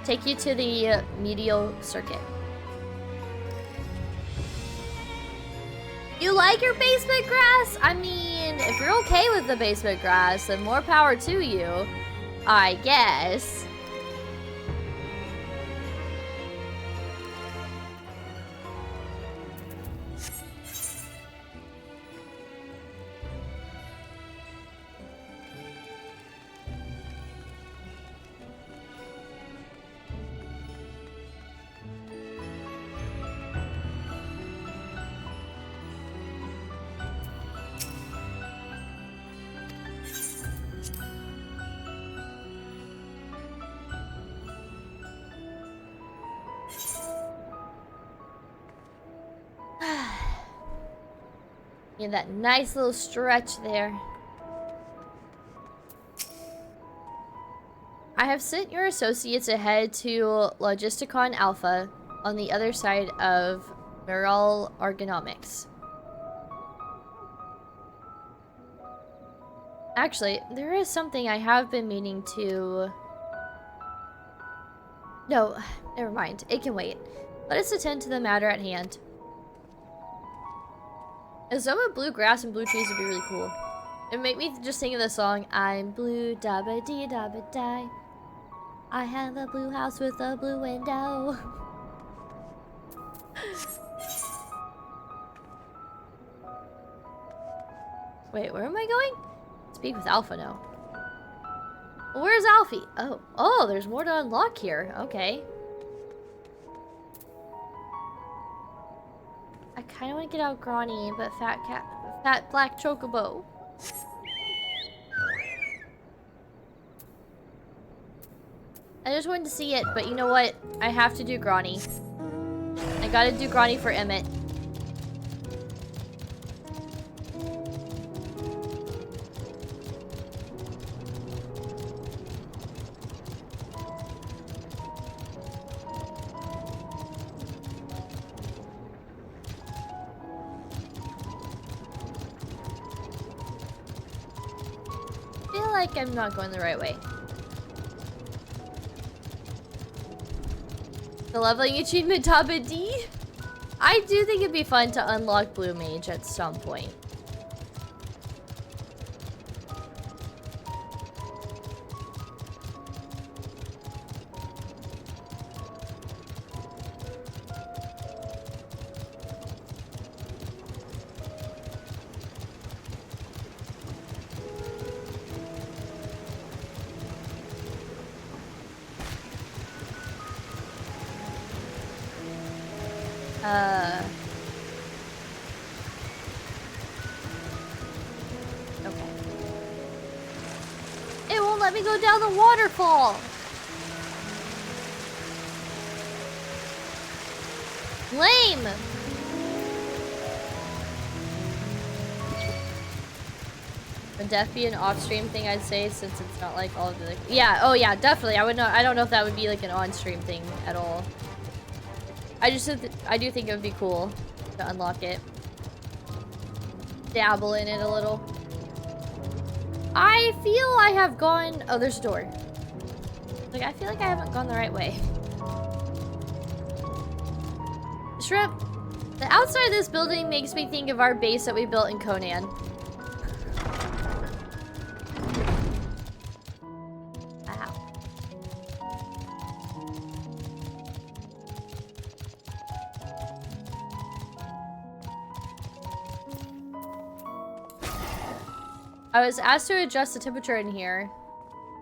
take you to the medial circuit. You like your basement grass? I mean, if you're okay with the basement grass, then more power to you, I guess. Yeah, that nice little stretch there. I have sent your associates ahead to Logisticon Alpha on the other side of Miral Ergonomics. Actually, there is something I have been meaning to... No, never mind. It can wait. Let us attend to the matter at hand. A zone of blue grass and blue trees would be really cool. It make me just think of the song, I'm blue, dabba dee dabba die. I have a blue house with a blue window. Wait, where am I going? Speak with Alpha now. Well, where's Alfie? Oh, there's more to unlock here. Okay. I kind of want to get out Granny, but fat black chocobo. I just wanted to see it, but you know what? I have to do Granny. I gotta do Granny for Emmett. I'm not going the right way. The leveling achievement top of D? I do think it'd be fun to unlock Blue Mage at some point. Okay. It won't let me go down the waterfall. Lame! Would death be an off-stream thing, I'd say, since it's not like all of the... Yeah, oh yeah, definitely. I don't know if that would be like an on-stream thing at all. I do think it would be cool to unlock it. Dabble in it a little. I feel I have gone... Oh, there's a door. Like, I feel like I haven't gone the right way. Shrimp. The outside of this building makes me think of our base that we built in Conan. Wow. I was asked to adjust the temperature in here.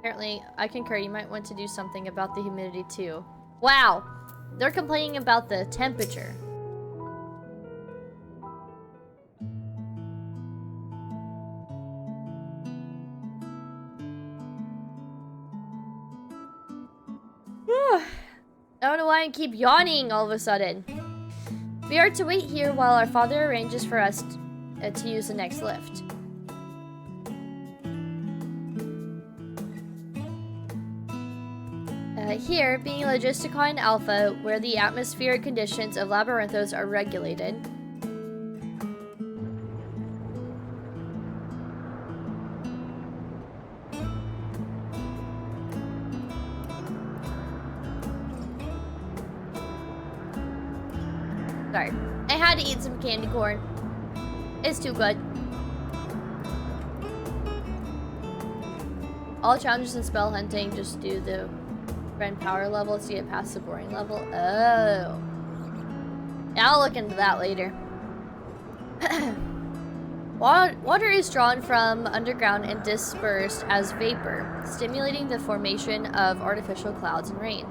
Apparently, I concur. You might want to do something about the humidity too. Wow. They're complaining about the temperature. I don't know why I keep yawning all of a sudden. We are to wait here while our father arranges for us to use the next lift. Here, being Logisticon Alpha, where the atmospheric conditions of Labyrinthos are regulated. Sorry, I had to eat some candy corn. It's too good. All challenges in spell hunting just do the friend power level to get past the boring level. Oh. Yeah, I'll look into that later. Water is drawn from underground and dispersed as vapor, stimulating the formation of artificial clouds and rain.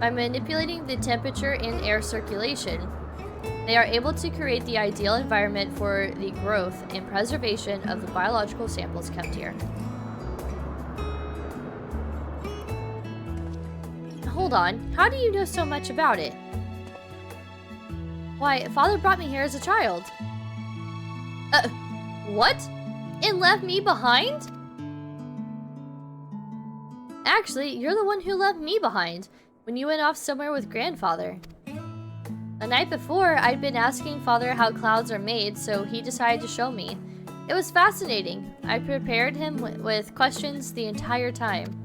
By manipulating the temperature and air circulation, they are able to create the ideal environment for the growth and preservation of the biological samples kept here. Hold on, how do you know so much about it? Why, Father brought me here as a child. What? And left me behind? Actually, you're the one who left me behind when you went off somewhere with Grandfather. The night before, I'd been asking Father how clouds are made, so he decided to show me. It was fascinating. I prepared him with questions the entire time.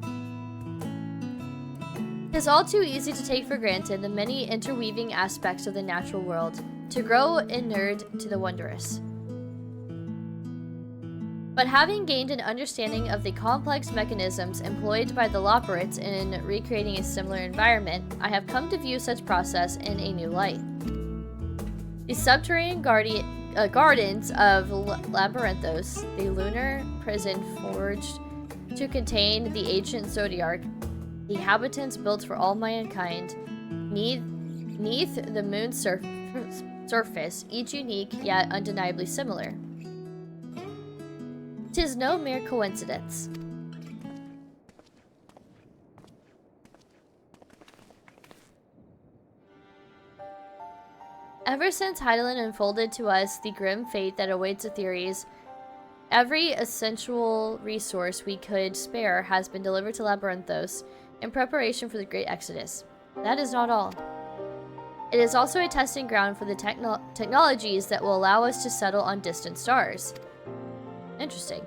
It's all too easy to take for granted the many interweaving aspects of the natural world, to grow inured to the wondrous. But having gained an understanding of the complex mechanisms employed by the Loporrits in recreating a similar environment, I have come to view such process in a new light. The subterranean gardens of Labyrinthos, the lunar prison forged to contain the ancient Zodiac, the inhabitants built for all mankind, neath the moon's surface, each unique yet undeniably similar. 'Tis no mere coincidence. Ever since Hydaelyn unfolded to us the grim fate that awaits Etheirys, every essential resource we could spare has been delivered to Labyrinthos in preparation for the Great Exodus. That is not all. It is also a testing ground for the technologies that will allow us to settle on distant stars. Interesting.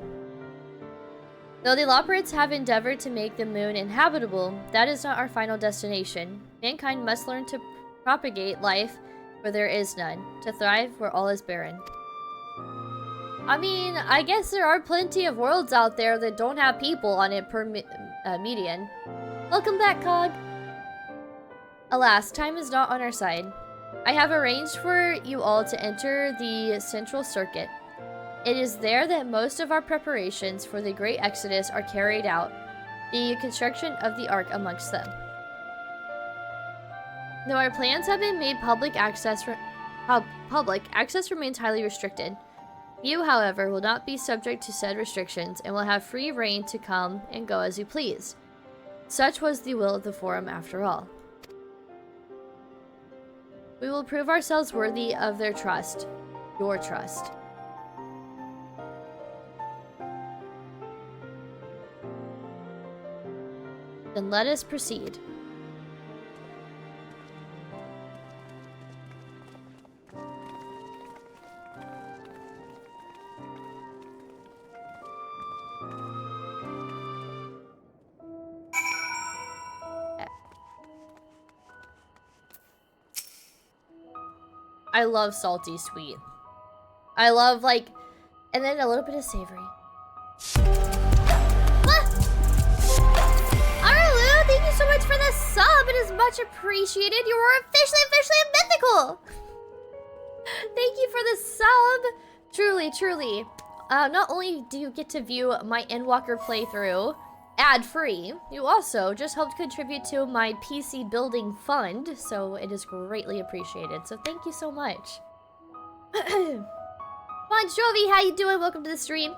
Though the Loporrits have endeavored to make the moon inhabitable, that is not our final destination. Mankind must learn to propagate life where there is none, to thrive where all is barren. I mean, I guess there are plenty of worlds out there that don't have people on it per median. Welcome back, Cog. Alas, time is not on our side. I have arranged for you all to enter the Central Circuit. It is there that most of our preparations for the Great Exodus are carried out, the construction of the Ark amongst them. Though our plans have been made public, access remains highly restricted. You, however, will not be subject to said restrictions and will have free reign to come and go as you please. Such was the will of the Forum after all. We will prove ourselves worthy of their trust. Your trust. Then let us proceed. I love salty sweet. I love like, and then a little bit of savory. Arlu, thank you so much for the sub. It is much appreciated. You were officially mythical. Thank you for the sub. Truly. Not only do you get to view my Endwalker playthrough ad-free, you also just helped contribute to my PC building fund, so it is greatly appreciated. So thank you so much. Bon Jovi, how you doing? Welcome to the stream.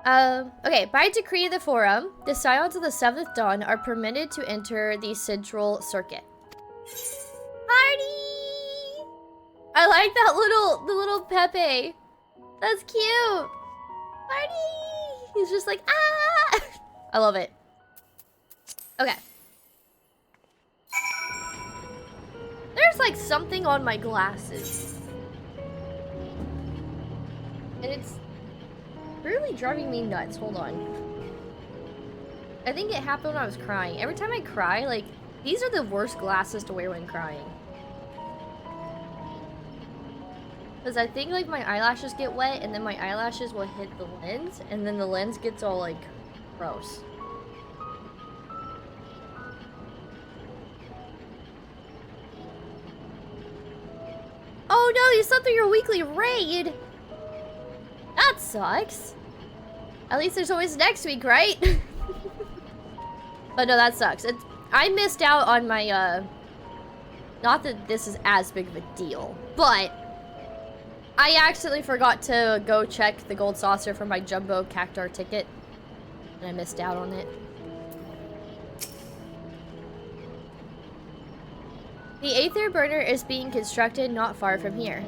Okay, by decree of the Forum, the Scions of the Seventh Dawn are permitted to enter the Central Circuit. Party! I like that the little Pepe. That's cute. Party! He's just like, ah! I love it. Okay. There's like something on my glasses. And it's really driving me nuts. Hold on. I think it happened when I was crying. Every time I cry, like, these are the worst glasses to wear when crying. Because I think like my eyelashes get wet and then my eyelashes will hit the lens and then the lens gets all like gross. Oh no, you slept through your weekly raid! That sucks. At least there's always next week, right? But no, that sucks. I missed out on my, not that this is as big of a deal, but I accidentally forgot to go check the gold saucer for my jumbo cactar ticket. And I missed out on it. The Aether burner is being constructed not far from here.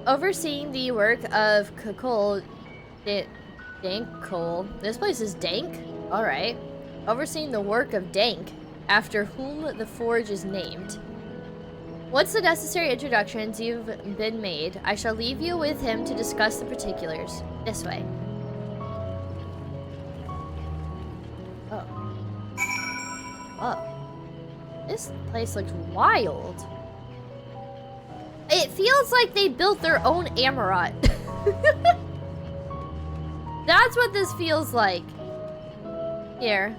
Overseeing the work of Dankcole. This place is Dank? Alright. Overseeing the work of Dank, after whom the forge is named. Once the necessary introductions you've been made, I shall leave you with him to discuss the particulars. This way. Oh. Whoa. This place looks wild. It feels like they built their own Amarat. That's what this feels like. Here.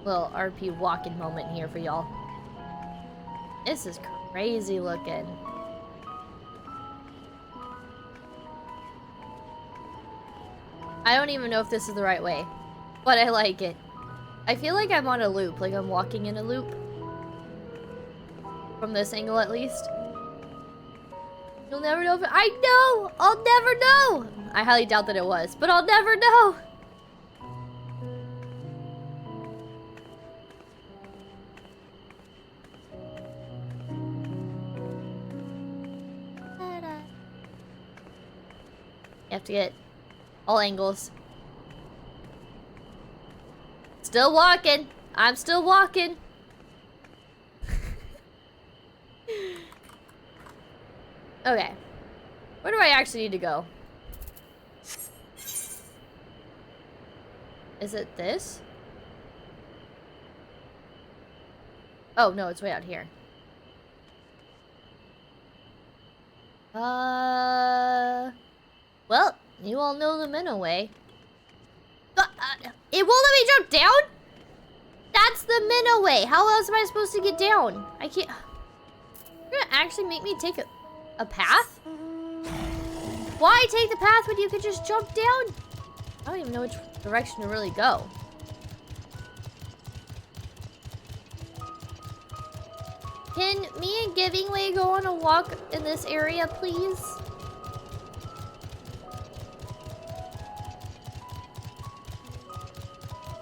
Little RP walking moment here for y'all. This is crazy looking. I don't even know if this is the right way, but I like it. I feel like I'm on a loop, like I'm walking in a loop. From this angle at least. You'll never know if it— I know! I'll never know! I highly doubt that it was, but I'll never know! You have to get all angles. Still walking. I'm still walking. Okay. Where do I actually need to go? Is it this? Oh, no, it's way out here. Well, you all know the Minnow way. It won't let me jump down? That's the Minnow way. How else am I supposed to get down? I can't. You're gonna actually make me take a path? Why take the path when you could just jump down? I don't even know which direction to really go. Can me and Givingway go on a walk in this area, please?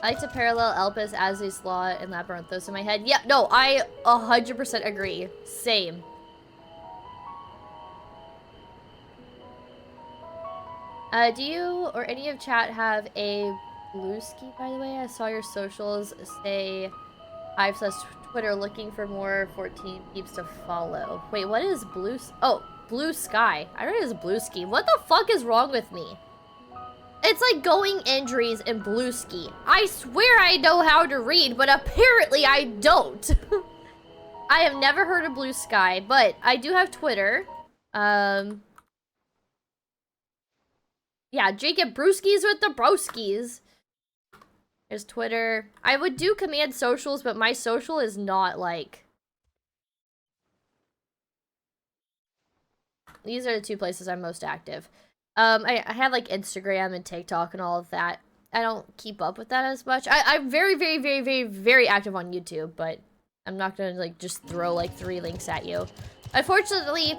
I like to parallel Elpis, Azzy's Law, and Labyrinthos in my head. Yeah, no, I 100% agree. Same. Do you or any of chat have a blue ski, by the way? I saw your socials say Twitter looking for more 14 peeps to follow. Wait, what is blue? Oh, blue sky. I read it as blue ski. What the fuck is wrong with me? It's like going injuries and blue ski. I swear I know how to read, but apparently I don't. I have never heard of blue sky, but I do have Twitter. Yeah, Jacob Brewskis with the broskies. There's Twitter. I would do command socials, but my social is not like... These are the two places I'm most active. I have like Instagram and TikTok and all of that. I don't keep up with that as much. I'm very, very, very, very, very active on YouTube, but I'm not gonna like just throw like 3 links at you. Unfortunately,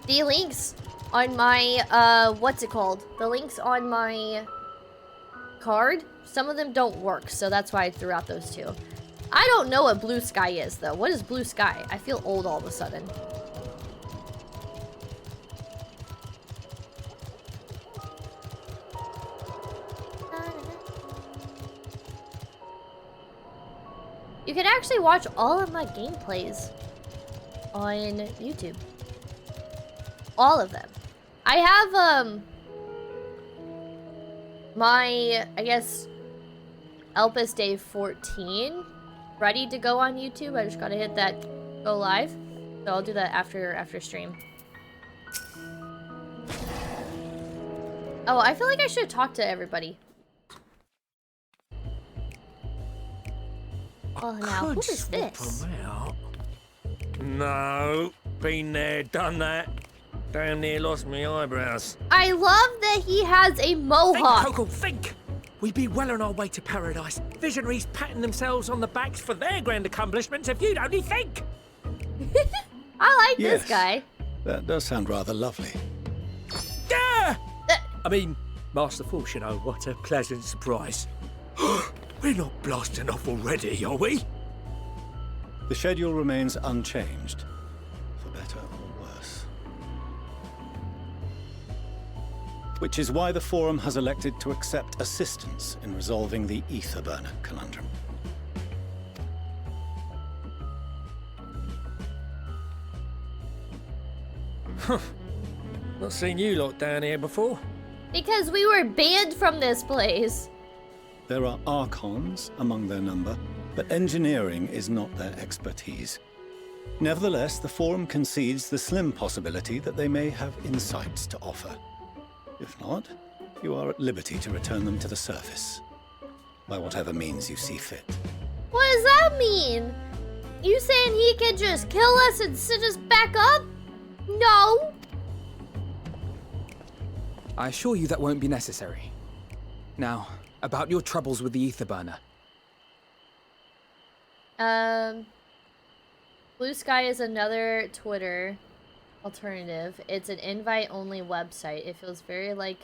the links on my, what's it called? The links on my card, some of them don't work, so that's why I threw out those 2. I don't know what blue sky is, though. What is blue sky? I feel old all of a sudden. You can actually watch all of my gameplays on YouTube. All of them. I have, my, I guess, Elpis Day 14 ready to go on YouTube. I just gotta hit that go live. So I'll do that after stream. Oh, I feel like I should talk to everybody. Well, now, who is this? No, been there, done that. Damn near lost me eyebrows. I love that he has a mohawk. Think, Coco, think! We'd be well on our way to paradise. Visionaries patting themselves on the backs for their grand accomplishments if you'd only think. I like Yes, this guy. that does sound rather lovely. Yeah! I mean, Master Force, you know, what a pleasant surprise. We're not blasting off already, are we? The schedule remains unchanged, for better or worse. Which is why the Forum has elected to accept assistance in resolving the Ether Burner conundrum. Not seen you lot down here before. Because we were banned from this place. There are Archons among their number, but engineering is not their expertise. Nevertheless, the Forum concedes the slim possibility that they may have insights to offer. If not, you are at liberty to return them to the surface, by whatever means you see fit. What does that mean? You saying he can just kill us and sit us back up? No. I assure you that won't be necessary. Now, about your troubles with the Ether Burner. Blue Sky is another Twitter alternative. It's an invite-only website. It feels very like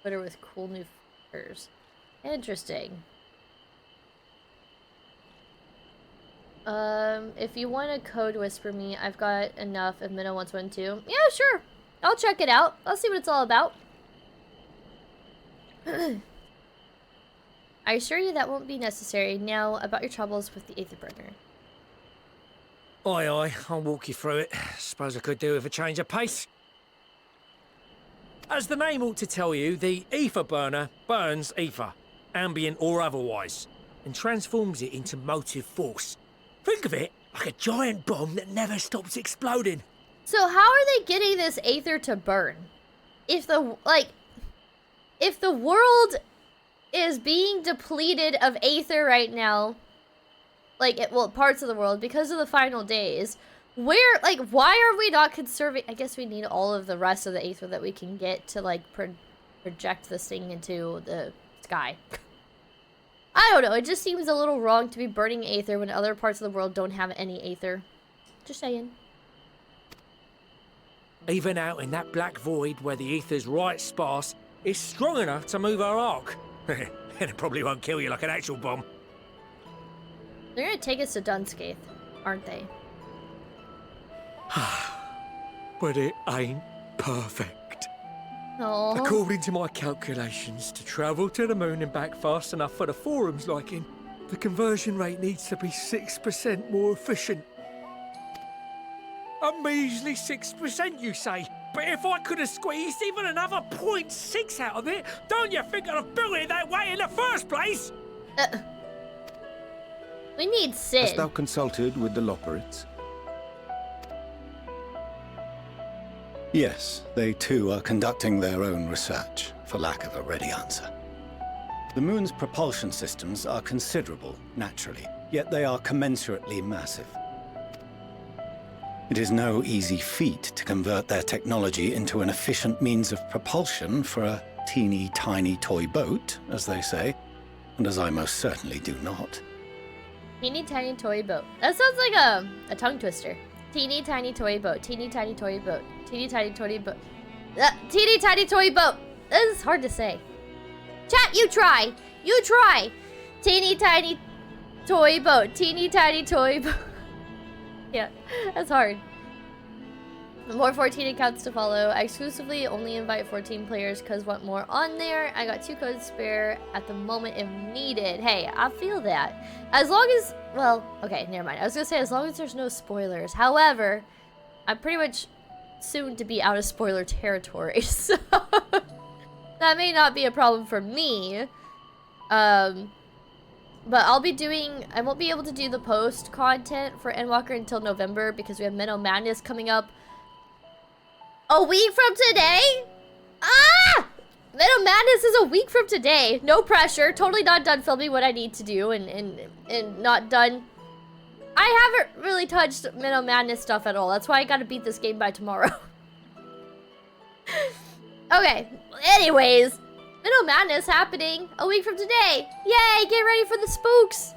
Twitter with cool new features. Interesting. If you want to code whisper me, I've got enough if Minnow wants one too. Yeah, sure. I'll check it out. I'll see what it's all about. I assure you that won't be necessary. Now, about your troubles with the Aether Burner. Aye, aye, I'll walk you through it. Suppose I could do with a change of pace. As the name ought to tell you, the Ether Burner burns ether, ambient or otherwise, and transforms it into motive force. Think of it like a giant bomb that never stops exploding. So how are they getting this Aether to burn? If the, if the world is being depleted of Aether right now, well, parts of the world, because of the final days, where, why are we not conserving? I guess we need all of the rest of the Aether that we can get to, project this thing into the sky. I don't know, it just seems a little wrong to be burning Aether when other parts of the world don't have any Aether. Just saying. Even out in that black void where the ether's right sparse, it's strong enough to move our arc. And it probably won't kill you like an actual bomb. They're gonna take us to Dunscaith, aren't they? But it ain't perfect. Oh. According to my calculations, to travel to the moon and back fast enough for the forum's liking, the conversion rate needs to be 6% more efficient. A measly 6%, you say? But if I could have squeezed even another 0.6 out of it, don't you think I'd have built it that way in the first place? We need Sid. Hast thou consulted with the Loporrits? Yes, they too are conducting their own research, for lack of a ready answer. The moon's propulsion systems are considerable, naturally, yet they are commensurately massive. It is no easy feat to convert their technology into an efficient means of propulsion for a teeny tiny toy boat, as they say, and as I most certainly do not. Teeny tiny toy boat. That sounds like a tongue twister. Teeny tiny toy boat. Teeny tiny toy boat. Teeny tiny toy boat. Teeny tiny toy boat. This is hard to say. Chat, you try. You try. Teeny tiny toy boat. Teeny tiny toy boat. Yeah, that's hard. More 14 accounts to follow. I exclusively only invite 14 players because want more on there. I got 2 codes spare at the moment if needed. Hey, I feel that. As long as, well, okay, never mind. I was gonna say as long as there's no spoilers. However, I'm pretty much soon to be out of spoiler territory, so that may not be a problem for me. But I won't be able to do the post content for Endwalker until November because we have Mental Madness coming up a week from today? Ah! Mental Madness is a week from today. No pressure. Totally not done filming what I need to do and not done. I haven't really touched Mental Madness stuff at all. That's why I gotta beat this game by tomorrow. Okay. Anyways. Mental Madness happening a week from today. Yay, get ready for the spooks.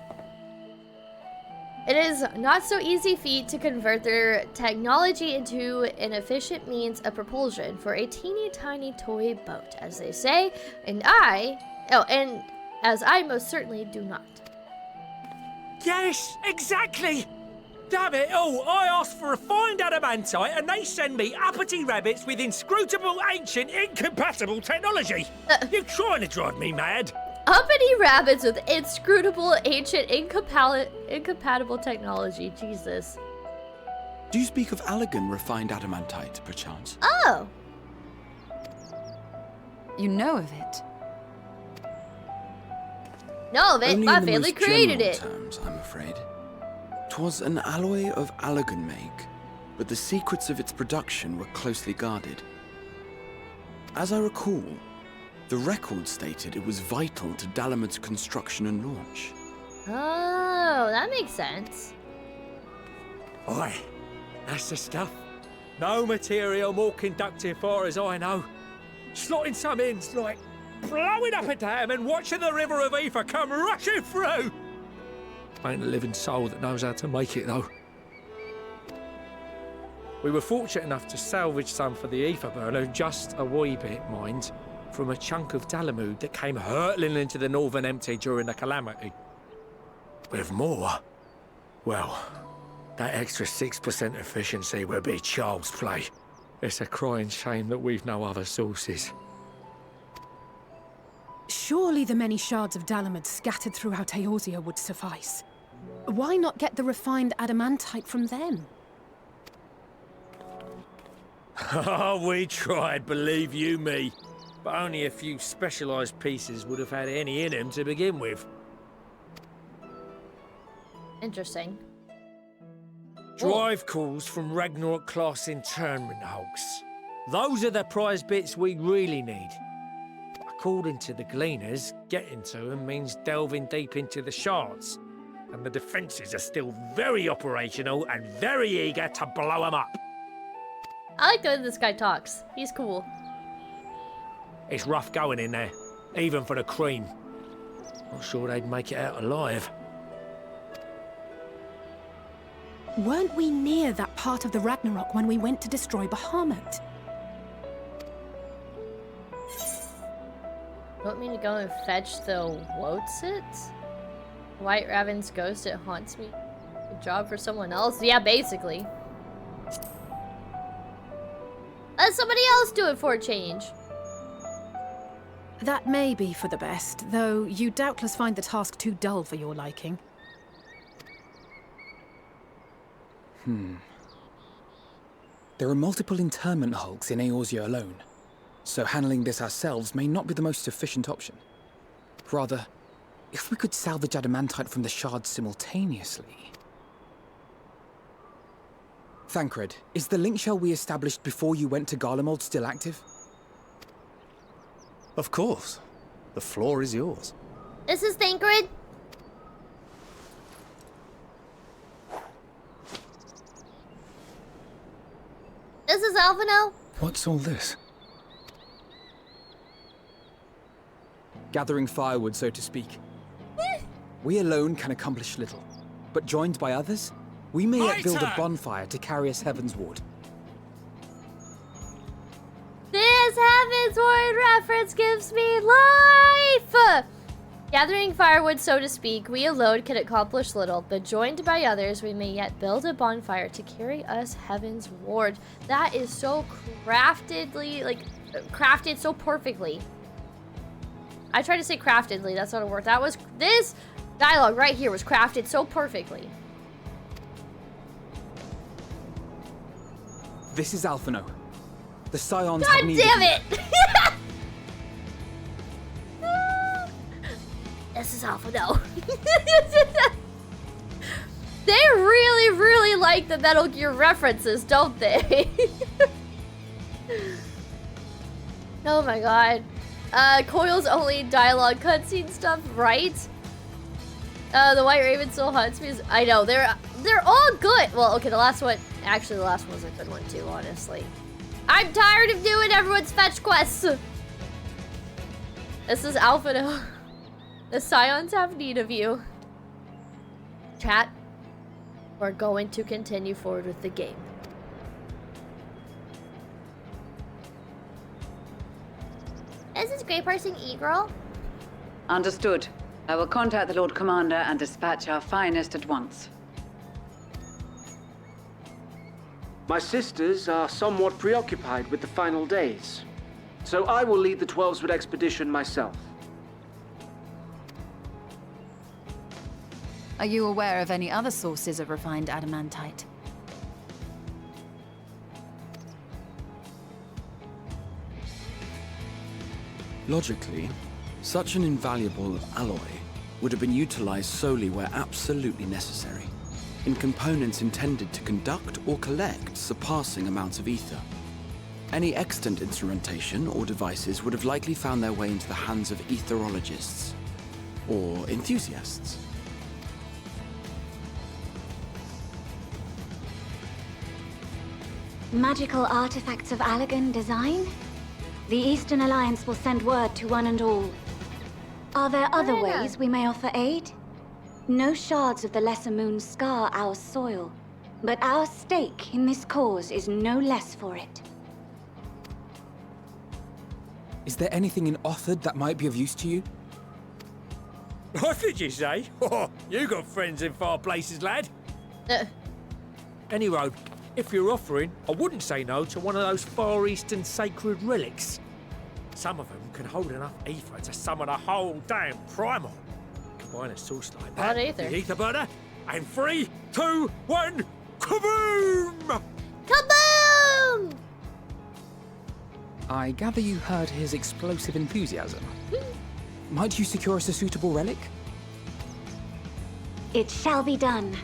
It is not so easy feat to convert their technology into an efficient means of propulsion for a teeny tiny toy boat, as they say, and as I most certainly do not. Yes, exactly. Damn it all, I asked for refined adamantite and they send me uppity rabbits with inscrutable, ancient, incompatible technology. You're trying to drive me mad. Uppity rabbits with inscrutable, ancient, incompatible technology. Jesus. Do you speak of Allegan refined adamantite, perchance? Oh. You know of it? No, my family created it. Terms, I'm afraid. 'Twas an alloy of Allegan make, but the secrets of its production were closely guarded. As I recall, the record stated it was vital to Dalamud's construction and launch. Oh, that makes sense. Oi, that's the stuff. No material more conductive far as I know. Slotting some ends like blowing up a dam and watching the river of ether come rushing through. Ain't a living soul that knows how to make it, though. We were fortunate enough to salvage some for the ether burner, just a wee bit, mind, from a chunk of Dalamud that came hurtling into the Northern Empty during the calamity. With more, well, that extra 6% efficiency would be child's play. It's a crying shame that we've no other sources. Surely the many shards of Dalamud scattered throughout Eorzea would suffice. Why not get the refined adamantite from them? Oh, we tried, believe you me. But only a few specialised pieces would have had any in them to begin with. Interesting. Drive calls from Ragnarok class internment hulks. Those are the prize bits we really need. According to the Gleaners, getting to them means delving deep into the shards. And the defences are still very operational and very eager to blow them up. I like the way this guy talks. He's cool. It's rough going in there, even for the cream. Not sure they'd make it out alive. Weren't we near that part of the Ragnarok when we went to destroy Bahamut? Want me to go and fetch the Wotsit? White Raven's ghost, it haunts me. A job for someone else? Yeah, basically. Let somebody else do it for a change. That may be for the best, though you doubtless find the task too dull for your liking. There are multiple internment hulks in Eorzea alone, so handling this ourselves may not be the most efficient option. Rather, if we could salvage adamantite from the shards simultaneously... Thancred, is the link shell we established before you went to Garlemald still active? Of course. The floor is yours. This is Thancred. This is Alphino. What's all this? Gathering firewood, so to speak. We alone can accomplish little, but joined by others, we may yet build a bonfire to carry us heavensward. This heavensward reference gives me life! Gathering firewood, so to speak, we alone can accomplish little, but joined by others, we may yet build a bonfire to carry us heavensward. That is so craftedly, like, crafted so perfectly. I tried to say craftedly, that's not a word. That was, this dialogue right here was crafted so perfectly. This is Alphino. The Scions God have needed... damn it! This is Alphino. They really, really like the Metal Gear references, don't they? Oh my god. Coil's only dialogue cutscene stuff, right? The White Raven still haunts me. I know, they're all good. Well, okay, the last one, actually the last one was a good one too, honestly. I'm tired of doing everyone's fetch quests. This is Alphino. The Scions have need of you. Chat, we're going to continue forward with the game. Is this Grey Parsing E-Girl? Understood. I will contact the Lord Commander and dispatch our finest at once. My sisters are somewhat preoccupied with the final days, so I will lead the 12-Wood expedition myself. Are you aware of any other sources of refined adamantite? Logically, such an invaluable alloy would have been utilized solely where absolutely necessary, in components intended to conduct or collect surpassing amounts of ether. Any extant instrumentation or devices would have likely found their way into the hands of etherologists, or enthusiasts. Magical artifacts of Allagan design? The Eastern Alliance will send word to one and all. Are there other ways we may offer aid? No shards of the Lesser Moon scar our soil, but our stake in this cause is no less for it. Is there anything in Othard that might be of use to you? What did you say? Oh, you got friends in far places, lad. Anyway, if you're offering, I wouldn't say no to one of those Far Eastern sacred relics. Some of them can hold enough ether to summon a whole damn primal. Combine a source like that, the ether burner, and 3, 2, 1, kaboom! Kaboom! I gather you heard his explosive enthusiasm. Might you secure us a suitable relic? It shall be done.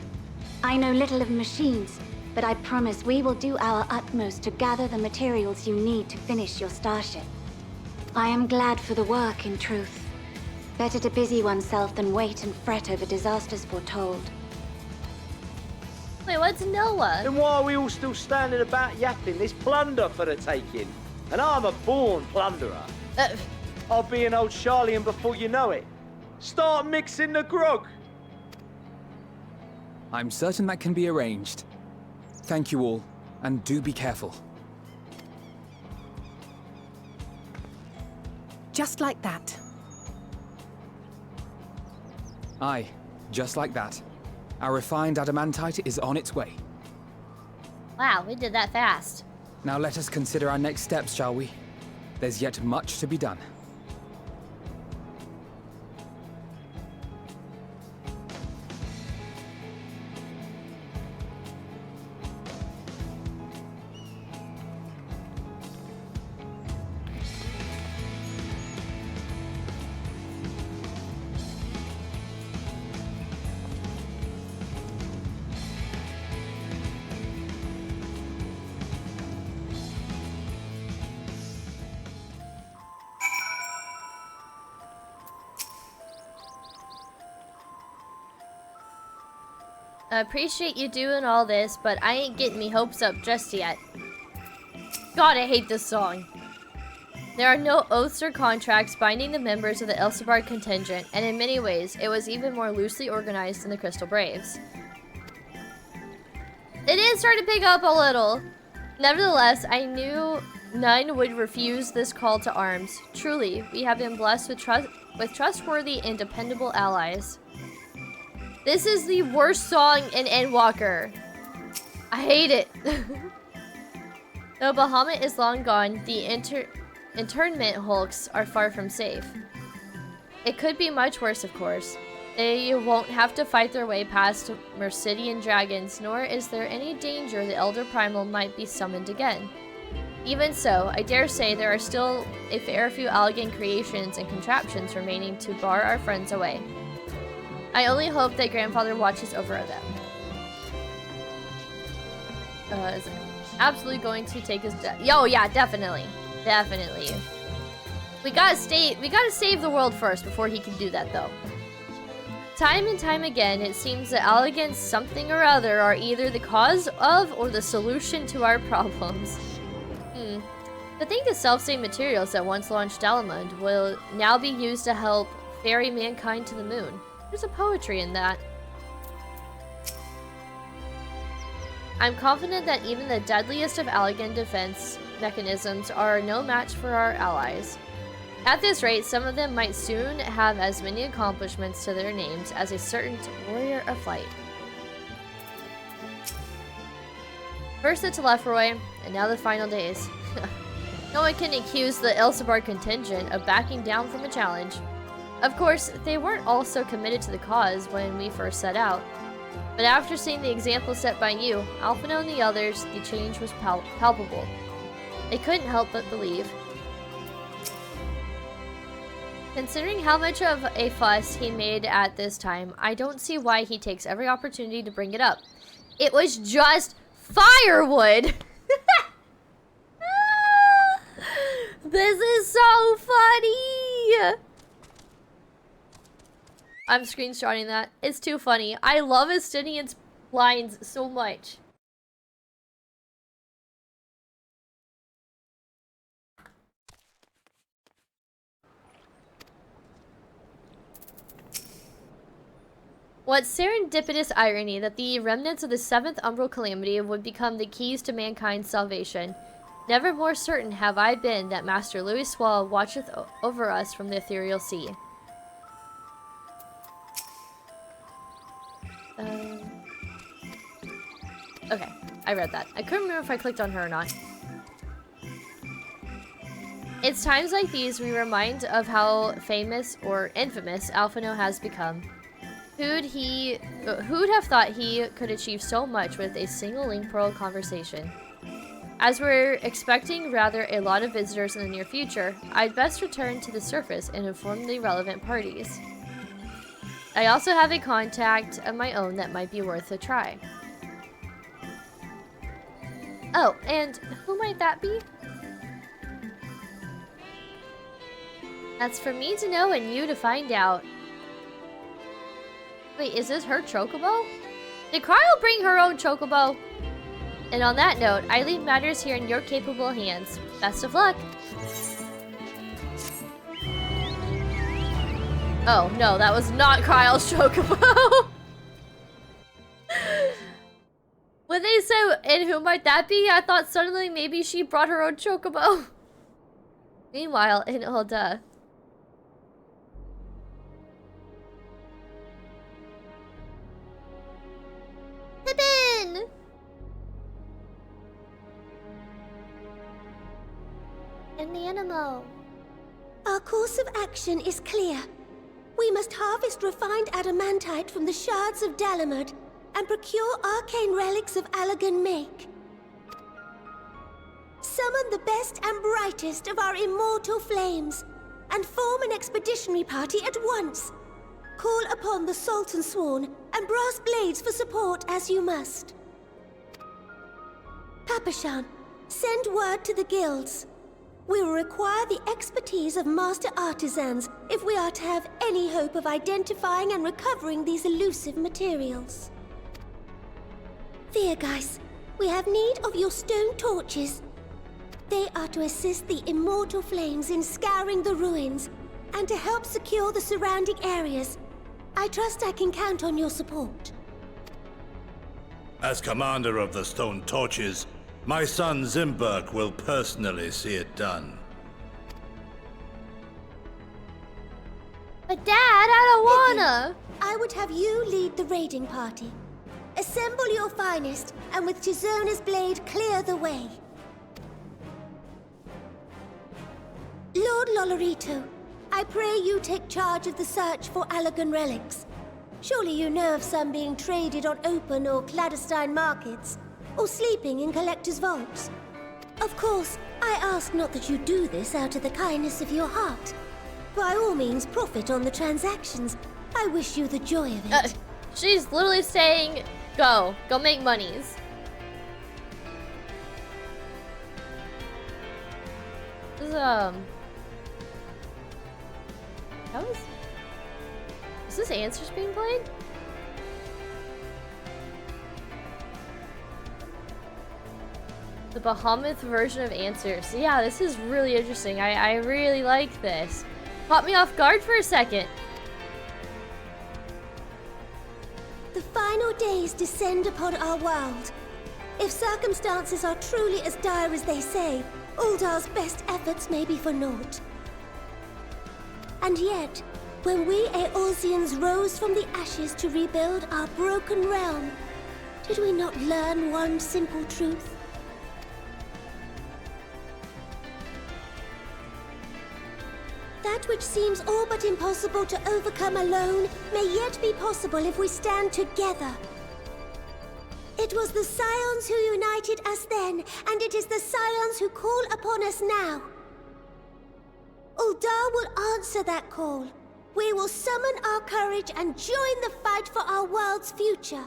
I know little of machines, but I promise we will do our utmost to gather the materials you need to finish your starship. I am glad for the work, in truth. Better to busy oneself than wait and fret over disasters foretold. Wait, what's Noah? Then why are we all still standing about yapping? There's plunder for the taking. And I'm a born plunderer. I'll be an old Charlian before you know it. Start mixing the grog. I'm certain that can be arranged. Thank you all, and do be careful. Just like that, Aye, just like that. Our refined adamantite is on its way. Wow, we did that fast. Now let us consider our next steps, shall we? There's yet much to be done. I appreciate you doing all this, but I ain't getting me hopes up just yet. God, I hate this song. There are no oaths or contracts binding the members of the Elsebard contingent, and in many ways, it was even more loosely organized than the Crystal Braves. It is starting to pick up a little. Nevertheless, I knew none would refuse this call to arms. Truly, we have been blessed with trustworthy and dependable allies. This is the worst song in Endwalker. I hate it. Though Bahamut is long gone, the internment hulks are far from safe. It could be much worse, of course. They won't have to fight their way past Mercidian dragons, nor is there any danger the Elder Primal might be summoned again. Even so, I dare say there are still a fair few elegant creations and contraptions remaining to bar our friends away. I only hope that Grandfather watches over them. Is absolutely going to take his death. Yo, yeah, definitely. Definitely. We gotta save the world first before he can do that, though. Time and time again, it seems that Alligans something or other are either the cause of or the solution to our problems. To think the self-same materials that once launched Dalamund will now be used to help ferry mankind to the moon. There's a poetry in that. I'm confident that even the deadliest of Allagan defense mechanisms are no match for our allies. At this rate, some of them might soon have as many accomplishments to their names as a certain warrior of light. First the Telephroi, and now the final days. No one can accuse the Elsebard contingent of backing down from a challenge. Of course, they weren't all so committed to the cause when we first set out. But after seeing the example set by you, Alphino and the others, the change was palpable. They couldn't help but believe. Considering how much of a fuss he made at this time, I don't see why he takes every opportunity to bring it up. It was just firewood! This is so funny! I'm screenshotting that. It's too funny. I love Estinian's lines so much. What serendipitous irony that the remnants of the 7th Umbral Calamity would become the keys to mankind's salvation. Never more certain have I been that Master Louis Swall watcheth over us from the ethereal sea. Okay, I read that. I couldn't remember if I clicked on her or not. It's times like these we remind of how famous or infamous Alphino has become. Who'd have thought he could achieve so much with a single link pearl conversation? As we're expecting rather a lot of visitors in the near future, I'd best return to the surface and inform the relevant parties. I also have a contact of my own that might be worth a try. Oh, and who might that be? That's for me to know and you to find out. Wait, is this her chocobo? Did Cryo bring her own chocobo? And on that note, I leave matters here in your capable hands. Best of luck! Oh, no, that was not Cryo's chocobo! When they said, and who might that be? I thought suddenly maybe she brought her own chocobo. Meanwhile, in Ulda. An animal. Our course of action is clear. We must harvest refined adamantite from the shards of Dalamud and procure arcane relics of Allagan make. Summon the best and brightest of our immortal flames and form an expeditionary party at once. Call upon the Sultan Sworn and Brass Blades for support as you must. Papashan, send word to the guilds. We will require the expertise of master artisans if we are to have any hope of identifying and recovering these elusive materials. Etheirys, we have need of your stone torches. They are to assist the immortal flames in scouring the ruins and to help secure the surrounding areas. I trust I can count on your support. As commander of the Stone Torches, my son Zimberk will personally see it done. But Dad, I don't wanna! I would have you lead the raiding party. Assemble your finest, and with Tizona's blade clear the way. Lord Loporrits, I pray you take charge of the search for Allagan relics. Surely you know of some being traded on open or clandestine markets, or sleeping in collectors' vaults. Of course, I ask not that you do this out of the kindness of your heart. By all means, profit on the transactions. I wish you the joy of it. She's literally saying, go make monies. This is, is this Answers being played? The Bahamut version of Answers. Yeah, this is really interesting. I really like this. Caught me off guard for a second. The final days descend upon our world. If circumstances are truly as dire as they say, Uldar's best efforts may be for naught. And yet, when we Eorzeans rose from the ashes to rebuild our broken realm, did we not learn one simple truth? That which seems all but impossible to overcome alone may yet be possible if we stand together. It was the Scions who united us then, and it is the Scions who call upon us now. Uldar will answer that call. We will summon our courage and join the fight for our world's future.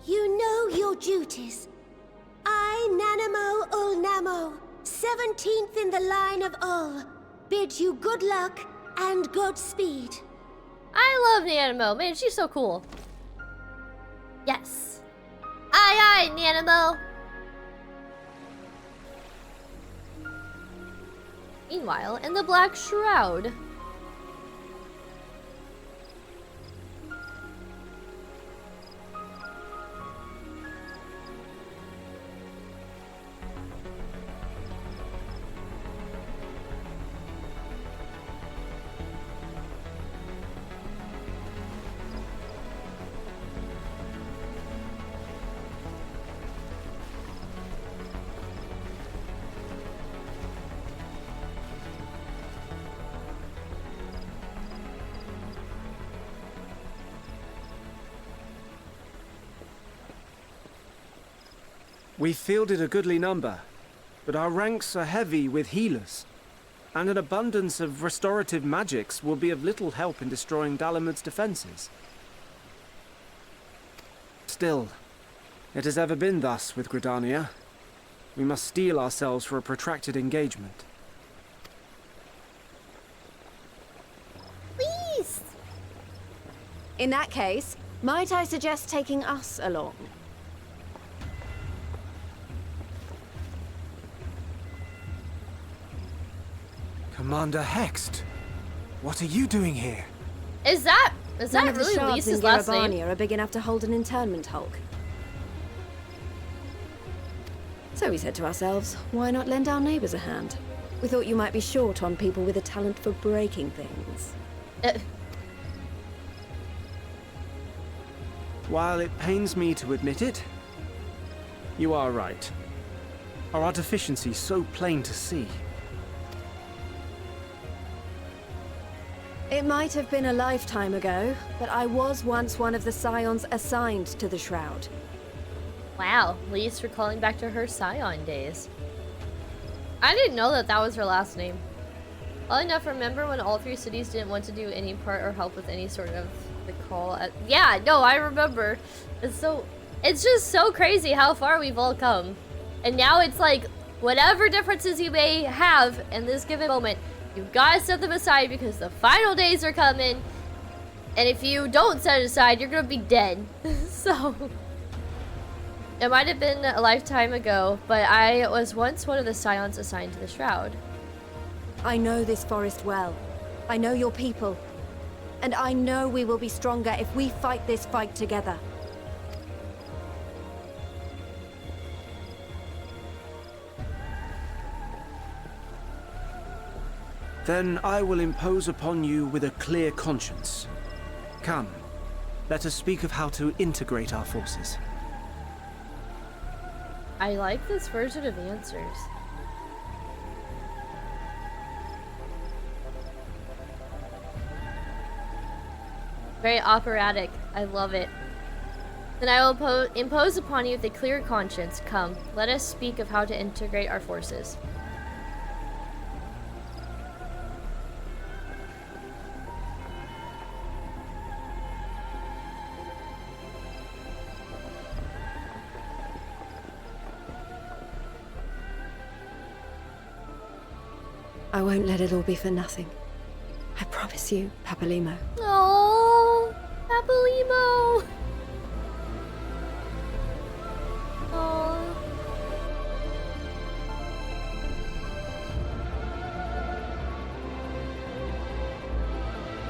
You know your duties. I, Nanamo Ulnamo, 17th in the line of Ul, bid you good luck and Godspeed. I love Nanamo. Man, she's so cool. Yes. Aye, aye, Nanamo. Meanwhile, in the Black Shroud. We fielded a goodly number, but our ranks are heavy with healers, and an abundance of restorative magics will be of little help in destroying Dalamud's defenses. Still, it has ever been thus with Gridania. We must steel ourselves for a protracted engagement. Please! In that case, might I suggest taking us along? Commander Hext, what are you doing here? Is that None of the really shards Lisa's in last name? Garabania are big enough to hold an internment hulk. So we said to ourselves, why not lend our neighbors a hand? We thought you might be short on people with a talent for breaking things. While it pains me to admit it, you are right. Are our deficiencies so plain to see? It might have been a lifetime ago, but I was once one of the Scions assigned to the Shroud. Wow, Lise recalling back to her Scion days. I didn't know that that was her last name. All enough, remember when all 3 cities didn't want to do any part or help with any sort of the call at— yeah, no, I remember. It's just so crazy how far we've all come. And now it's like, whatever differences you may have in this given moment, you've got to set them aside because the final days are coming. And if you don't set it aside, you're going to be dead. So, it might have been a lifetime ago, but I was once one of the Scions assigned to the Shroud. I know this forest well. I know your people. And I know we will be stronger if we fight this fight together. Then I will impose upon you with a clear conscience. Come, let us speak of how to integrate our forces. I like this version of answers. Very operatic. I love it. Then I will impose upon you with a clear conscience. Come, let us speak of how to integrate our forces. I won't let it all be for nothing. I promise you, Papalimo. Oh, Papalimo. Oh.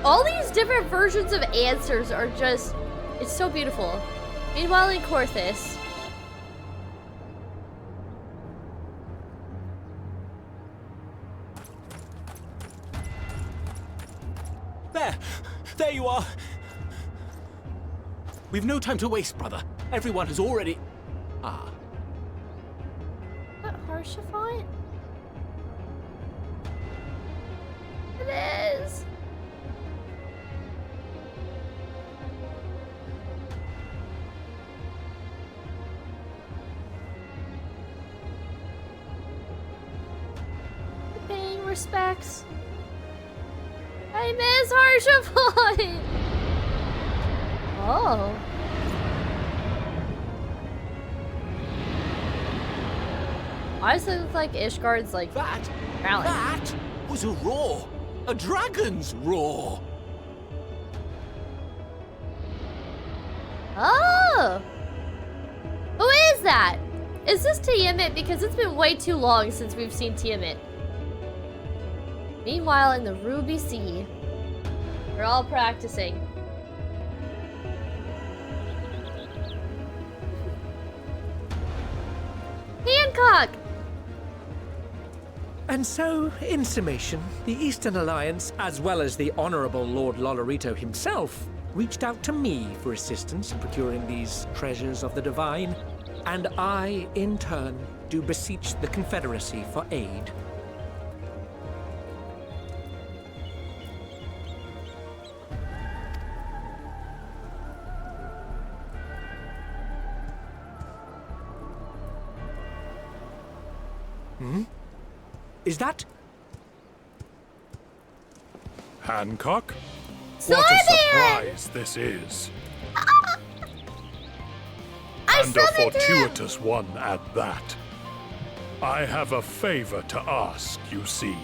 All these different versions of answers are just, it's so beautiful. Meanwhile in Korthus, There you are! We've no time to waste, brother. Everyone has already... Ah. What Harsha-font? It is! Paying respects. I miss Harsha-font! Oh. Why does it look like Ishgard's like rally? That was a roar! A dragon's roar! Oh! Who is that? Is this Tiamat? Because it's been way too long since we've seen Tiamat. Meanwhile, in the Ruby Sea, we're all practicing. Hancock! And so, in summation, the Eastern Alliance, as well as the Honorable Lord Loporrits himself, reached out to me for assistance in procuring these treasures of the divine, and I, in turn, do beseech the Confederacy for aid. Hmm? Is that... Hancock? Sword What a Man! surprise this is. I And a summoned him! fortuitous one at that. I have a favor to ask, you see.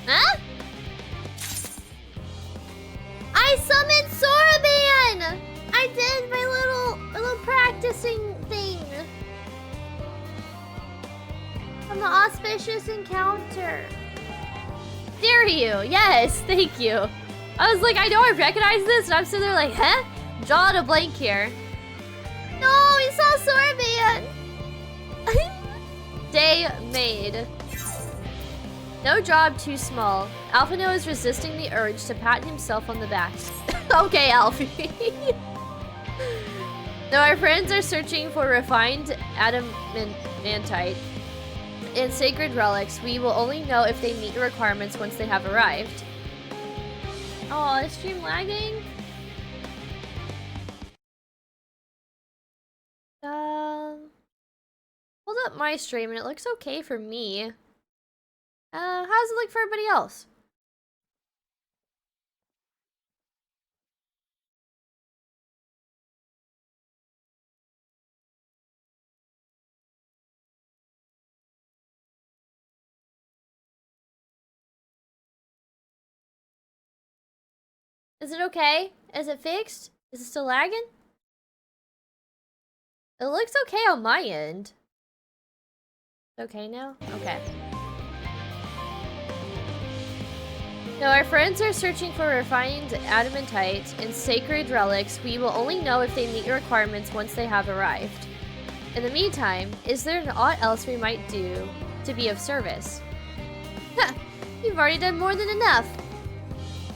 Huh? I summoned Soraban! I did my little practicing thing. From the auspicious encounter. Dare you? Yes, thank you. I was like, I know I recognize this, and I'm sitting there like, huh? Drawing a blank here. No, we saw Soraban! Day made. No job too small. Alphino is resisting the urge to pat himself on the back. Okay, Alfie. Though our friends are searching for refined adamantite and sacred relics, we will only know if they meet the requirements once they have arrived. Oh, is stream lagging? Hold up my stream and it looks okay for me. How does it look for everybody else? Is it okay? Is it fixed? Is it still lagging? It looks okay on my end. Okay now? Okay. Though our friends are searching for refined adamantite and sacred relics, we will only know if they meet your requirements once they have arrived. In the meantime, is there aught else we might do to be of service? Ha! You've already done more than enough!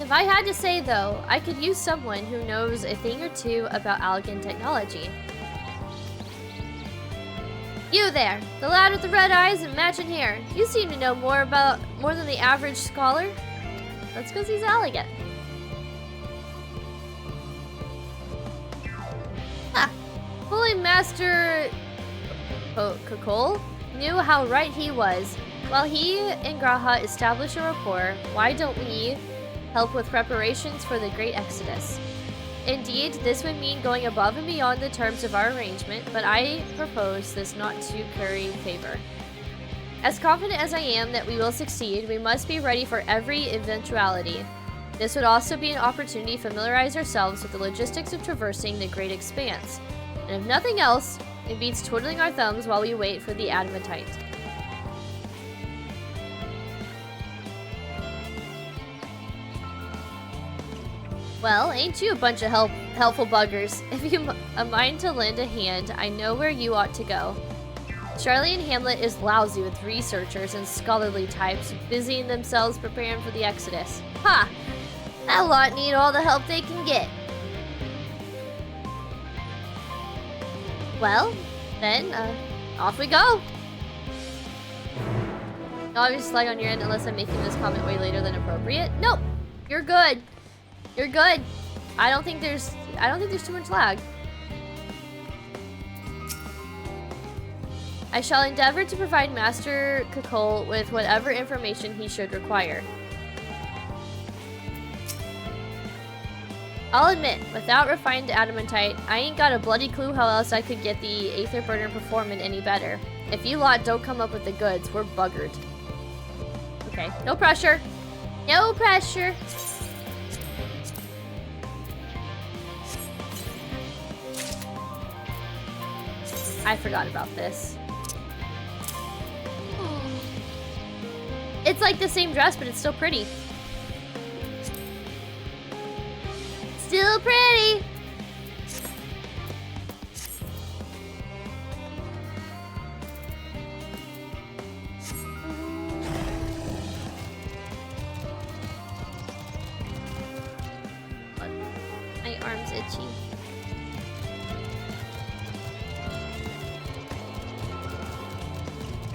If I had to say though, I could use someone who knows a thing or two about Allegan technology. You there, the lad with the red eyes and matching hair. You seem to know more than the average scholar. That's because he's Allegan. Ha! Holy Master Kokol knew how right he was. While he and Graha establish a rapport, why don't we help with preparations for the Great Exodus? Indeed, this would mean going above and beyond the terms of our arrangement, but I propose this not to curry favor. As confident as I am that we will succeed, we must be ready for every eventuality. This would also be an opportunity to familiarize ourselves with the logistics of traversing the Great Expanse. And if nothing else, it beats twiddling our thumbs while we wait for the adamantite. Well, ain't you a bunch of helpful buggers? If you mind to lend a hand, I know where you ought to go. Charlie and Hamlet is lousy with researchers and scholarly types, busying themselves preparing for the Exodus. Ha! That lot need all the help they can get. Well, then, off we go. Obviously, lag on your end unless I'm making this comment way later than appropriate. Nope, you're good. You're good. I don't think there's too much lag. I shall endeavor to provide Master Kokol with whatever information he should require. I'll admit, without refined adamantite, I ain't got a bloody clue how else I could get the Aether Burner performing any better. If you lot don't come up with the goods, we're buggered. Okay, no pressure. No pressure. I forgot about this. It's like the same dress, but it's still pretty. Still pretty! My arm's itchy.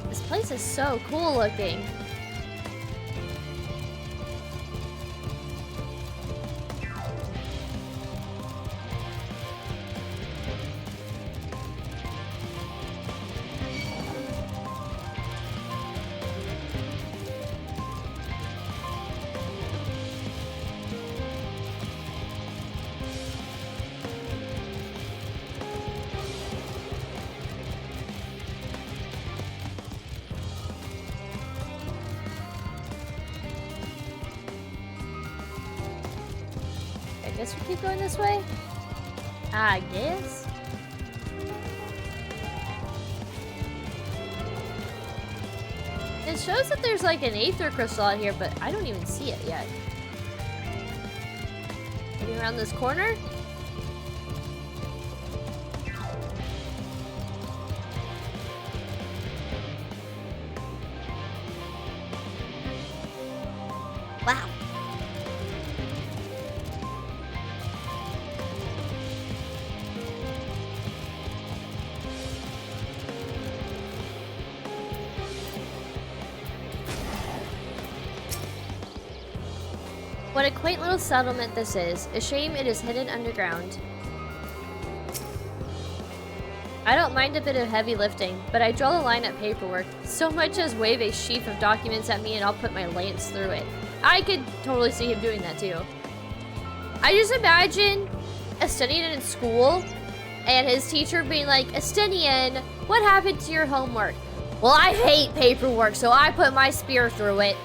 This place is so cool looking. Guess we keep going this way? I guess. It shows that there's like an Aether crystal out here, but I don't even see it yet. Maybe around this corner? a quaint little settlement this is. A shame it is hidden underground. I don't mind a bit of heavy lifting, but I draw the line at paperwork. So much as wave a sheaf of documents at me and I'll put my lance through it. I could totally see him doing that too. I just imagine Estinian in school and his teacher being like, Estinian, what happened to your homework? Well, I hate paperwork, so I put my spear through it.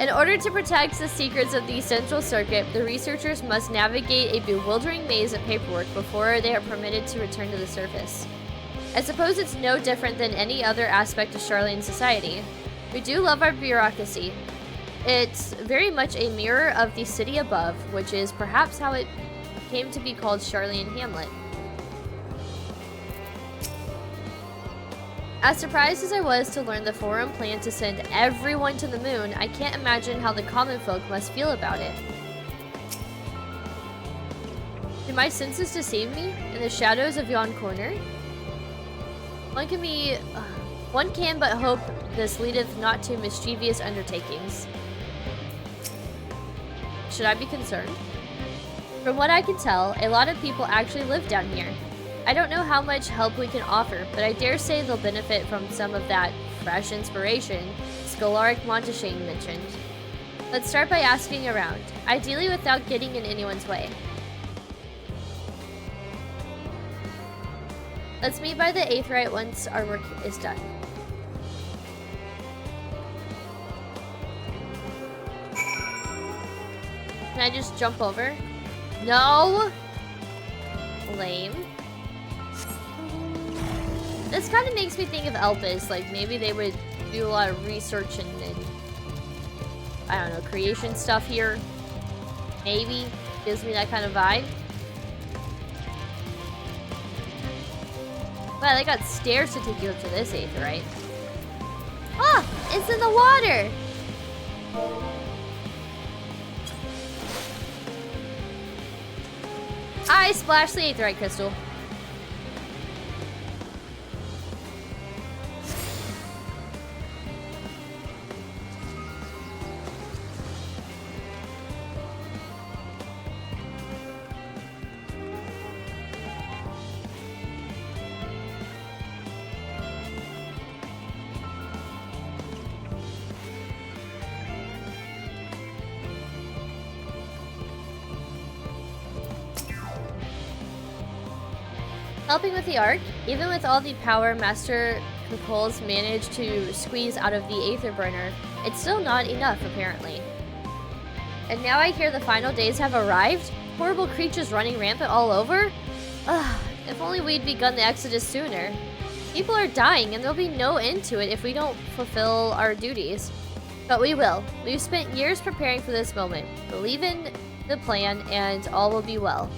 In order to protect the secrets of the Central Circuit, the researchers must navigate a bewildering maze of paperwork before they are permitted to return to the surface. I suppose it's no different than any other aspect of Sharlayan society. We do love our bureaucracy. It's very much a mirror of the city above, which is perhaps how it came to be called Sharlayan Hamlet. As surprised as I was to learn the Forum planned to send everyone to the moon, I can't imagine how the common folk must feel about it. Do my senses deceive me in the shadows of yon corner? One can but hope this leadeth not to mischievous undertakings. Should I be concerned? From what I can tell, a lot of people actually live down here. I don't know how much help we can offer, but I dare say they'll benefit from some of that fresh inspiration Scholaric Montaigne mentioned. Let's start by asking around, ideally without getting in anyone's way. Let's meet by the Etheirys once our work is done. Can I just jump over? No! Lame. This kind of makes me think of Elpis. Like, maybe they would do a lot of research and I don't know, creation stuff here. Maybe. Gives me that kind of vibe. Wow, they got stairs to take you up to this Etheirys. Ah! It's in the water! I splashed the Etheirys crystal. Helping with the Ark, even with all the power Master Kukul's managed to squeeze out of the Aether Burner, it's still not enough, apparently. And now I hear the final days have arrived? Horrible creatures running rampant all over? Ugh, if only we'd begun the exodus sooner. People are dying, and there'll be no end to it if we don't fulfill our duties. But we will. We've spent years preparing for this moment. Believe in the plan, and all will be well.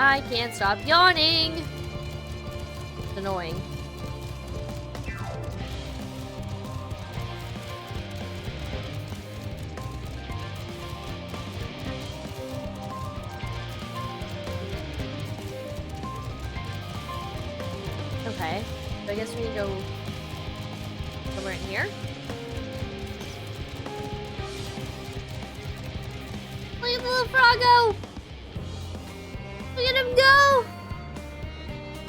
I can't stop yawning. It's annoying. Okay, so I guess we need to go somewhere in here. Look at the little froggo! Look at him go!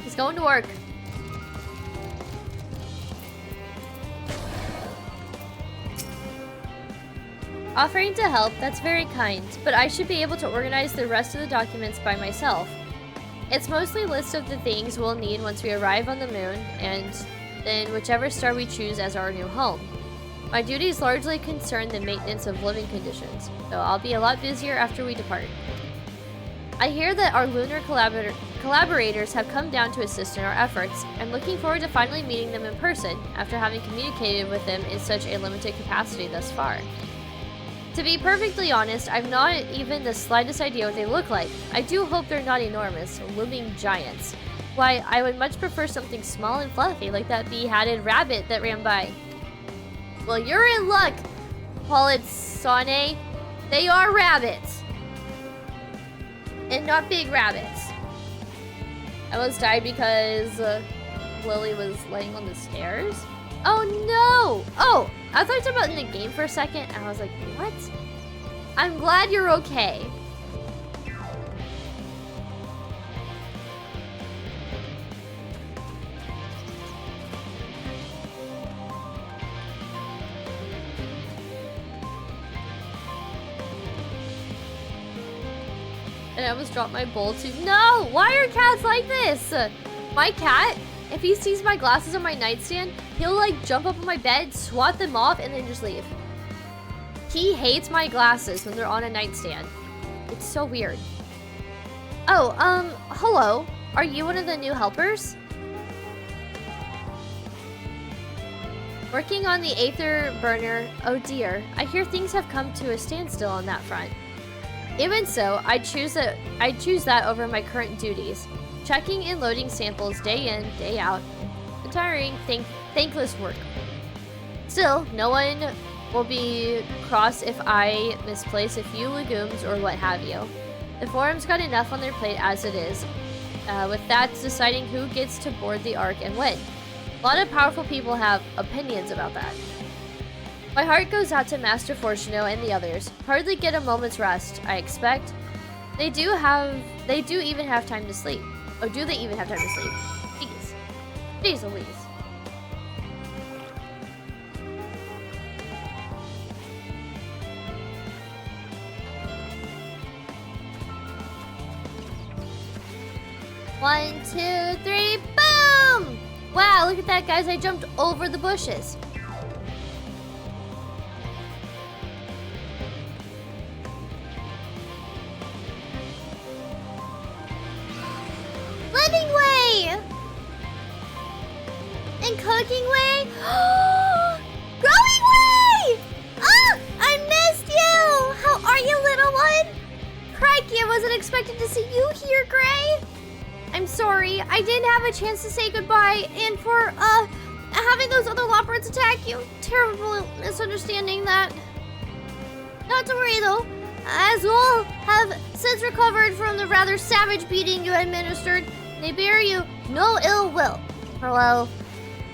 He's going to work. Offering to help, that's very kind, but I should be able to organize the rest of the documents by myself. It's mostly a list of the things we'll need once we arrive on the moon, and then whichever star we choose as our new home. My duties largely concern the maintenance of living conditions, so I'll be a lot busier after we depart. I hear that our lunar collaborators have come down to assist in our efforts. I'm looking forward to finally meeting them in person, after having communicated with them in such a limited capacity thus far. To be perfectly honest, I've not even the slightest idea what they look like. I do hope they're not enormous, looming giants. Why, I would much prefer something small and fluffy, like that bee-hatted rabbit that ran by. Well, you're in luck! Loporrits, they are rabbits. And not big rabbits. I almost died because Lily was laying on the stairs. Oh no! Oh, I thought you were talking about in the game for a second, and I was like, what? I'm glad you're okay. And I almost dropped my bowl too. No! Why are cats like this? My cat, if he sees my glasses on my nightstand, he'll like jump up on my bed, swat them off, and then just leave. He hates my glasses when they're on a nightstand. It's so weird. Oh, hello. Are you one of the new helpers? Working on the Aether burner. Oh dear. I hear things have come to a standstill on that front. Even so, I choose that over my current duties. Checking and loading samples day in, day out. The tiring, thankless work. Still, no one will be cross if I misplace a few legumes or what have you. The forum's got enough on their plate as it is. With that, deciding who gets to board the Ark and when. A lot of powerful people have opinions about that. My heart goes out to Master Fortuno and the others. Hardly get a moment's rest, I expect. They do even have time to sleep. Oh, do they even have time to sleep? Jeez. Jeez Louise. One, two, three, boom! Wow, look at that, guys. I jumped over the bushes. Living way! And cooking way? Growing way! Ah! I missed you! How are you, little one? Crikey, I wasn't expecting to see you here, Gray. I'm sorry, I didn't have a chance to say goodbye, and for, having those other Loporrits attack you. Terrible misunderstanding that. Not to worry, though, as we'll have since recovered from the rather savage beating you administered. They bear you no ill will. Well,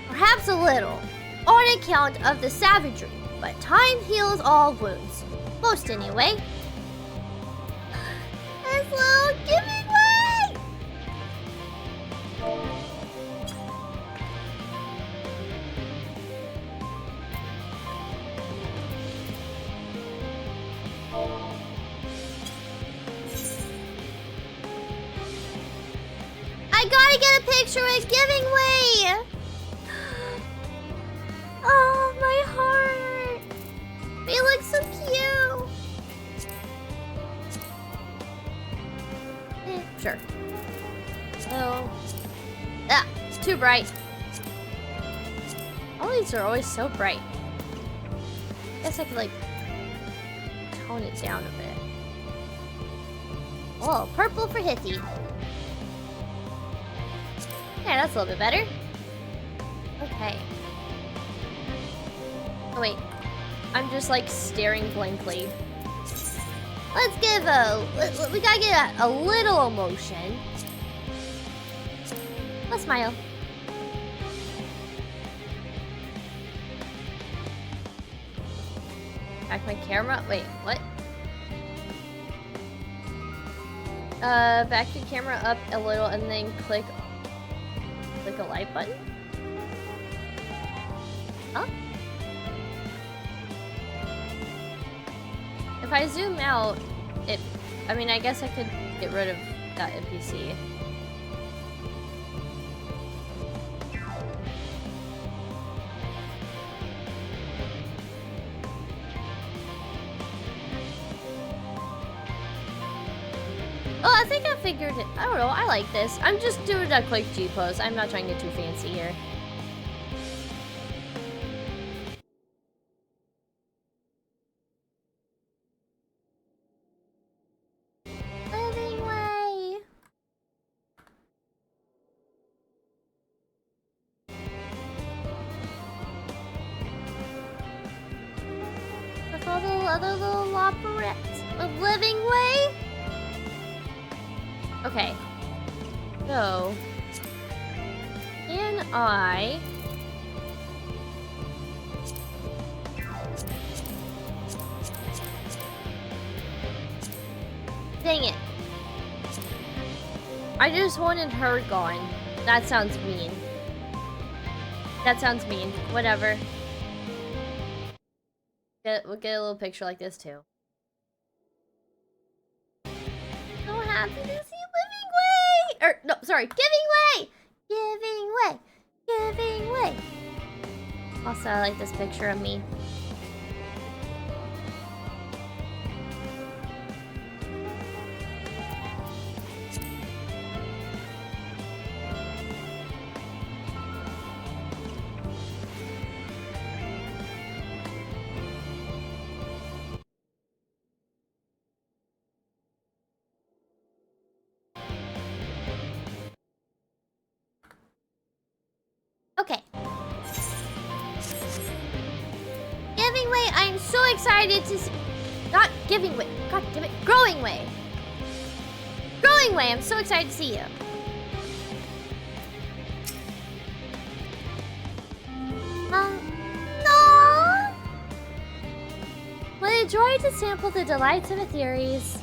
perhaps a little, on account of the savagery, but time heals all wounds. Most anyway. This little giving way! I gotta get a picture with Giving Way! Oh, my heart! They look so cute! Sure. So... Ah, it's too bright. All these are always so bright. Guess I could, like, tone it down a bit. Oh, purple for Hithy. Yeah, that's a little bit better. Okay. Oh, wait. I'm just, like, staring blankly. Let's give we gotta get a little emotion. A smile. Back my camera. Wait, what? Back your camera up a little and then click a like button. Huh? If I zoom out, I mean, I guess I could get rid of that NPC. Oh, I think I figured it. I don't know. I like this. I'm just doing a quick G pose. I'm not trying to get too fancy here. Living way. other little Loporrits with living way? Okay. So, can I... Dang it. I just wanted her gone. That sounds mean. That sounds mean. Whatever. We'll get a little picture like this too. So happy to see living way! Or, no, sorry, giving way! Giving way! Giving way! Also, I like this picture of me. Okay. Giving way, I'm so excited to see. Not giving way. God damn it. Growing way. Growing way, I'm so excited to see you. No. What a joy to sample the delights of Etheirys.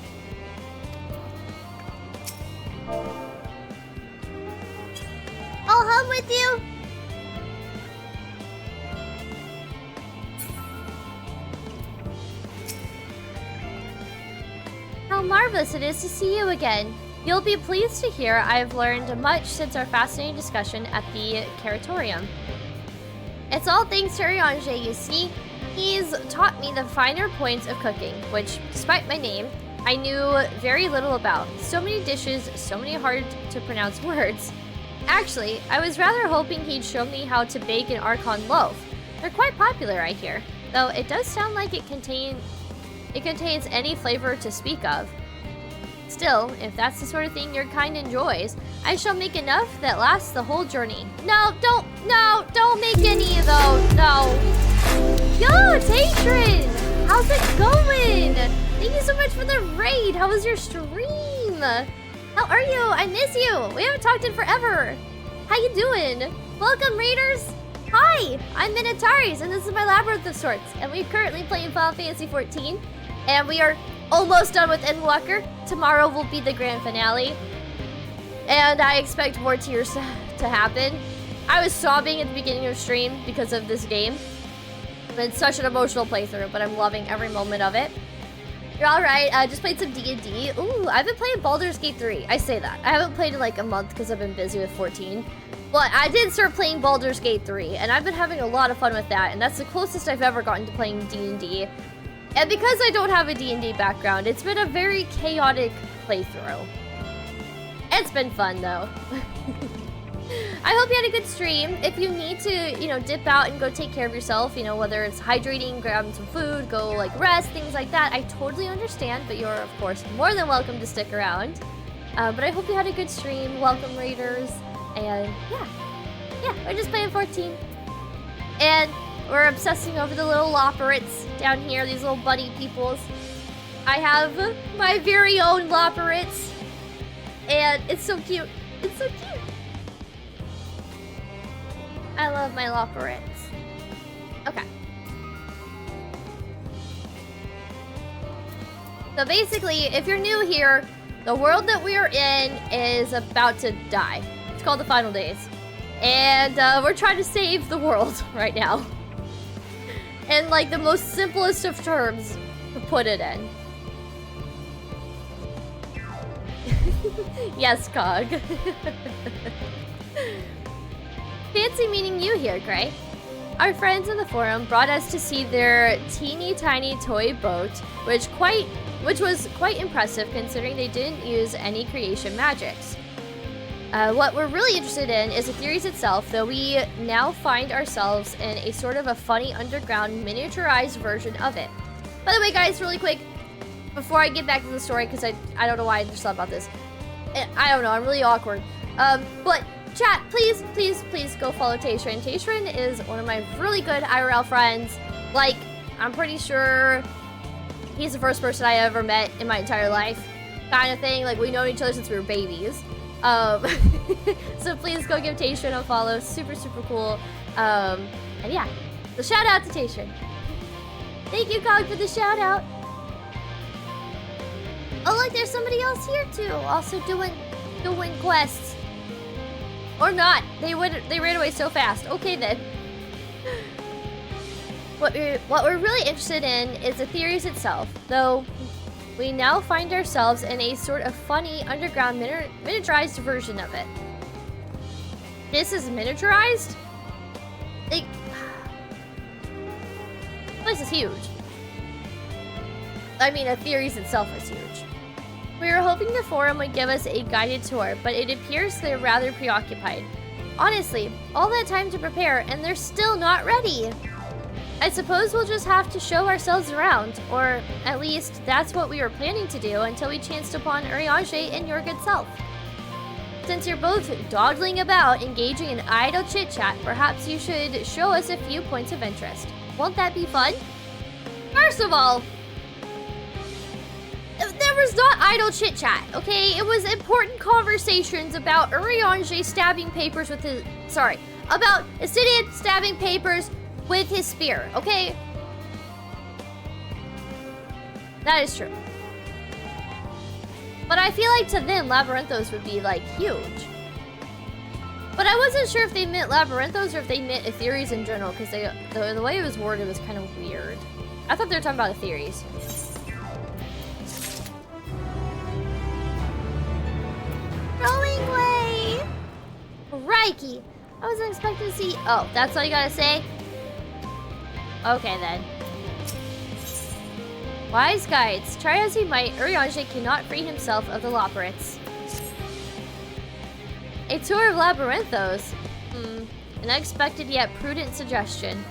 I'll hug with you. How marvelous it is to see you again. You'll be pleased to hear I've learned much since our fascinating discussion at the Curatorium. It's all thanks to Urianger, you see. He's taught me the finer points of cooking, which, despite my name, I knew very little about. So many dishes, so many hard-to-pronounce words. Actually, I was rather hoping he'd show me how to bake an Archon loaf. They're quite popular, I hear, though it does sound like it contains any flavor to speak of. Still, if that's the sort of thing your kind enjoys, I shall make enough that lasts the whole journey. No, don't make any of those, no. Yo, Tatron! How's it going? Thank you so much for the raid. How was your stream? How are you? I miss you. We haven't talked in forever. How you doing? Welcome, raiders. Hi, I'm Etheirys, and this is my labyrinth of sorts. And we're currently playing Final Fantasy XIV. And we are almost done with Endwalker. Tomorrow will be the grand finale. And I expect more tears to happen. I was sobbing at the beginning of stream because of this game. It's such an emotional playthrough, but I'm loving every moment of it. You're alright. I just played some D&D. Ooh, I've been playing Baldur's Gate 3. I say that. I haven't played in like a month because I've been busy with 14. But I did start playing Baldur's Gate 3, and I've been having a lot of fun with that, and that's the closest I've ever gotten to playing D&D. And because I don't have a D&D background, it's been a very chaotic playthrough. It's been fun, though. I hope you had a good stream. If you need to, dip out and go take care of yourself, whether it's hydrating, grabbing some food, go, rest, things like that, I totally understand, but you're, of course, more than welcome to stick around. But I hope you had a good stream. Welcome, raiders. And, yeah, we're just playing 14. And we're obsessing over the little Loporrits down here, these little bunny peoples. I have my very own Loporrits, and it's so cute. It's so cute. I love my Loporrits. Okay. So basically, if you're new here, the world that we are in is about to die. It's called the Final Days. And we're trying to save the world right now. In the most simplest of terms to put it in. Yes, Cog. Fancy meeting you here, Gray. Our friends in the forum brought us to see their teeny tiny toy boat, which was quite impressive considering they didn't use any creation magics. What we're really interested in is Etheirys itself, though we now find ourselves in a sort of a funny underground miniaturized version of it. By the way, guys, really quick, before I get back to the story, because I don't know why I just thought about this. I don't know, I'm really awkward. But chat, please go follow Tatron. Tatron is one of my really good IRL friends. I'm pretty sure he's the first person I ever met in my entire life, kind of thing. Like, we've known each other since we were babies. So please go give Tatian a follow. Super, super cool. And yeah, so shout out to Tatian. Thank you, Cog, for the shout out. Oh, look, there's somebody else here too, also doing quests. Or not. They ran away so fast. Okay then. What we're really interested in is Etheirys itself, though we now find ourselves in a sort of funny underground miniaturized version of it. This is miniaturized? This place is huge. I mean, Etheirys itself is huge. We were hoping the forum would give us a guided tour, but it appears they're rather preoccupied. Honestly, all that time to prepare and they're still not ready. I suppose we'll just have to show ourselves around, or at least that's what we were planning to do until we chanced upon Urianger and your good self. Since you're both dawdling about, engaging in idle chit-chat, perhaps you should show us a few points of interest. Won't that be fun? First of all, there was not idle chit-chat, okay? It was important conversations about Urianger stabbing papers with his... Sorry, about Astidian stabbing papers with his spear, okay? That is true. But I feel like to them, Labyrinthos would be, like, huge. But I wasn't sure if they meant Labyrinthos or if they meant Etheirys in general, because the way it was worded was kind of weird. I thought they were talking about Etheirys. Throwing way! Rikey! I wasn't expecting to see... Oh, that's all you gotta say? Okay, then. Wise guides. Try as he might, Urianger cannot free himself of the Loporrits. A tour of Labyrinthos? An unexpected yet prudent suggestion.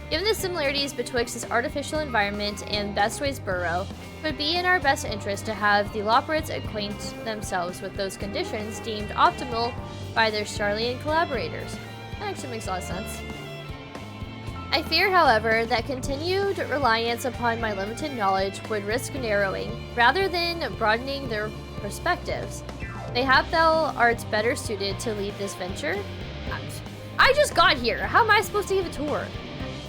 Given the similarities betwixt this artificial environment and Bestway's burrow, it would be in our best interest to have the Loporrits acquaint themselves with those conditions deemed optimal by their Charlian collaborators. That actually makes a lot of sense. I fear, however, that continued reliance upon my limited knowledge would risk narrowing, rather than broadening their perspectives. Mayhap thou art better suited to lead this venture? I just got here. How am I supposed to give a tour?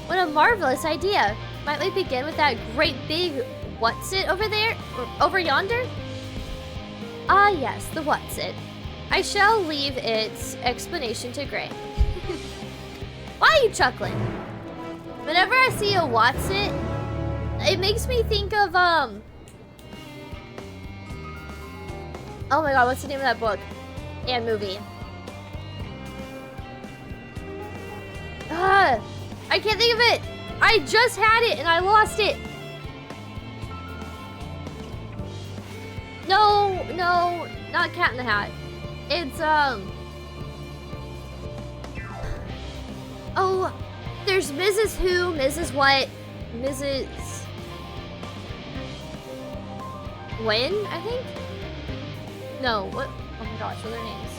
What a marvelous idea. Might we begin with that great big what's-it over there? Or over yonder? Ah yes, the what's-it. I shall leave its explanation to Gray. Why are you chuckling? Whenever I see a what's-it, it makes me think of, oh my god, what's the name of that book? And movie? I can't think of it! I just had it and I lost it! No, not Cat in the Hat. It's, oh, there's Mrs. Who, Mrs. What, Mrs. When, I think? No, what? Oh my gosh, what are their names?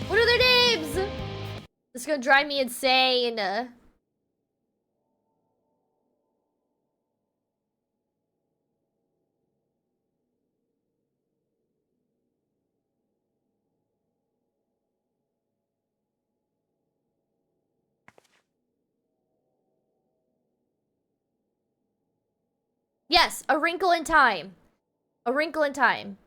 What are their names? This is gonna drive me insane. Yes, A Wrinkle in Time. A Wrinkle in Time.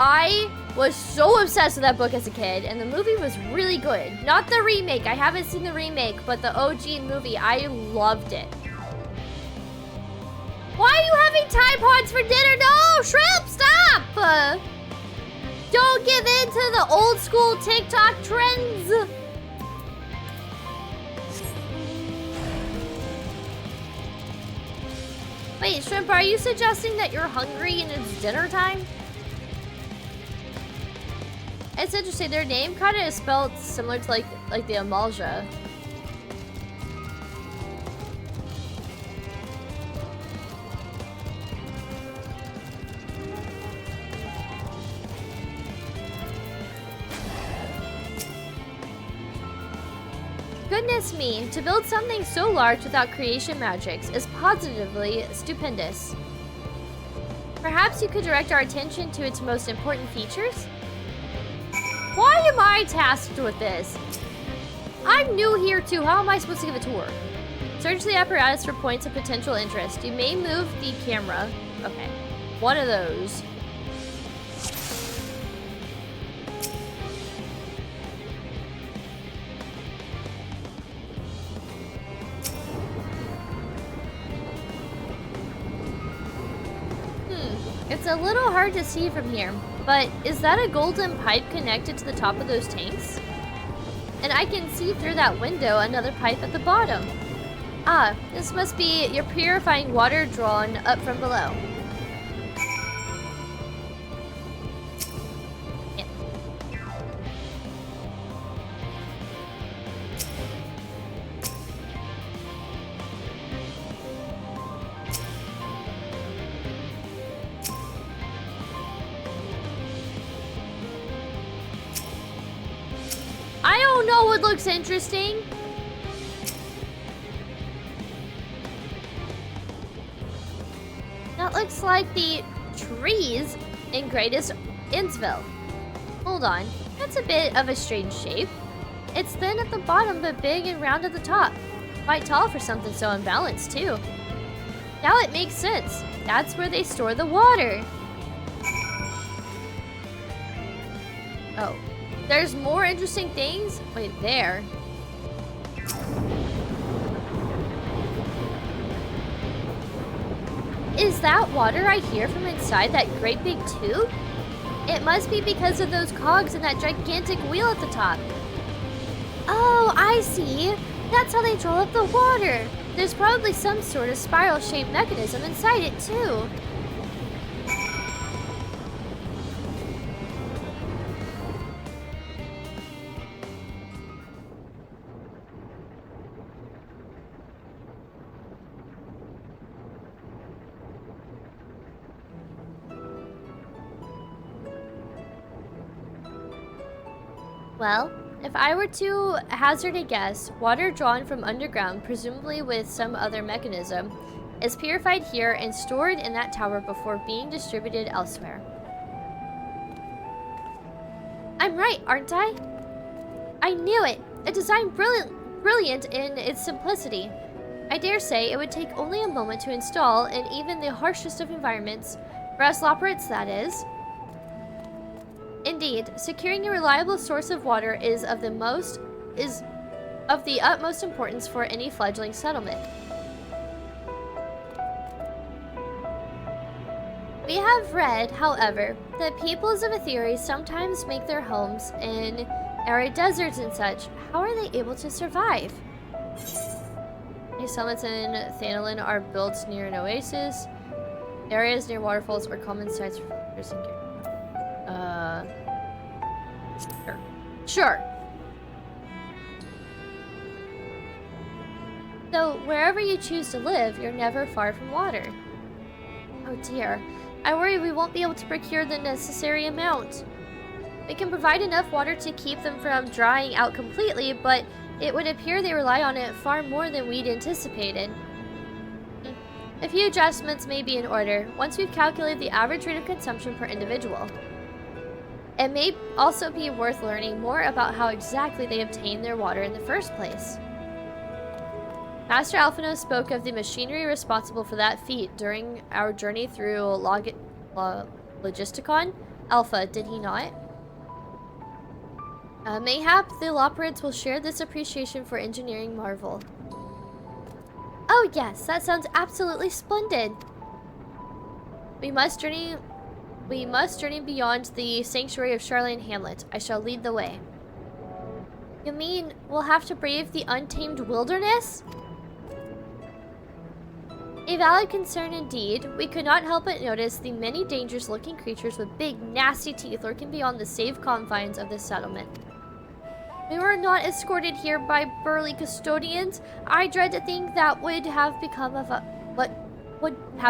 I was so obsessed with that book as a kid, and the movie was really good. Not the remake. I haven't seen the remake, but the OG movie, I loved it. Why are you having Tide Pods for dinner? No, Shrimp, stop! Don't give in to the old school TikTok trends. Wait, Shrimp, are you suggesting that you're hungry and it's dinner time? It's interesting, their name kind of is spelled similar to like the Amalja. Goodness me, to build something so large without creation magics is positively stupendous. Perhaps you could direct our attention to its most important features? Why am I tasked with this? I'm new here too. How am I supposed to give a tour? Search the apparatus for points of potential interest. You may move the camera. Okay. One of those. It's a little hard to see from here, but is that a golden pipe connected to the top of those tanks? And I can see through that window another pipe at the bottom. Ah, this must be your purifying water drawn up from below. Yeah. I don't know what looks interesting. That looks like the trees in Greatest Innsville. Hold on, that's a bit of a strange shape. It's thin at the bottom but big and round at the top. Quite tall for something so unbalanced too. Now it makes sense. That's where they store the water. Oh, there's more interesting things? Wait, there. Is that water I hear from inside that great big tube? It must be because of those cogs and that gigantic wheel at the top. Oh, I see. That's how they draw up the water. There's probably some sort of spiral-shaped mechanism inside it, too. Well, if I were to hazard a guess, water drawn from underground, presumably with some other mechanism, is purified here and stored in that tower before being distributed elsewhere. I'm right, aren't I? I knew it! A design brilliant in its simplicity. I dare say it would take only a moment to install in even the harshest of environments, for us Loporrits, that is. Indeed, securing a reliable source of water is of the utmost importance for any fledgling settlement. We have read, however, that peoples of Etheirys sometimes make their homes in arid deserts and such. How are they able to survive? These summits in Thanalan are built near an oasis. Areas near waterfalls are common sites for villagers and Sure. So, wherever you choose to live, you're never far from water. Oh dear. I worry we won't be able to procure the necessary amount. We can provide enough water to keep them from drying out completely, but it would appear they rely on it far more than we'd anticipated. A few adjustments may be in order, once we've calculated the average rate of consumption per individual. It may also be worth learning more about how exactly they obtain their water in the first place. Master Alphino spoke of the machinery responsible for that feat during our journey through Logisticon Alpha, did he not? Mayhap the Loporrits will share this appreciation for engineering marvel. Oh yes, that sounds absolutely splendid. We must journey beyond the sanctuary of Charlene Hamlet. I shall lead the way. You mean we'll have to brave the untamed wilderness? A valid concern indeed. We could not help but notice the many dangerous-looking creatures with big, nasty teeth lurking beyond the safe confines of this settlement. We were not escorted here by burly custodians. I dread to think that what would have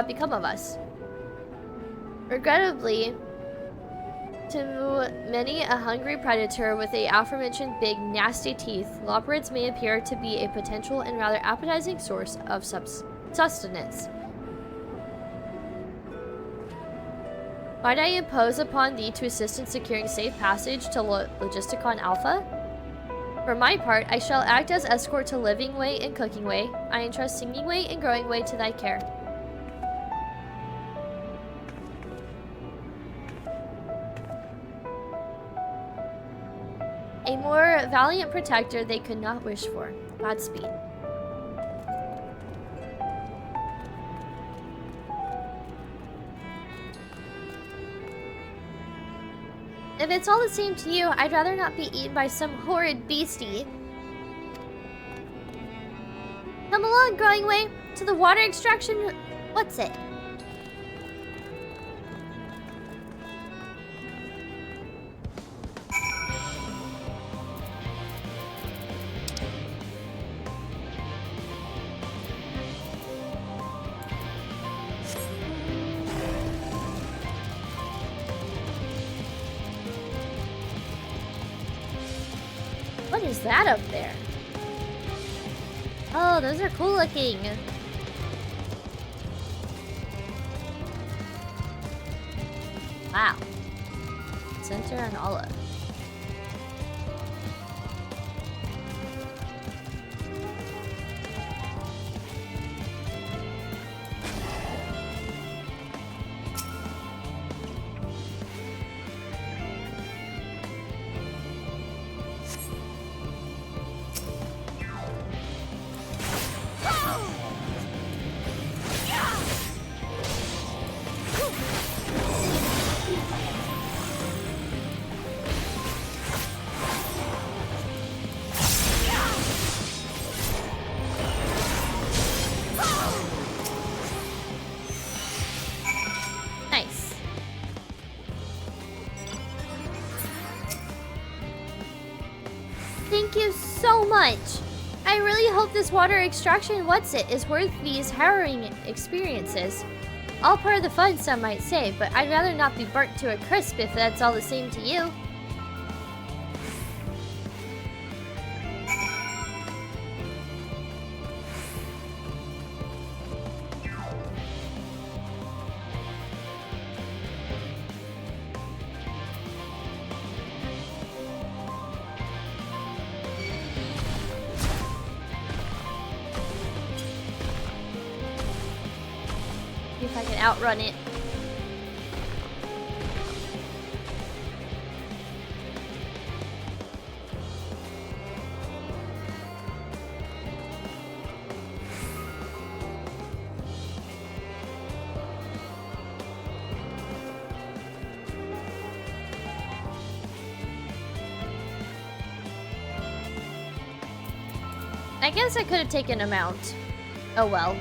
become of us. Regrettably, to many a hungry predator with the aforementioned big, nasty teeth, Loporrits may appear to be a potential and rather appetizing source of sustenance. Might I impose upon thee to assist in securing safe passage to Logisticon Alpha? For my part, I shall act as escort to Living Way and Cooking Way. I entrust Singing Way and Growing Way to thy care. A more valiant protector they could not wish for. Godspeed. If it's all the same to you, I'd rather not be eaten by some horrid beastie. Come along, Growing Way, to the water extraction... What's it? What is that up there? Oh, those are cool looking. Wow. Center and olive. Much. I really hope this water extraction is worth these harrowing experiences. All part of the fun, some might say, but I'd rather not be burnt to a crisp if that's all the same to you. If I can outrun it. I guess I could have taken a mount. Oh well.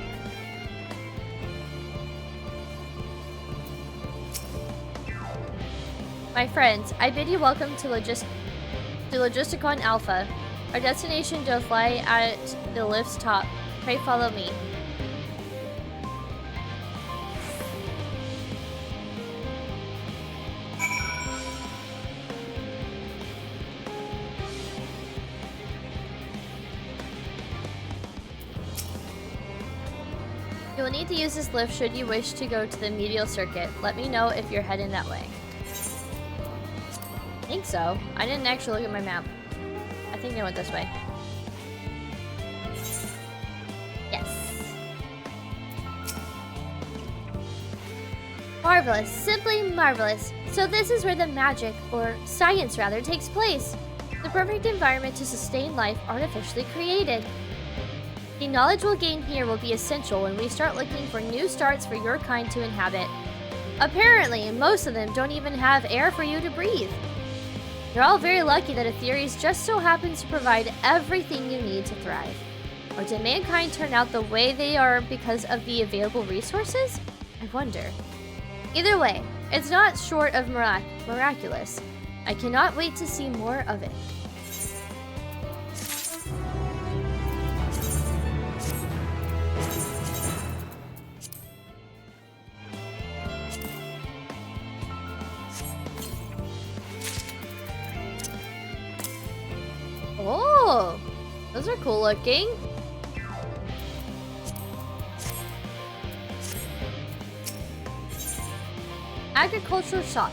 My friends, I bid you welcome to Logisticon Alpha. Our destination doth lie at the lift's top. Pray follow me. You will need to use this lift should you wish to go to the medial circuit. Let me know if you're heading that way. I think so. I didn't actually look at my map. I think I went this way. Yes. Marvelous. Simply marvelous. So this is where the magic, or science rather, takes place. The perfect environment to sustain life artificially created. The knowledge we'll gain here will be essential when we start looking for new starts for your kind to inhabit. Apparently, most of them don't even have air for you to breathe. You're all very lucky that Etheirys just so happens to provide everything you need to thrive. Or did mankind turn out the way they are because of the available resources? I wonder. Either way, it's not short of miraculous. I cannot wait to see more of it. Oh, those are cool looking. Agricultural shop.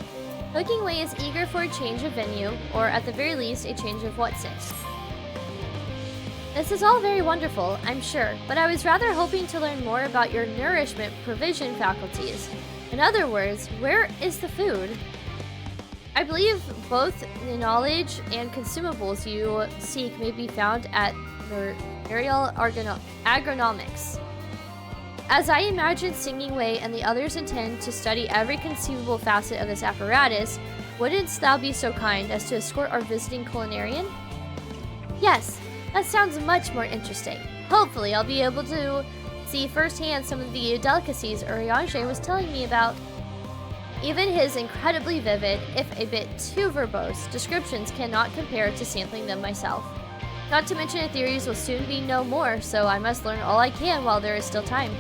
Cooking Way is eager for a change of venue, or at the very least, a change of what's it. This is all very wonderful, I'm sure, but I was rather hoping to learn more about your nourishment provision faculties. In other words, where is the food? I believe both the knowledge and consumables you seek may be found at Aerial Agronomics. As I imagine Singing Way and the others intend to study every conceivable facet of this apparatus, wouldn't thou be so kind as to escort our visiting culinarian? Yes, that sounds much more interesting. Hopefully I'll be able to see firsthand some of the delicacies Urianger was telling me about. Even his incredibly vivid, if a bit too verbose, descriptions cannot compare to sampling them myself. Not to mention Etheirys will soon be no more, so I must learn all I can while there is still time.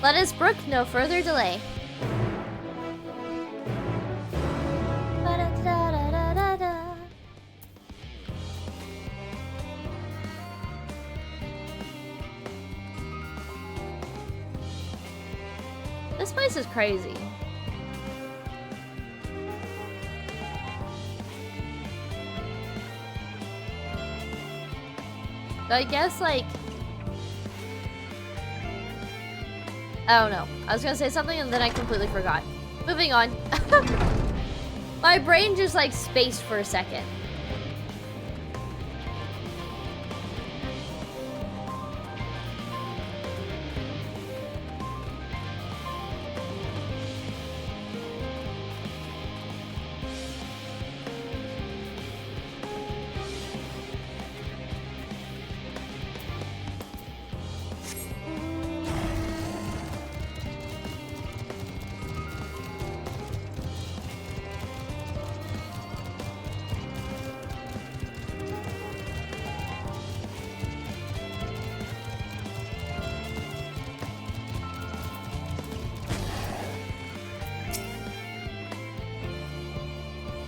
Let us brook no further delay. This place is crazy. So I guess, like, I don't know. I was gonna say something and then I completely forgot. Moving on. My brain just, like, spaced for a second.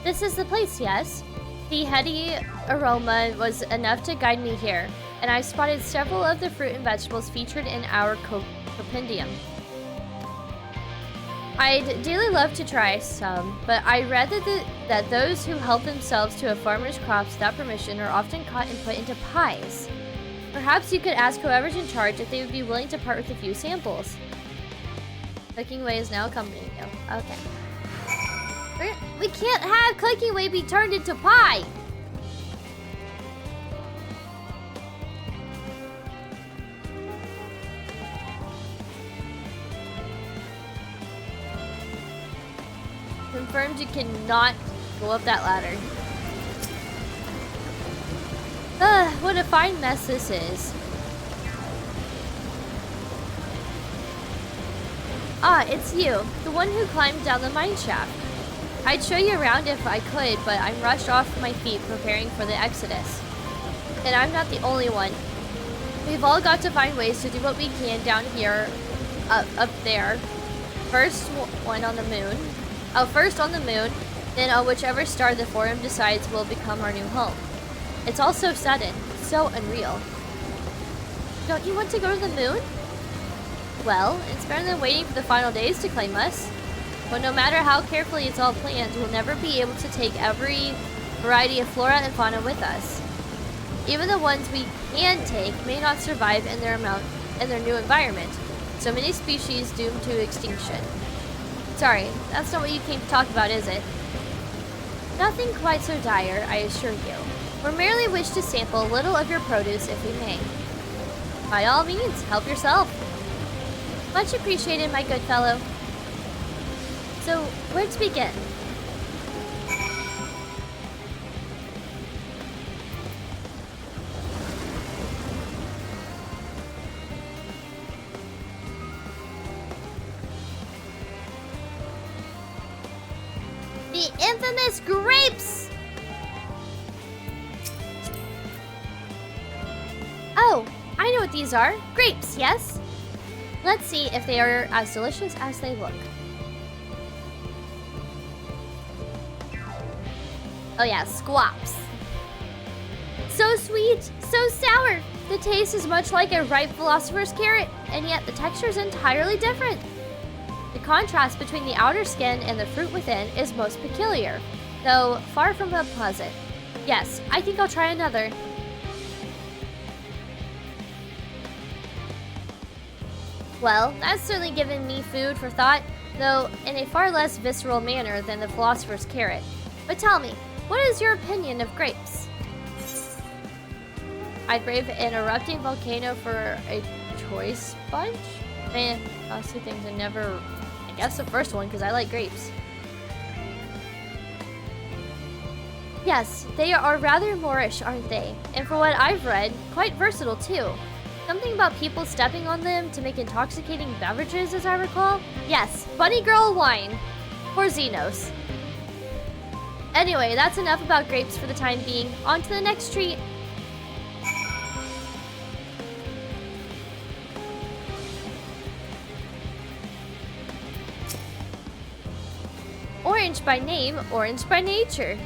This is the place, yes? The heady aroma was enough to guide me here, and I spotted several of the fruit and vegetables featured in our compendium. I'd dearly love to try some, but I read that those who help themselves to a farmer's crops without permission are often caught and put into pies. Perhaps you could ask whoever's in charge if they would be willing to part with a few samples. Cooking Way is now accompanying you. Okay. We can't have Cooking Way be turned into pie! Confirmed you cannot go up that ladder. What a fine mess this is. Ah, it's you, the one who climbed down the mine shaft. I'd show you around if I could, but I'm rushed off my feet preparing for the exodus. And I'm not the only one. We've all got to find ways to do what we can down here, up there. First on the moon, then on whichever star the Forum decides will become our new home. It's all so sudden, so unreal. Don't you want to go to the moon? Well, it's better than waiting for the final days to claim us. But no matter how carefully it's all planned, we'll never be able to take every variety of flora and fauna with us. Even the ones we can take may not survive in their new environment. So many species doomed to extinction. Sorry, that's not what you came to talk about, is it? Nothing quite so dire, I assure you. We merely wish to sample a little of your produce if we may. By all means, help yourself. Much appreciated, my good fellow. So, where to begin? The infamous grapes! Oh, I know what these are. Grapes, yes? Let's see if they are as delicious as they look. Oh yeah, squaps. So sweet, so sour. The taste is much like a ripe philosopher's carrot, and yet the texture is entirely different. The contrast between the outer skin and the fruit within is most peculiar, though far from unpleasant. Yes, I think I'll try another. Well, that's certainly given me food for thought, though in a far less visceral manner than the philosopher's carrot. But tell me, what is your opinion of grapes? I'd brave an erupting volcano for a choice bunch? Man, honestly things I never... I guess the first one, because I like grapes. Yes, they are rather Moorish, aren't they? And for what I've read, quite versatile too. Something about people stepping on them to make intoxicating beverages, as I recall? Yes, Bunny Girl wine. For Xenos. Anyway, that's enough about grapes for the time being. On to the next treat. Orange by name, orange by nature.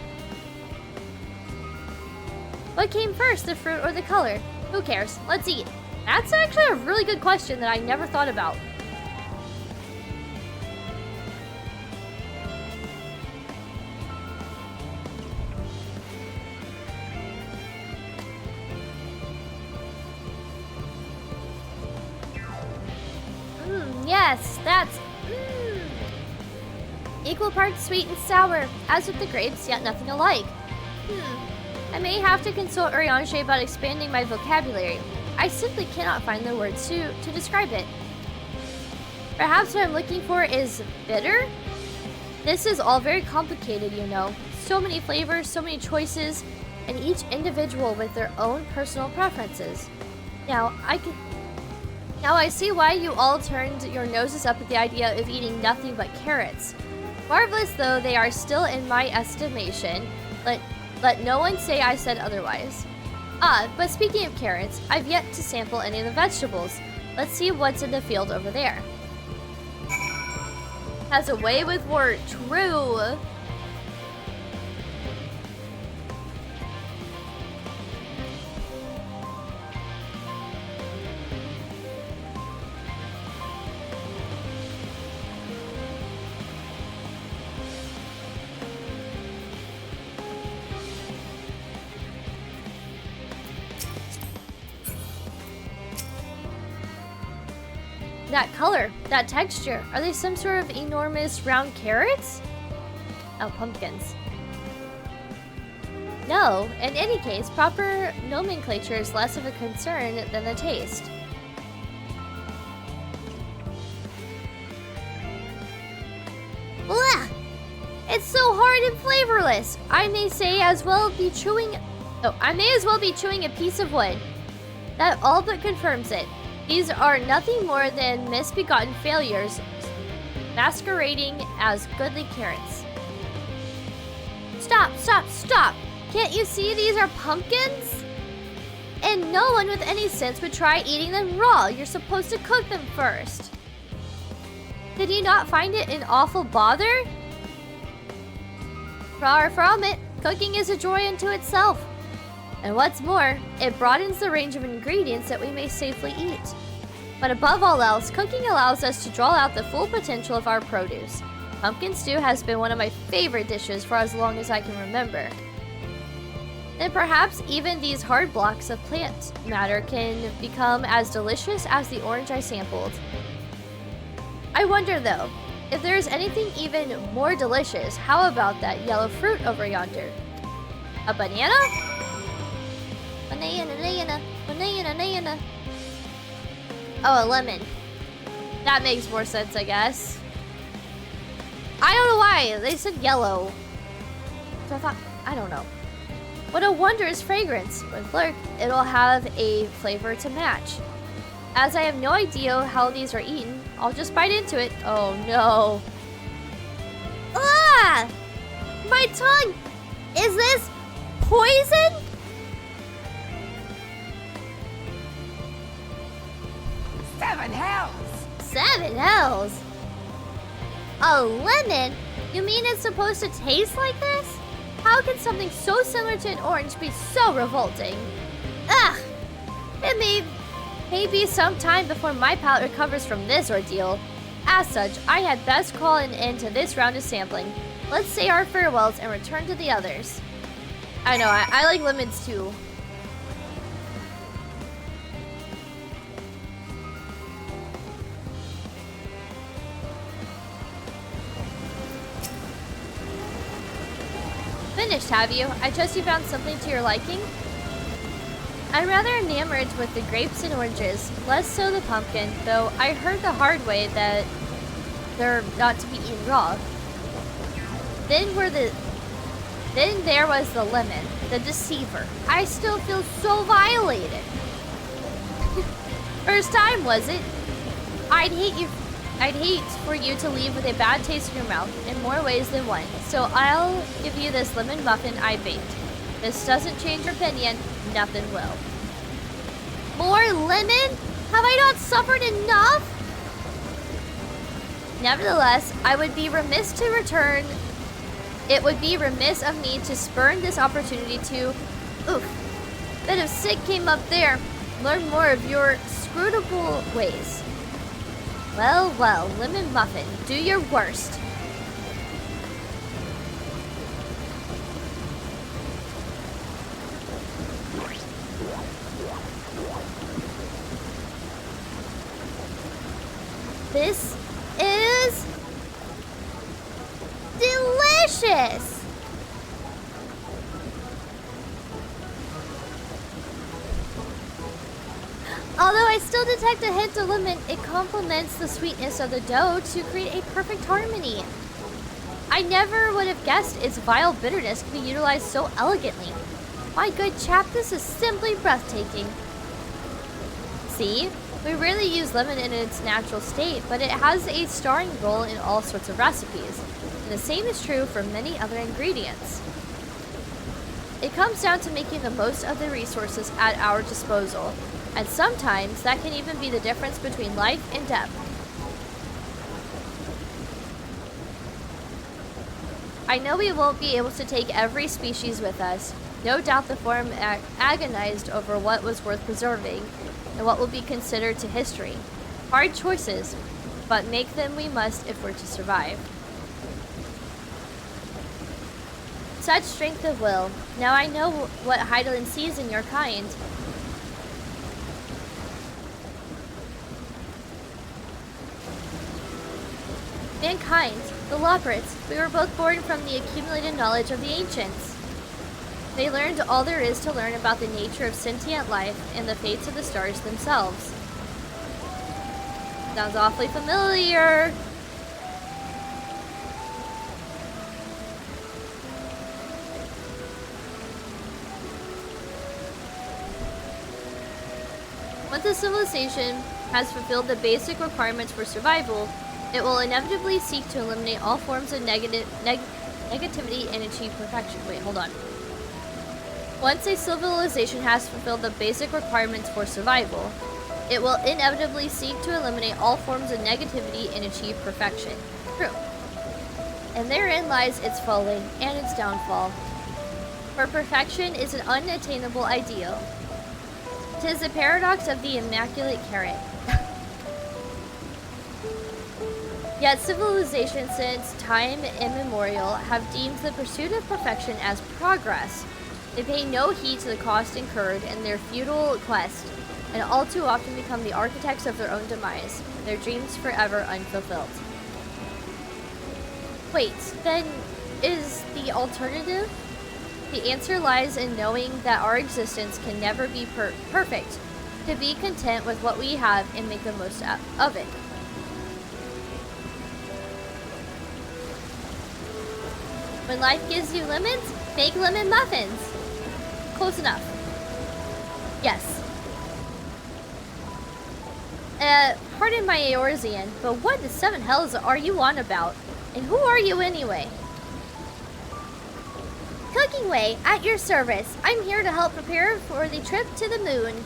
What came first, the fruit or the color? Who cares? Let's eat. That's actually a really good question that I never thought about. Yes, that's... Equal parts sweet and sour, as with the grapes, yet nothing alike. I may have to consult Urianger about expanding my vocabulary. I simply cannot find the words to describe it. Perhaps what I'm looking for is bitter? This is all very complicated, you know. So many flavors, so many choices, and each individual with their own personal preferences. Now I see why you all turned your noses up at the idea of eating nothing but carrots. Marvelous though they are still in my estimation, let no one say I said otherwise. But speaking of carrots, I've yet to sample any of the vegetables. Let's see what's in the field over there. Has a way with word. True. That color, that texture, are they some sort of enormous round carrots? Oh, pumpkins. No, in any case, proper nomenclature is less of a concern than the taste. Blah! It's so hard and flavorless. I may as well be chewing a piece of wood. That all but confirms it. These are nothing more than misbegotten failures, masquerading as goodly carrots. Stop, stop, stop! Can't you see these are pumpkins? And no one with any sense would try eating them raw. You're supposed to cook them first. Did you not find it an awful bother? Far from it. Cooking is a joy unto itself. And what's more, it broadens the range of ingredients that we may safely eat. But above all else, cooking allows us to draw out the full potential of our produce. Pumpkin stew has been one of my favorite dishes for as long as I can remember. Then perhaps even these hard blocks of plant matter can become as delicious as the orange I sampled. I wonder though, if there is anything even more delicious, how about that yellow fruit over yonder? A banana? Banana. Oh, a lemon. That makes more sense, I guess. I don't know why. They said yellow. So I thought, I don't know. What a wondrous fragrance. When flirted, it'll have a flavor to match. As I have no idea how these are eaten, I'll just bite into it. Oh no. Ah! My tongue! Is this poison? Seven hells! 7 hells? A lemon? You mean it's supposed to taste like this? How can something so similar to an orange be so revolting? Ugh! It may be some time before my palate recovers from this ordeal. As such, I had best call an end to this round of sampling. Let's say our farewells and return to the others. I know, I like lemons too. Finished, have you? I trust you found something to your liking? I'm rather enamored with the grapes and oranges, less so the pumpkin, though I heard the hard way that they're not to be eaten raw. Then there was the lemon, the deceiver. I still feel so violated. First time, was it? I'd hate for you to leave with a bad taste in your mouth in more ways than one. So I'll give you this lemon muffin I baked. This doesn't change your opinion, nothing will. More lemon? Have I not suffered enough? Nevertheless, it would be remiss of me to spurn this opportunity to... Oof. Bit of sick came up there. Learn more of your scrutable ways. Well, well, lemon muffin, do your worst. This is delicious. Although I still detect a hint of lemon, it complements the sweetness of the dough to create a perfect harmony. I never would have guessed its vile bitterness could be utilized so elegantly. My good chap, this is simply breathtaking. See? We rarely use lemon in its natural state, but it has a starring role in all sorts of recipes. And the same is true for many other ingredients. It comes down to making the most of the resources at our disposal. And sometimes that can even be the difference between life and death. I know we won't be able to take every species with us. No doubt the form agonized over what was worth preserving and what will be considered to history. Hard choices, but make them we must if we're to survive. Such strength of will. Now I know what Hydaelyn sees in your kind. Mankind, the Loporrits, we were both born from the accumulated knowledge of the ancients. They learned all there is to learn about the nature of sentient life and the fates of the stars themselves. Sounds awfully familiar. Once a civilization has fulfilled the basic requirements for survival, it will inevitably seek to eliminate all forms of negativity and achieve perfection. Wait, hold on. Once a civilization has fulfilled the basic requirements for survival, it will inevitably seek to eliminate all forms of negativity and achieve perfection. True. And therein lies its falling and its downfall. For perfection is an unattainable ideal. 'Tis the paradox of the immaculate carrot. Yet civilizations since time immemorial have deemed the pursuit of perfection as progress. They pay no heed to the cost incurred in their futile quest, and all too often become the architects of their own demise, their dreams forever unfulfilled. Wait, then is the alternative? The answer lies in knowing that our existence can never be perfect, to be content with what we have and make the most of it. When life gives you lemons, make lemon muffins. Close enough. Yes. Pardon my Eorzean, but what the seven hells are you on about? And who are you anyway? Cooking Way, at your service. I'm here to help prepare for the trip to the moon.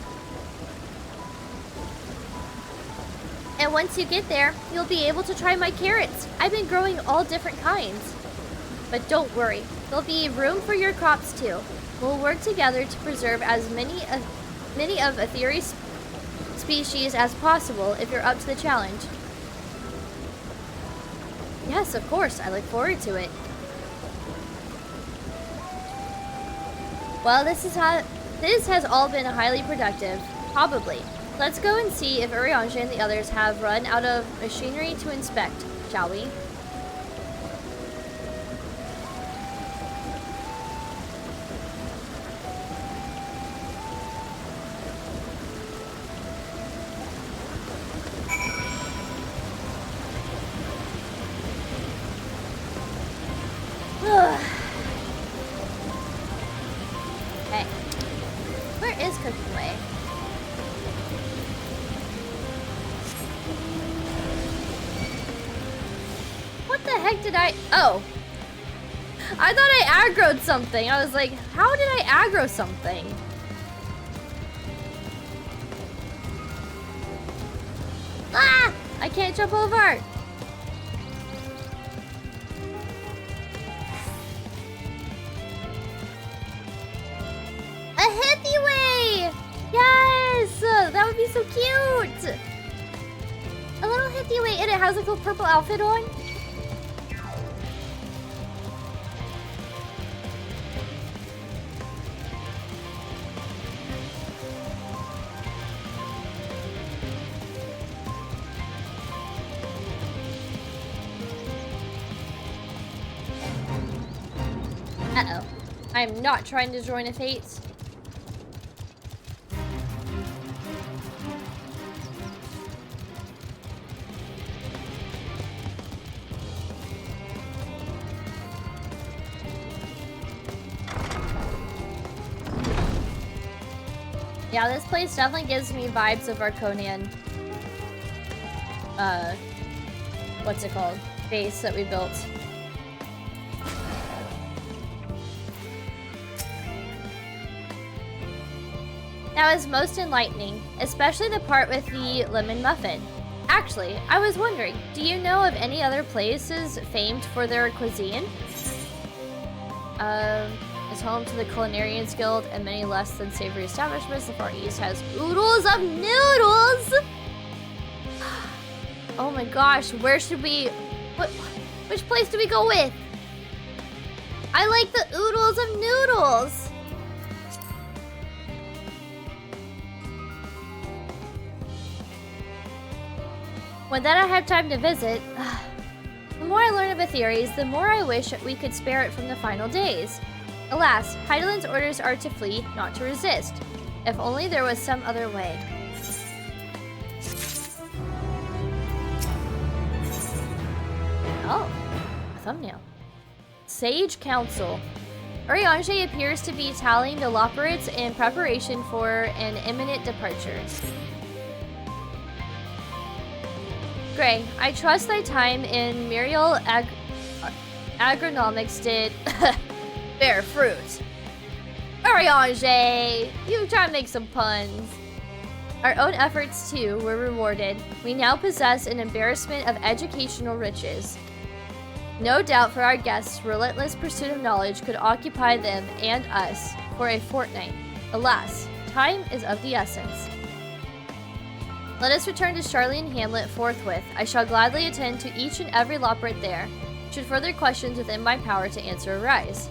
And once you get there, you'll be able to try my carrots. I've been growing all different kinds. But don't worry, there'll be room for your crops too. We'll work together to preserve as many of Etheirys species as possible if you're up to the challenge. Yes, of course. I look forward to it. Well, this has all been highly productive. Probably. Let's go and see if Urianger and the others have run out of machinery to inspect, shall we? Okay. Where is Cooking Way? What the heck did I... Oh. I thought I aggroed something. I was like, how did I aggro something? Ah! I can't jump over. A Hithiway! Yes! That would be so cute! A little Hithiway, and it has like a little purple outfit on. Uh-oh. I'm not trying to join a fate. Yeah, this place definitely gives me vibes of Arconian. What's it called? Base that we built. That was most enlightening, especially the part with the lemon muffin. Actually, I was wondering, do you know of any other places famed for their cuisine? Is home to the Culinarians Guild and many less than savory establishments. The Far East has oodles of noodles! Oh my gosh, where should we... Which place do we go with? I like the oodles of noodles! When then I have time to visit, the more I learn of Etheirys, the more I wish we could spare it from the final days. Alas, Hydaelyn's orders are to flee, not to resist. If only there was some other way. Oh, a thumbnail. Sage Council. Urianger appears to be tallying the Loporrits in preparation for an imminent departure. Gray, I trust thy time in Muriel agronomics did bear fruit. Urianger! You try to make some puns. Our own efforts, too, were rewarded. We now possess an embarrassment of educational riches. No doubt for our guests, relentless pursuit of knowledge could occupy them and us for a fortnight. Alas, time is of the essence. Let us return to Charlene Hamlet forthwith. I shall gladly attend to each and every Loporrit there, should further questions within my power to answer arise.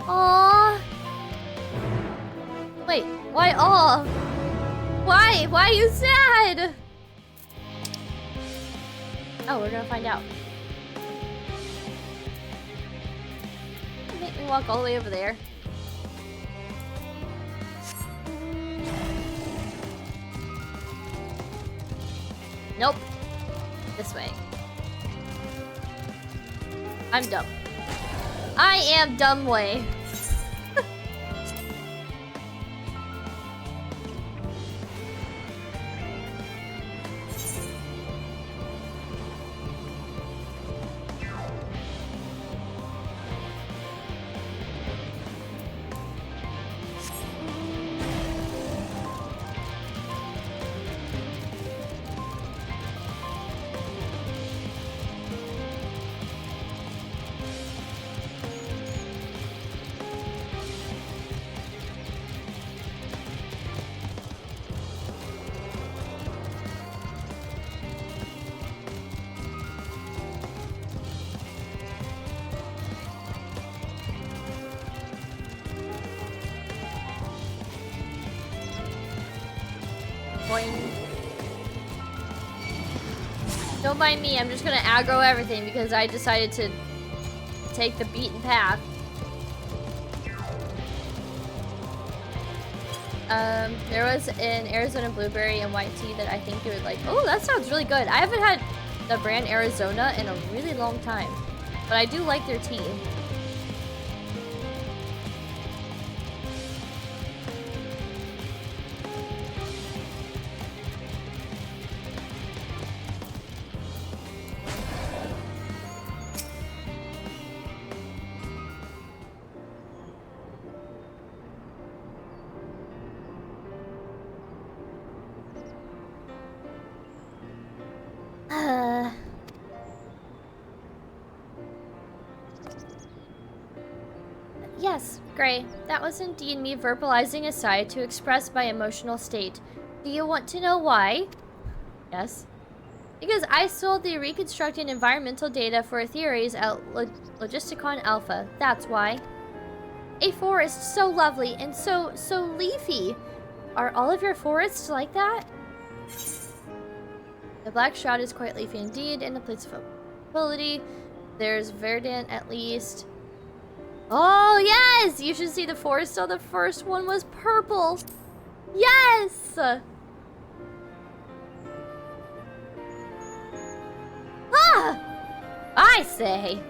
Aww. Wait, why aw? Why? Why are you sad? Oh, we're gonna find out. Make me walk all the way over there. Nope. This way. I'm dumb. I am dumb way. boing. Don't mind me, I'm just gonna aggro everything because I decided to take the beaten path. There was an Arizona blueberry and white tea that I think you would like. Oh, that sounds really good. I haven't had the brand Arizona in a really long time, but I do like their tea. Yes, Gray. That was indeed me verbalizing aside to express my emotional state. Do you want to know why? Yes. Because I sold the reconstructed environmental data for Etheirys at Logisticon Alpha. That's why. A forest so lovely and so leafy. Are all of your forests like that? The Black Shroud is quite leafy indeed, in a place of ability. There's verdant at least. Oh, yes! You should see the forest. So the first one was purple. Yes! Ah! I say.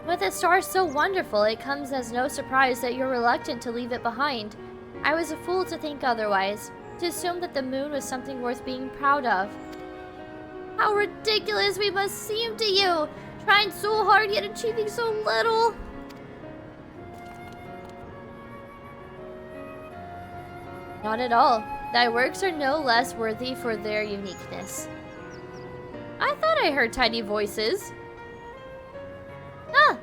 With a star so wonderful, it comes as no surprise that you're reluctant to leave it behind. I was a fool to think otherwise, to assume that the moon was something worth being proud of. How ridiculous we must seem to you, trying so hard yet achieving so little. Not at all. Thy works are no less worthy for their uniqueness. I thought I heard tiny voices. Ah!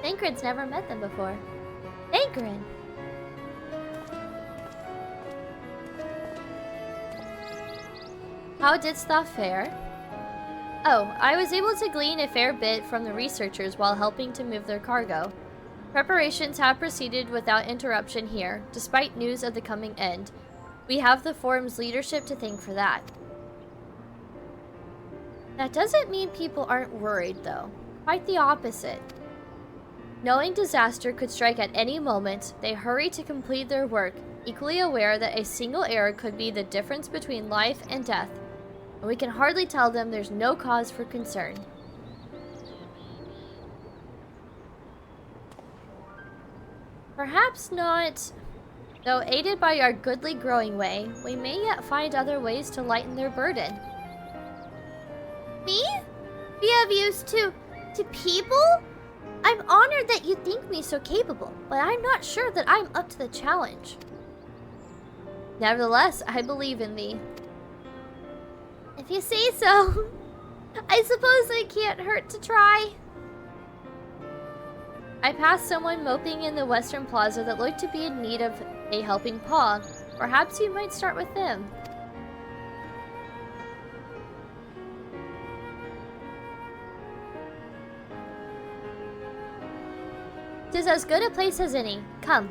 Thancred's never met them before. Thancred! How didst thou fare? Oh, I was able to glean a fair bit from the researchers while helping to move their cargo. Preparations have proceeded without interruption here, despite news of the coming end. We have the forum's leadership to thank for that. That doesn't mean people aren't worried, though. Quite the opposite. Knowing disaster could strike at any moment, they hurry to complete their work, equally aware that a single error could be the difference between life and death. And we can hardly tell them there's no cause for concern. Perhaps not. Though aided by our goodly growing way, we may yet find other ways to lighten their burden. Me? Be of use to people? I'm honored that you think me so capable, but I'm not sure that I'm up to the challenge. Nevertheless, I believe in thee. If you say so. I suppose it can't hurt to try. I passed someone moping in the western plaza that looked to be in need of a helping paw. Perhaps you might start with them. Tis as good a place as any. Come.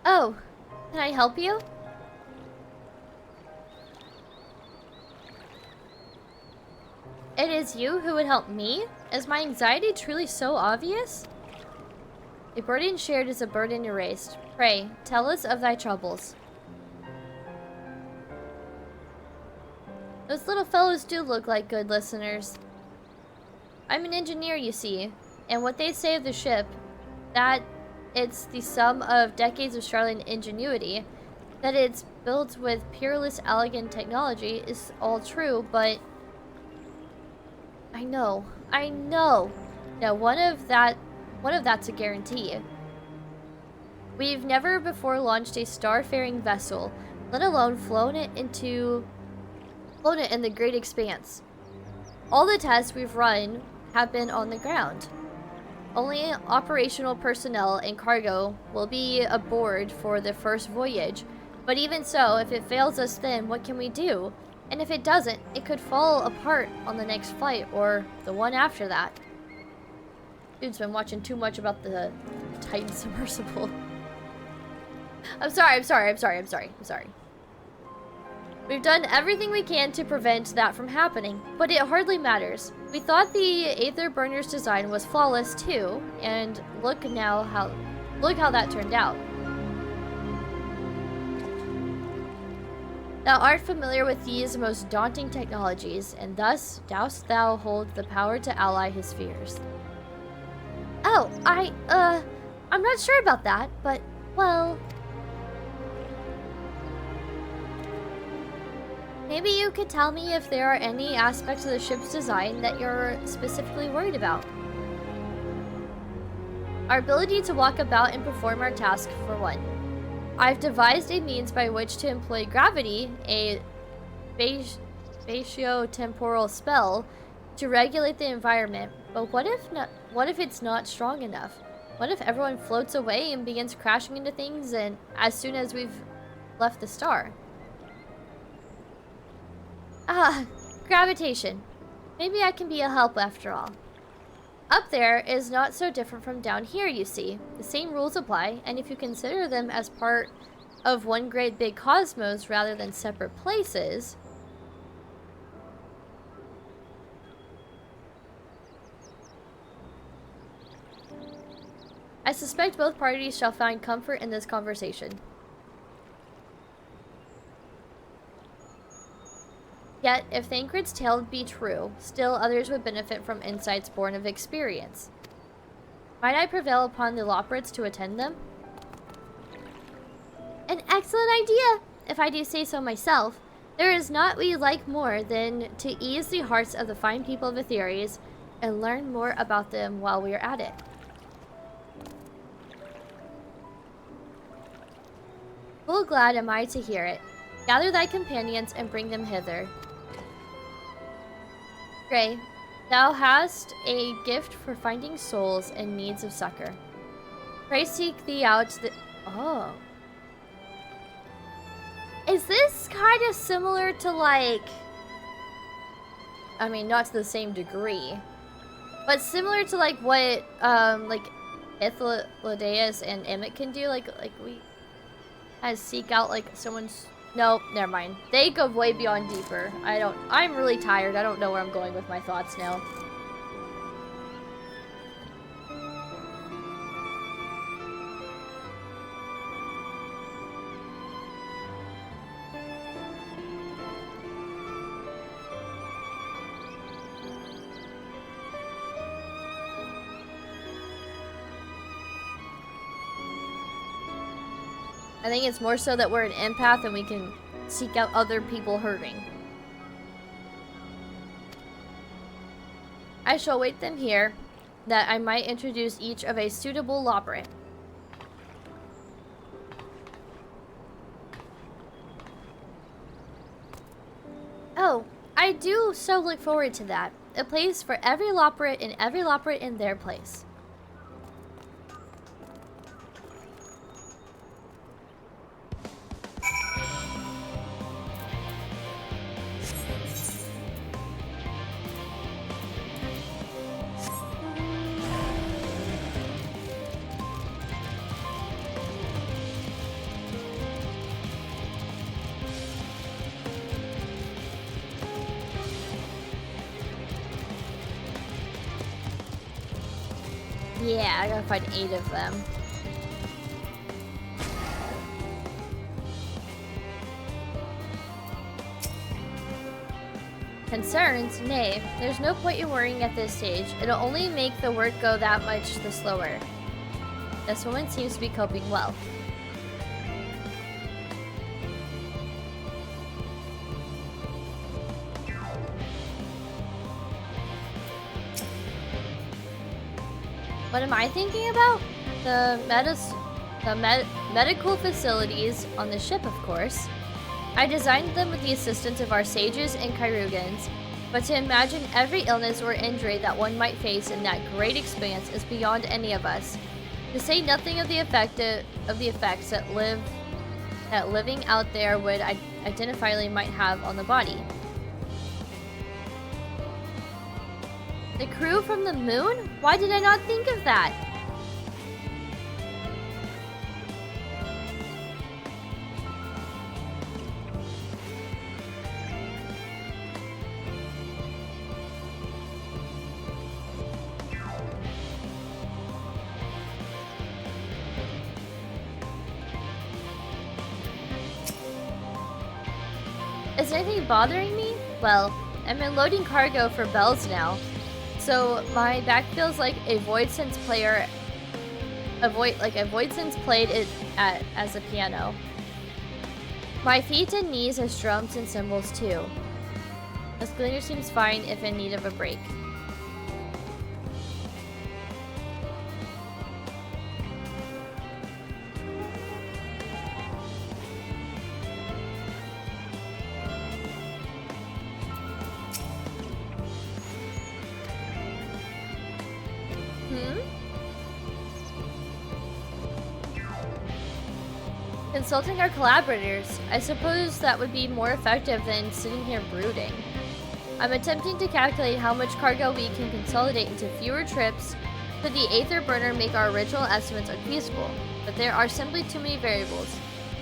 Oh, can I help you? It is you who would help me? Is my anxiety truly so obvious? A burden shared is a burden erased. Pray, tell us of thy troubles. Those little fellows do look like good listeners. I'm an engineer, you see, and what they say of the ship, that it's the sum of decades of Charlotte ingenuity, that it's built with peerless, elegant technology is all true, but I know. Now, one of that's a guarantee. We've never before launched a starfaring vessel, let alone flown it in the great expanse. All the tests we've run have been on the ground. Only operational personnel and cargo will be aboard for the first voyage, but even so, if it fails us then, what can we do? And if it doesn't, it could fall apart on the next flight, or the one after that. Dude's been watching too much about the Titan submersible. I'm sorry. We've done everything we can to prevent that from happening, but it hardly matters. We thought the Aether Burner's design was flawless too, and look how that turned out. Thou art familiar with these most daunting technologies, and thus dost thou hold the power to ally his fears. Oh, I'm not sure about that, but, well... Maybe you could tell me if there are any aspects of the ship's design that you're specifically worried about. Our ability to walk about and perform our task, for one. I've devised a means by which to employ gravity, a spatio-temporal spell, to regulate the environment. But what if it's not strong enough? What if everyone floats away and begins crashing into things and as soon as we've left the star? Gravitation. Maybe I can be a help after all. Up there is not so different from down here, you see. The same rules apply, and if you consider them as part of one great big cosmos rather than separate places... I suspect both parties shall find comfort in this conversation. Yet, if Thancred's tale be true, still others would benefit from insights born of experience. Might I prevail upon the Loporrits to attend them? An excellent idea, if I do say so myself. There is naught we like more than to ease the hearts of the fine people of Etheirys and learn more about them while we are at it. Full glad am I to hear it. Gather thy companions and bring them hither. Grey, thou hast a gift for finding souls in needs of succor. Pray seek thee out Oh. Is this kind of similar to, like... I mean, not to the same degree. But similar to, like, what, like, Etheirys and Emmett can do? Like we... seek out, like, someone's... Nope, never mind. They go way beyond deeper. I'm really tired. I don't know where I'm going with my thoughts now. I think it's more so that we're an empath and we can seek out other people hurting. I shall wait them here, that I might introduce each of a suitable Loporrit. Oh, I do so look forward to that. A place for every Loporrit and every Loporrit in their place. Yeah, I gotta find 8 of them. Concerns? Nay, there's no point in worrying at this stage. It'll only make the work go that much the slower. This woman seems to be coping well. What am I thinking about? The medical facilities on the ship, of course. I designed them with the assistance of our sages and Kyrugans, but to imagine every illness or injury that one might face in that great expanse is beyond any of us. To say nothing of the effects that living out there would identifiably might have on the body. The crew from the moon? Why did I not think of that? Is anything bothering me? Well, I'm unloading cargo for bells now, so my back feels like a Void Sense player. A Void Sense played it as a piano. My feet and knees has drums and cymbals too. Escalator seems fine if in need of a break. Consulting our collaborators. I suppose that would be more effective than sitting here brooding. I'm attempting to calculate how much cargo we can consolidate into fewer trips. Could the Aether burner make our original estimates unfeasible? But there are simply too many variables.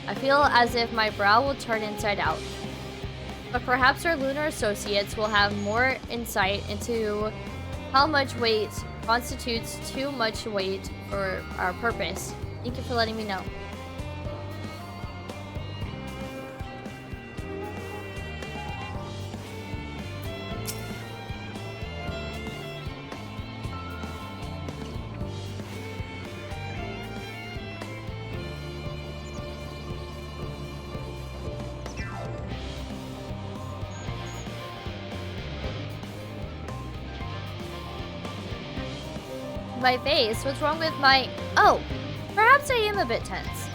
I feel as if my brow will turn inside out. But perhaps our lunar associates will have more insight into how much weight constitutes too much weight for our purpose. Thank you for letting me know. My face? What's wrong with my... Oh, perhaps I am a bit tense.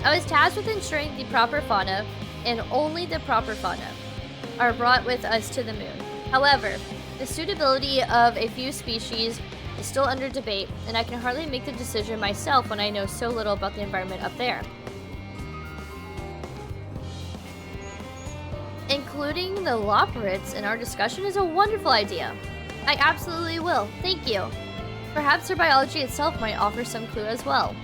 I was tasked with ensuring the proper fauna, and only the proper fauna, are brought with us to the moon. However, the suitability of a few species is still under debate, and I can hardly make the decision myself when I know so little about the environment up there. Including the Loporrits in our discussion is a wonderful idea. I absolutely will. Thank you. Perhaps their biology itself might offer some clue as well.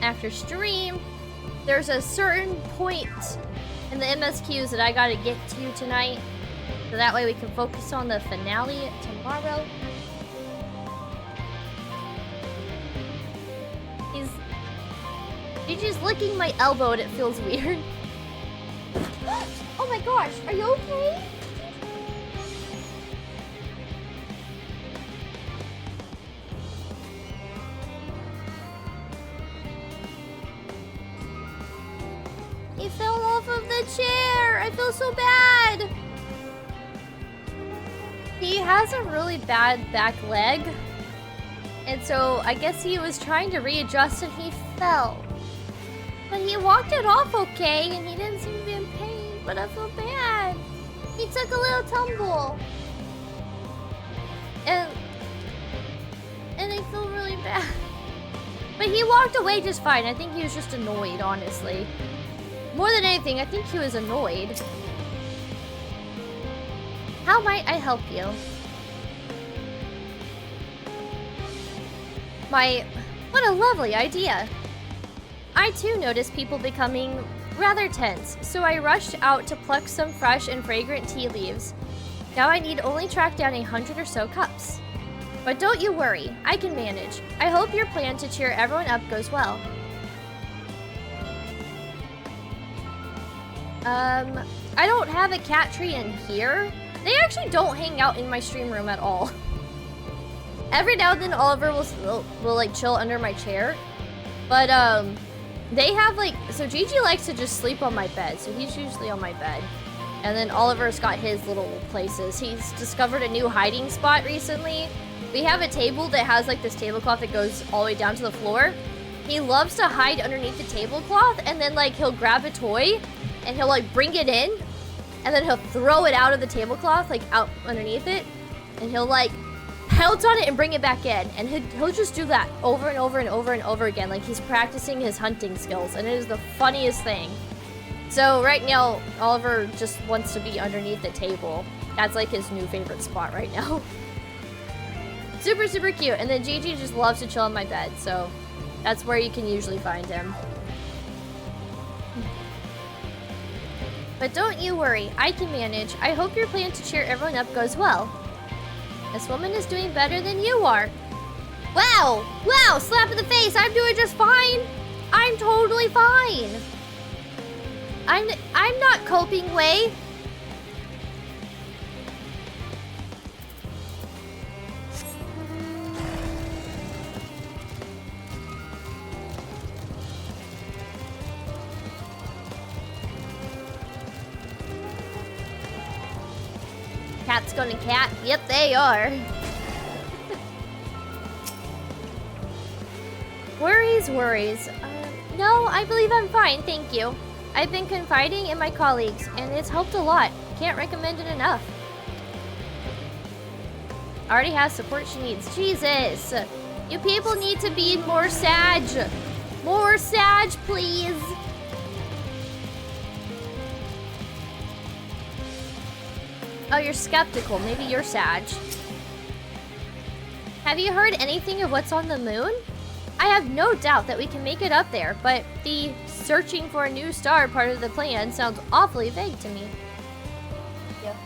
After stream, there's a certain point in the MSQs that I gotta get to tonight, so that way we can focus on the finale tomorrow. He's just licking my elbow and it feels weird. Oh my gosh, are you okay? He fell off of the chair. I feel so bad. He has a really bad back leg. And so I guess he was trying to readjust and he fell. But he walked it off okay and he didn't seem to be in pain. But I feel bad. He took a little tumble. And I feel really bad. But he walked away just fine. I think he was just annoyed, honestly. More than anything, I think he was annoyed. How might I help you? What a lovely idea. I too noticed people becoming rather tense, so I rushed out to pluck some fresh and fragrant tea leaves. Now I need only track down 100 or so cups. But don't you worry, I can manage. I hope your plan to cheer everyone up goes well. I don't have a cat tree in here. They actually don't hang out in my stream room at all. Every now and then Oliver will like chill under my chair. But they have like, so Gigi likes to just sleep on my bed, so he's usually on my bed. And then Oliver's got his little places. He's discovered a new hiding spot recently. We have a table that has like this tablecloth that goes all the way down to the floor. He loves to hide underneath the tablecloth, and then like he'll grab a toy and he'll like bring it in, and then he'll throw it out of the tablecloth, like out underneath it, and he'll like pounce on it and bring it back in, and he'll just do that over and over and over and over again, like he's practicing his hunting skills, and it is the funniest thing. So right now, Oliver just wants to be underneath the table. That's like his new favorite spot right now. Super, super cute. And then Gigi just loves to chill on my bed, so that's where you can usually find him. But don't you worry, I can manage. I hope your plan to cheer everyone up goes well. This woman is doing better than you are. Wow! Wow! Slap in the face! I'm doing just fine! I'm totally fine! I'm not coping way. Cat's gonna cat? Yep, they are. Worries. No, I believe I'm fine, thank you. I've been confiding in my colleagues, and it's helped a lot. Can't recommend it enough. Already has support she needs. Jesus! You people need to be more Sag. More Sag, please. Oh, you're skeptical. Maybe you're Sag. Have you heard anything of what's on the moon? I have no doubt that we can make it up there, but the searching for a new star part of the plan sounds awfully vague to me. Yep.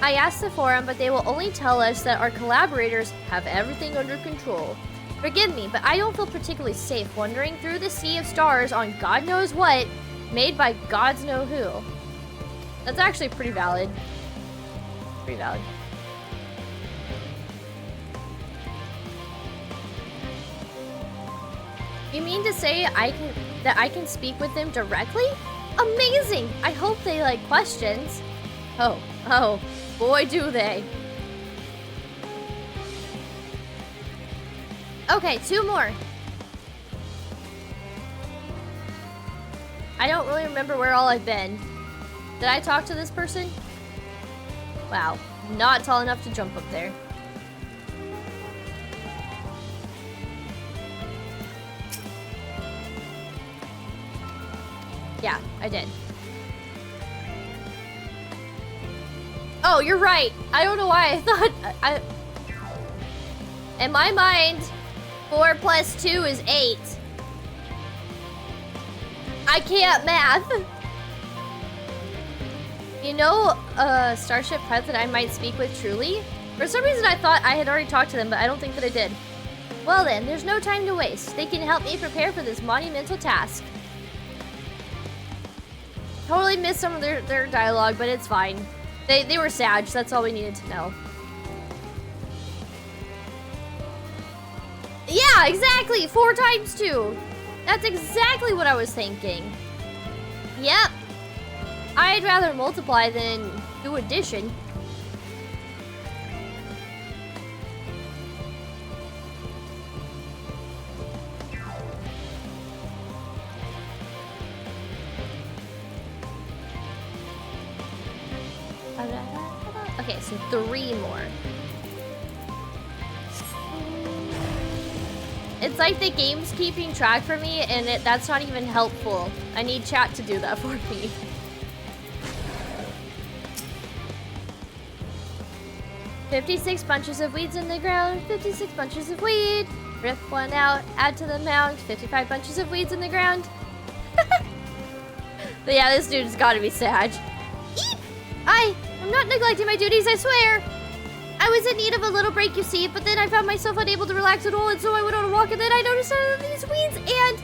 I asked the forum, but they will only tell us that our collaborators have everything under control. Forgive me, but I don't feel particularly safe wandering through the sea of stars on God knows what, made by gods know who. That's actually pretty valid. Pretty valid. You mean to say that I can speak with them directly? Amazing! I hope they like questions. Oh, boy do they. Okay, 2 more. I don't really remember where all I've been. Did I talk to this person? Wow, not tall enough to jump up there. Yeah, I did. Oh, you're right. I don't know why I thought... In my mind, 4 + 2 is 8. I can't math. You know, Starship Pet that I might speak with truly? For some reason I thought I had already talked to them, but I don't think that I did. Well then, there's no time to waste. They can help me prepare for this monumental task. Totally missed some of their dialogue, but it's fine. They were Sag, that's all we needed to know. Yeah, exactly! 4 × 2! That's exactly what I was thinking. Yep. I'd rather multiply than do addition. Okay, so 3 more. It's like the game's keeping track for me, and that's not even helpful. I need chat to do that for me. "56 bunches of weeds in the ground, 56 bunches of weed. Rip 1 out, add to the mound, 55 bunches of weeds in the ground." But yeah, this dude's gotta be Sag. Eep! I'm not neglecting my duties, I swear. I was in need of a little break, you see, but then I found myself unable to relax at all, and so I went on a walk, and then I noticed all of these weeds, and...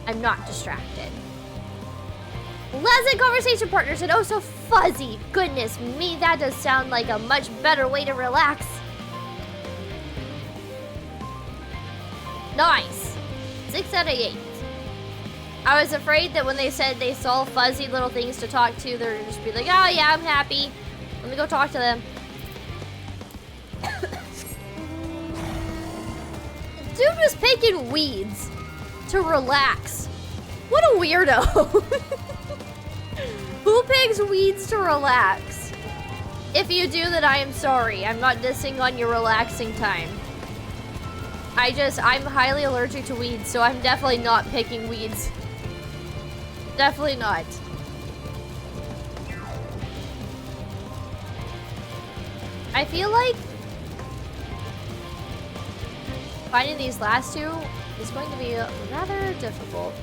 I'm not distracted. Pleasant conversation partners, and oh so fuzzy. Goodness me, that does sound like a much better way to relax. Nice. 6 out of 8. I was afraid that when they said they saw fuzzy little things to talk to, they're just be like, oh yeah, I'm happy. Let me go talk to them. Dude was picking weeds to relax. What a weirdo. Who picks weeds to relax? If you do, then I am sorry. I'm not dissing on your relaxing time. I'm highly allergic to weeds, so I'm definitely not picking weeds. Definitely not. I feel like finding these last two is going to be rather difficult.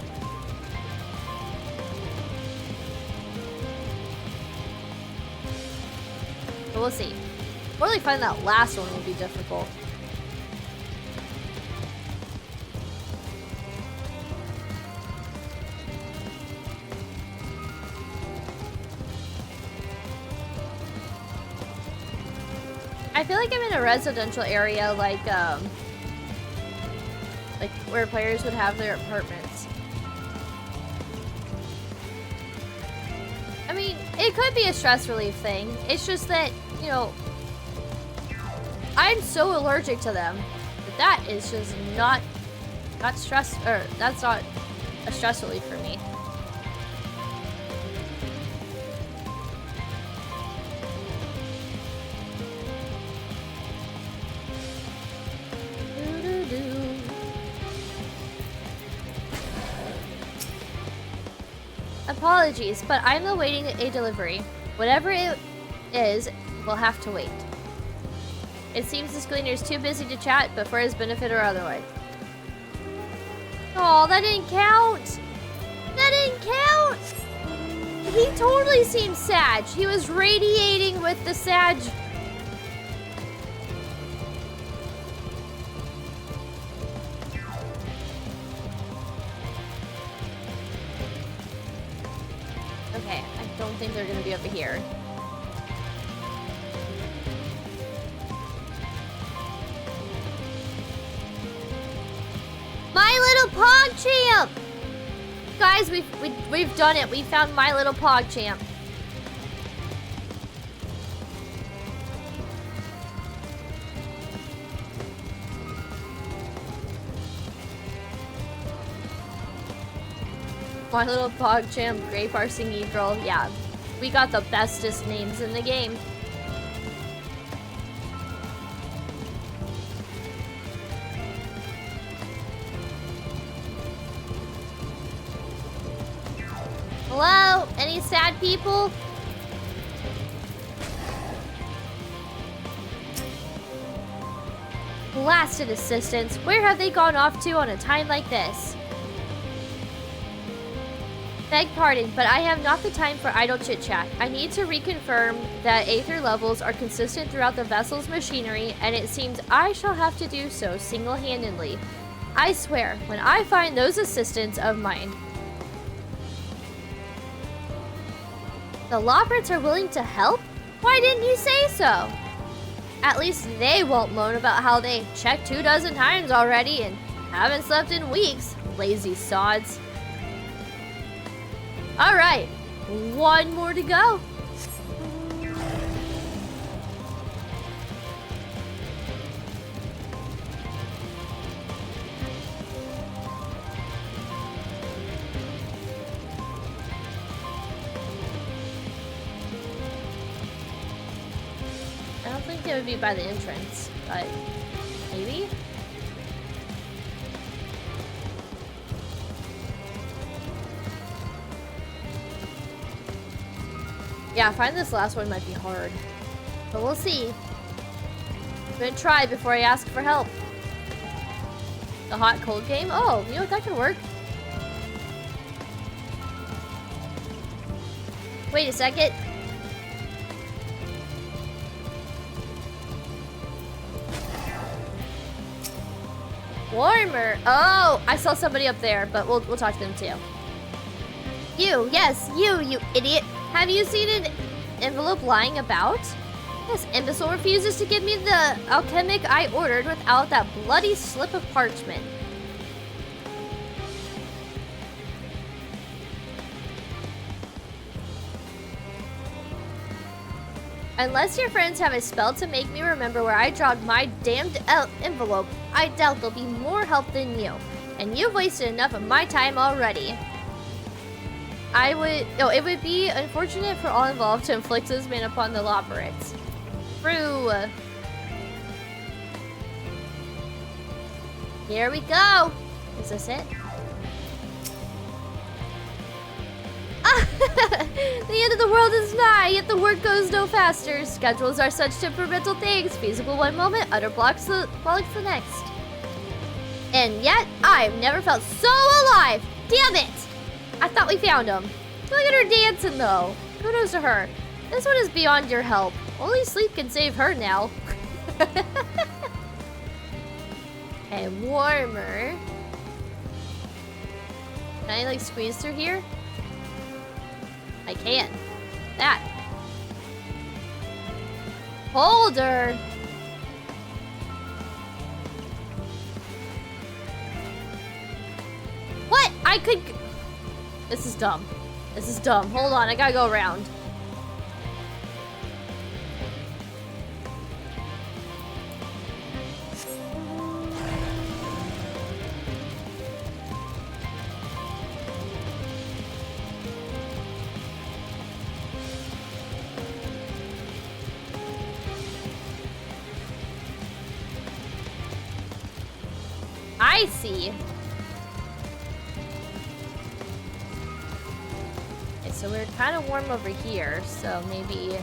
But we'll see. More like finding that last one will be difficult. I feel like I'm in a residential area, like where players would have their apartments. I mean, it could be a stress relief thing. It's just that, you know, I'm so allergic to them that is just not stress, or that's not a stress relief for me. Apologies, but I'm awaiting a delivery. Whatever it is, we'll have to wait. It seems this cleaner's too busy to chat, but for his benefit or otherwise. Oh, that didn't count! That didn't count! He totally seemed sad. He was radiating with the sad. Okay, I don't think they're gonna be over here. My Little Pogchamp! Guys, we've done it. We found My Little Pogchamp. My Little Pogchamp, Grey Parsing Eagle. Yeah, we got the bestest names in the game. Hello? Any sad people? Blasted assistants. Where have they gone off to on a time like this? Beg pardon, but I have not the time for idle chit-chat. I need to reconfirm that Aether levels are consistent throughout the vessel's machinery, and it seems I shall have to do so single-handedly. I swear, when I find those assistants of mine. The Loporrits are willing to help? Why didn't you say so? At least they won't moan about how they checked 24 times already and haven't slept in weeks. Lazy sods. Alright, one more to go. I don't think it would be by the entrance, but maybe? Yeah, I find this last one might be hard. But we'll see. I'm gonna try before I ask for help. The hot cold game? Oh, you know what, that could work. Wait a second. Warmer. Oh, I saw somebody up there, but we'll talk to them too. You, yes, you idiot. Have you seen an envelope lying about? This imbecile refuses to give me the alchemic I ordered without that bloody slip of parchment. Unless your friends have a spell to make me remember where I dropped my damned envelope, I doubt they'll be more help than you. And you've wasted enough of my time already. It would be unfortunate for all involved to inflict this man upon the Loporrits. True. Here we go. Is this it? The end of the world is nigh, yet the work goes no faster. Schedules are such temperamental things, feasible one moment, utter blocks the next. And yet, I've never felt so alive! Damn it! I thought we found him. Look at her dancing though. Kudos to her. This one is beyond your help. Only sleep can save her now. Okay, warmer. Can I like squeeze through here? I can. That. Holder. What? I could... This is dumb. This is dumb. Hold on, I gotta go around. I see. Okay, so we're kind of warm over here, so maybe...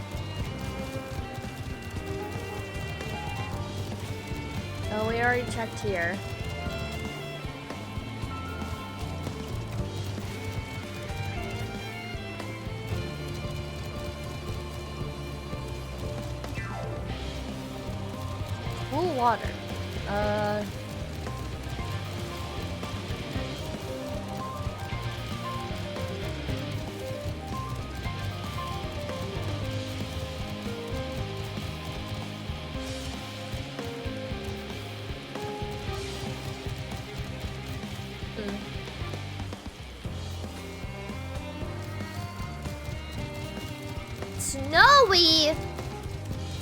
Oh, we already checked here. Cool water. Snowy!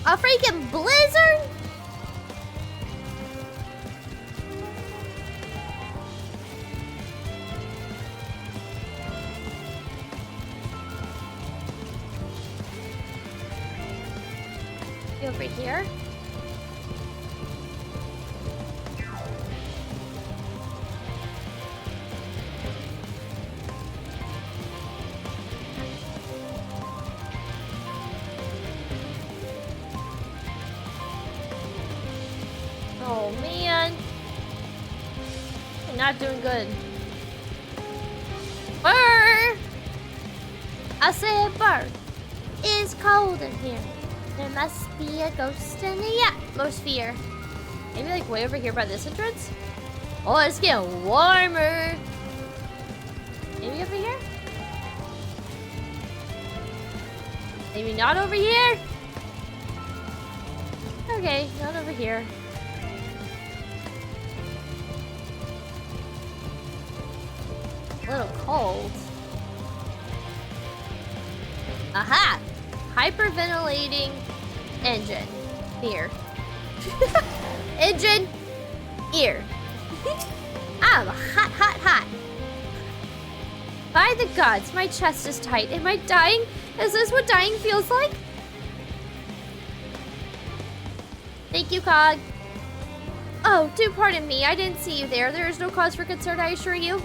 A freaking blizzard? Over here. Oh man, you're not doing good. Burr! I said burr. It's cold in here. There must be a ghost in the atmosphere. Maybe like way over here by this entrance? Oh, it's getting warmer. Maybe over here? Maybe not over here? Okay, not over here. A little cold. Aha! Hyperventilating engine. Here. Engine. Ear. I'm hot, hot, hot. By the gods, my chest is tight. Am I dying? Is this what dying feels like? Thank you, Cog. Oh, do pardon me. I didn't see you there. There is no cause for concern, I assure you.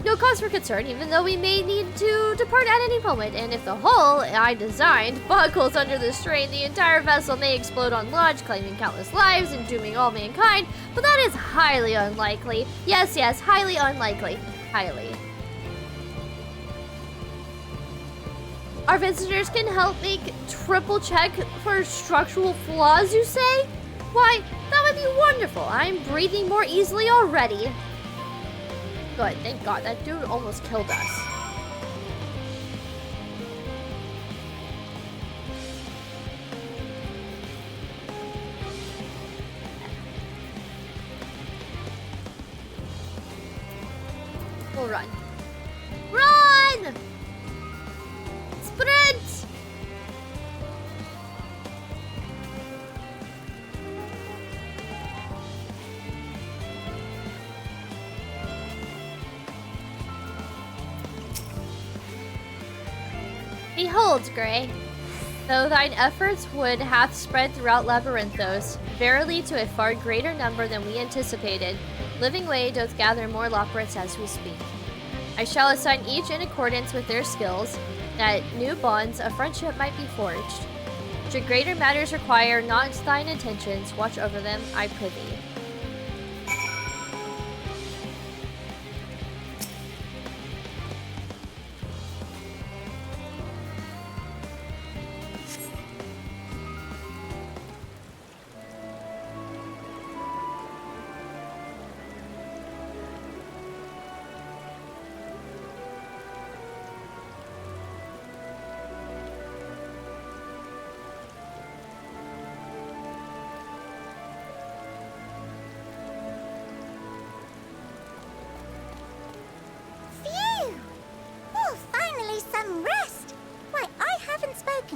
No cause for concern, even though we may need to depart at any moment, and if the hull I designed buckles under the strain, the entire vessel may explode on launch, claiming countless lives and dooming all mankind, but that is highly unlikely. Yes, yes, highly unlikely. Highly. Our visitors can help make triple check for structural flaws, you say? Why, that would be wonderful. I'm breathing more easily already. Good, thank God. That dude almost killed us. We'll run. Run! Sprint! Behold, Grey, though thine efforts would hath spread throughout Labyrinthos, verily to a far greater number than we anticipated, Living Way doth gather more Loporrits as we speak. I shall assign each in accordance with their skills, that new bonds of friendship might be forged. Should greater matters require not thine intentions, watch over them, I prithee.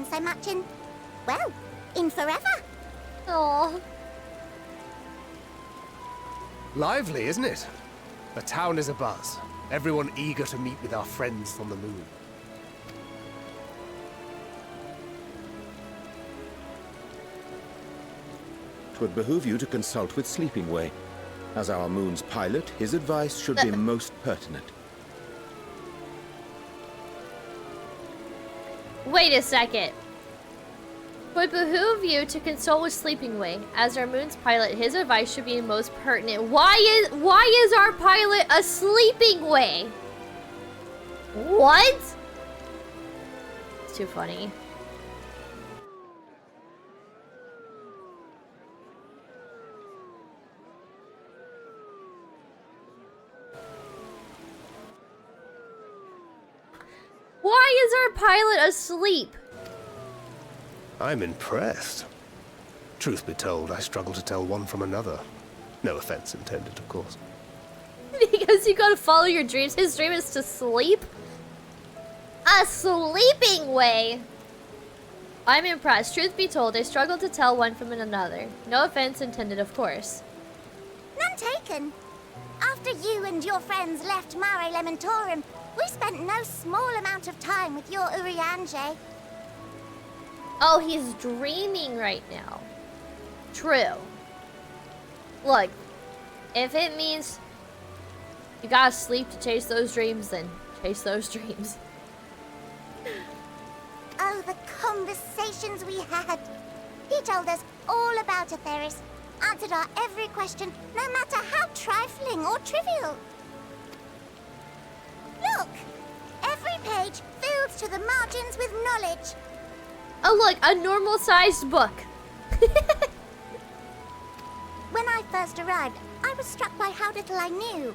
So much in, well, in forever. Oh. Lively, isn't it? The town is abuzz. Everyone eager to meet with our friends from the moon. 'Twould behoove you to consult with Sleeping Way. As our moon's pilot, his advice should be most pertinent. Wait a second. Would behoove you to consult with Sleeping Way. As our moon's pilot, his advice should be most pertinent. Why is our pilot a Sleeping Way? What? It's too funny. Why is our pilot asleep? I'm impressed. Truth be told, I struggle to tell one from another. No offense intended, of course. Because you gotta follow your dreams. His dream is to sleep? A Sleeping Way! I'm impressed. Truth be told, I struggle to tell one from another. No offense intended, of course. None taken. After you and your friends left Mare Elementorum, we spent no small amount of time with your Urianger. Oh, he's dreaming right now. True. Look, if it means you gotta sleep to chase those dreams, then chase those dreams. Oh, the conversations we had. He told us all about Etheirys, answered our every question, no matter how trifling or trivial. Look! Every page filled to the margins with knowledge. Oh look, a normal-sized book. When I first arrived, I was struck by how little I knew.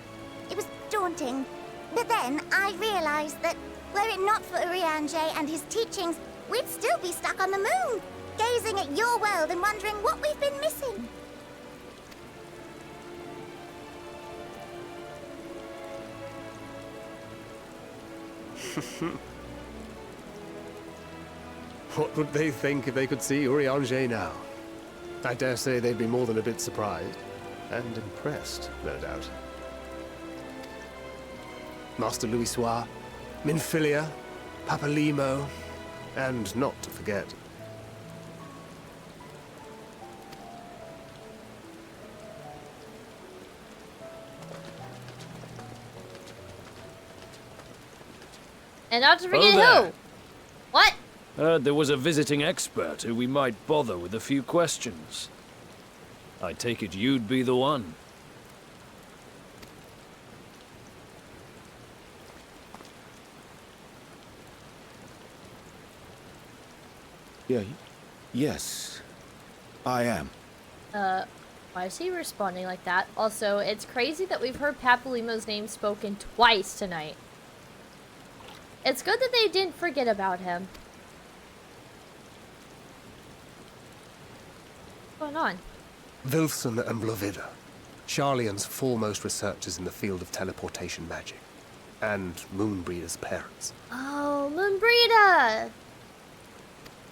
It was daunting. But then I realized that were it not for Urianger and his teachings, we'd still be stuck on the moon, gazing at your world and wondering what we've been missing. What would they think if they could see Urianger now? I dare say they'd be more than a bit surprised. And impressed, no doubt. Master Louisoix, Minfilia, Papalimo, and not to forget... And not to forget there. who? What? Heard there was a visiting expert who we might bother with a few questions. I take it you'd be the one. Yes, I am. Why is he responding like that? Also, it's crazy that we've heard Papalimo's name spoken twice tonight. It's good that they didn't forget about him. What's going on? Wilson and Blovida, Sharlayan's foremost researchers in the field of teleportation magic, and Moonbreeder's parents. Oh, Moonbreeder!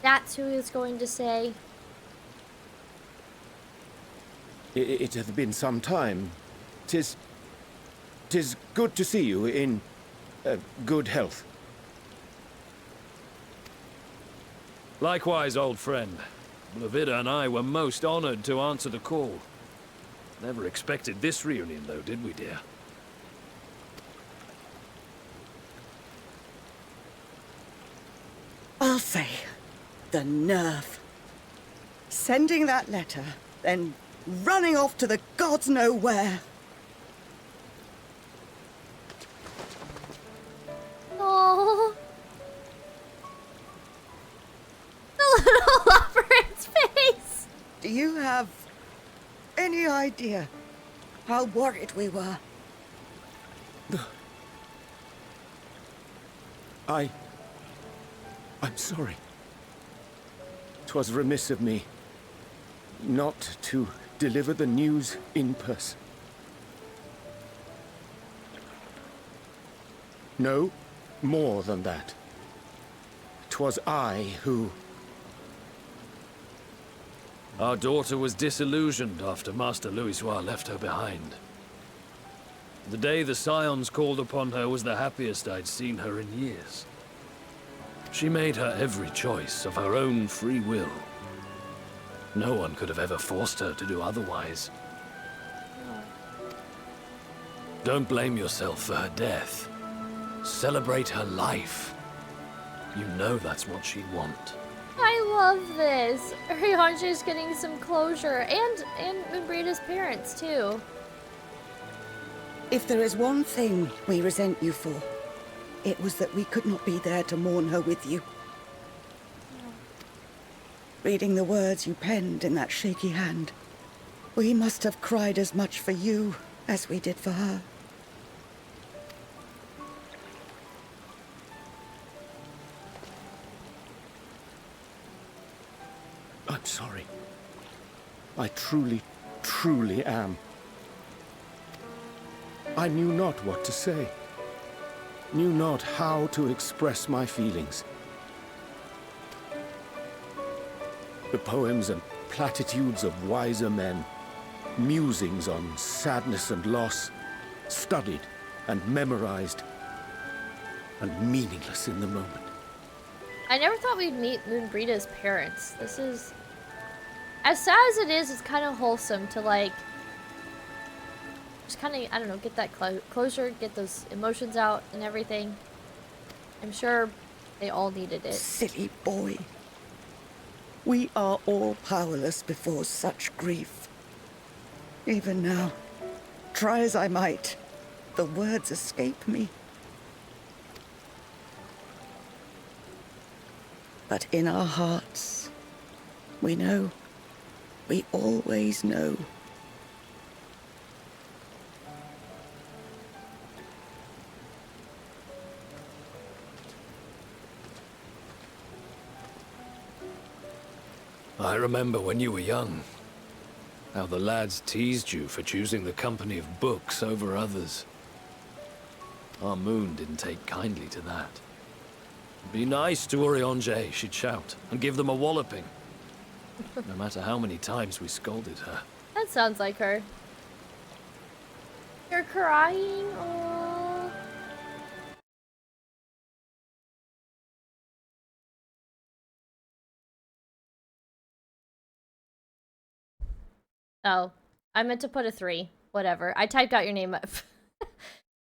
That's who he was going to say. It hath been some time. 'Tis good to see you in good health. Likewise, old friend. Blovida and I were most honored to answer the call. Never expected this reunion, though, did we, dear? I'll say, the nerve. Sending that letter, then running off to the gods know where. Oh, the little Loporrits face. Do you have any idea how worried we were? I'm sorry. 'Twas remiss of me not to deliver the news in person. No, more than that. 'Twas I who... Our daughter was disillusioned after Master Louisoix left her behind. The day the Scions called upon her was the happiest I'd seen her in years. She made her every choice of her own free will. No one could have ever forced her to do otherwise. Don't blame yourself for her death. Celebrate her life. You know that's what she'd want. I love this. Urianger's getting some closure, and Moonbreeder's parents too. If there is one thing we resent you for, it was that we could not be there to mourn her with you. Reading the words you penned in that shaky hand, we must have cried as much for you as we did for her. I'm sorry. I truly, truly am. I knew not what to say. Knew not how to express my feelings. The poems and platitudes of wiser men, musings on sadness and loss, studied and memorized, and meaningless in the moment. I never thought we'd meet Moonbreeder's parents. This is... as sad as it is, it's kind of wholesome to, like... just kind of, I don't know, get that closure, get those emotions out and everything. I'm sure they all needed it. Silly boy. We are all powerless before such grief. Even now, try as I might, the words escape me. But in our hearts, we know, we always know. I remember when you were young, how the lads teased you for choosing the company of books over others. Our Moon didn't take kindly to that. Be nice to Urianger, she'd shout, and give them a walloping. No matter how many times we scolded her. That sounds like her. You're crying? Aww. Oh, I meant to put a 3. Whatever. I typed out your name.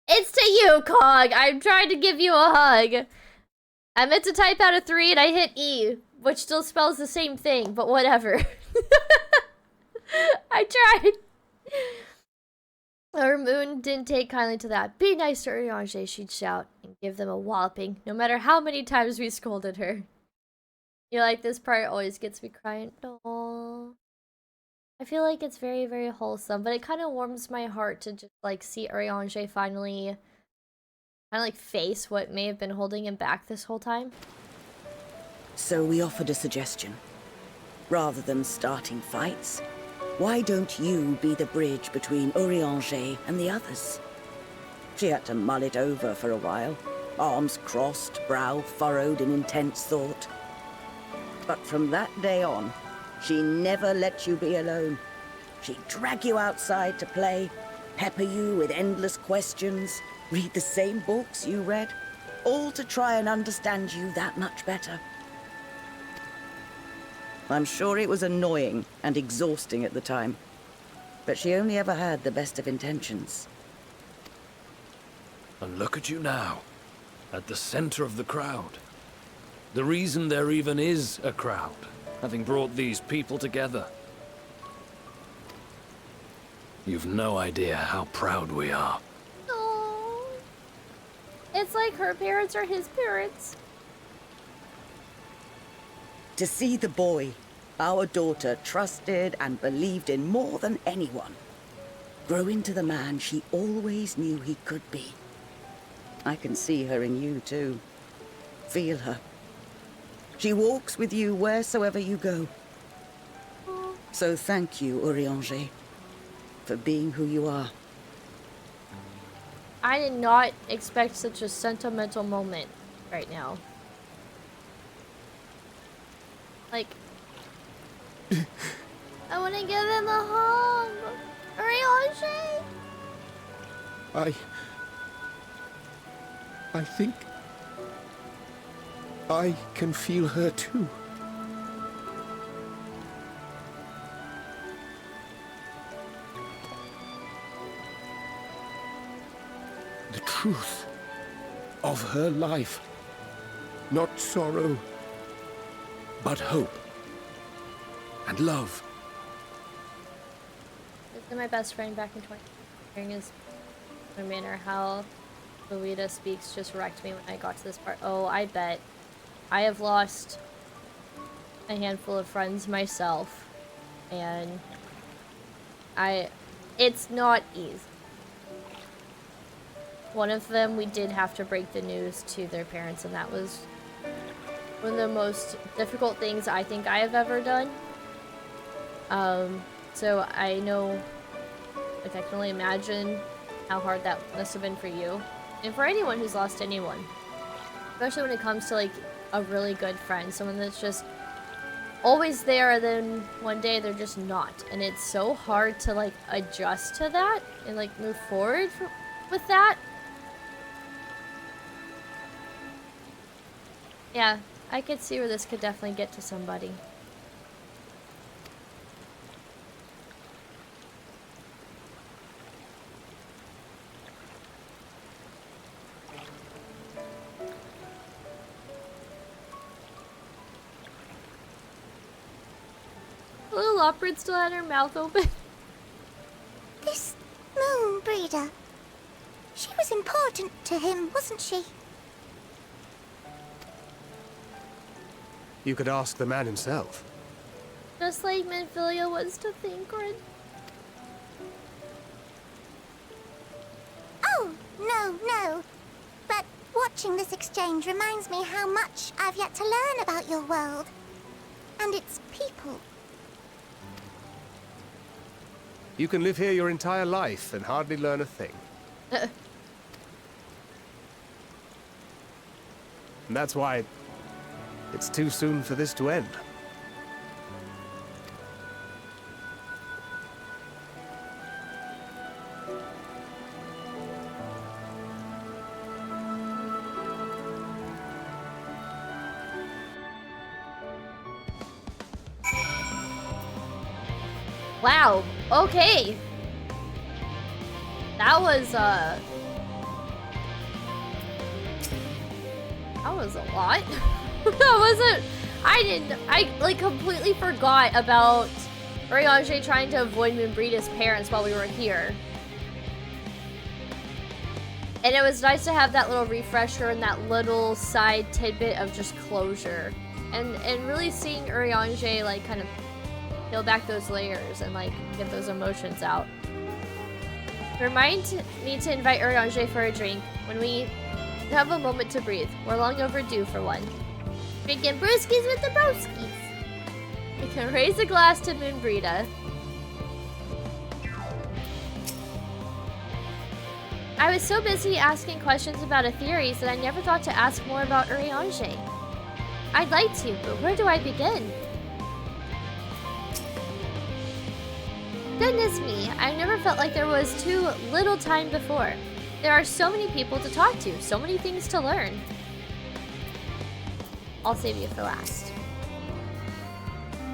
It's to you, Cog. I'm trying to give you a hug. I meant to type out a 3 and I hit E, which still spells the same thing, but whatever. I tried. Our Moon didn't take kindly to that. Be nice to Urianger, she'd shout, and give them a walloping, no matter how many times we scolded her. You like this part always gets me crying. Aww. I feel like it's very, very wholesome, but it kind of warms my heart to just like see Urianger finally kind of like face what may have been holding him back this whole time. So we offered a suggestion. Rather than starting fights, why don't you be the bridge between Urianger and the others? She had to mull it over for a while, arms crossed, brow furrowed in intense thought. But from that day on, she never let you be alone. She'd drag you outside to play, pepper you with endless questions, read the same books you read, all to try and understand you that much better. I'm sure it was annoying and exhausting at the time, but she only ever had the best of intentions. And look at you now, at the center of the crowd. The reason there even is a crowd, having brought these people together. You've no idea how proud we are. Aww. It's like her parents are his parents. To see the boy our daughter trusted and believed in more than anyone grow into the man she always knew he could be. I can see her in you too. Feel her. She walks with you wheresoever you go. So thank you, Urianger, for being who you are. I did not expect such a sentimental moment right now. Like, I want to give him a hug. Urianger! I think I can feel her too. The truth of her life. Not sorrow, but hope and love. This is my best friend back in 20. Hearing his manner, how Luida speaks just wrecked me when I got to this part. Oh, I bet. I have lost a handful of friends myself, and it's not easy. One of them, we did have to break the news to their parents, and that was one of the most difficult things I think I have ever done. So I know, like, I can only imagine how hard that must have been for you, and for anyone who's lost anyone. Especially when it comes to, like, a really good friend, someone that's just always there, and then one day they're just not. And it's so hard to, like, adjust to that and, like, move forward with that. Yeah, I could see where this could definitely get to somebody. Little Loporrit still had her mouth open. This moon breeder. She was important to him, wasn't she? You could ask the man himself. Just like Manphilia was to Thinkred. Oh, no. But watching this exchange reminds me how much I've yet to learn about your world. And its people. You can live here your entire life and hardly learn a thing. And that's why it's too soon for this to end. Wow, okay. That was a lot. I like completely forgot about Urianger trying to avoid Moonbreeda's parents while we were here. And it was nice to have that little refresher and that little side tidbit of just closure. And really seeing Urianger like kind of peel back those layers and like get those emotions out. Remind me to invite Urianger for a drink when we have a moment to breathe. We're long overdue for one. Drinking brewskis with the broskies. You can raise a glass to Moonbrita. I was so busy asking questions about Etheirys that I never thought to ask more about Urianger. I'd like to, but where do I begin? Goodness me, I've never felt like there was too little time before. There are so many people to talk to, so many things to learn. I'll save you for last.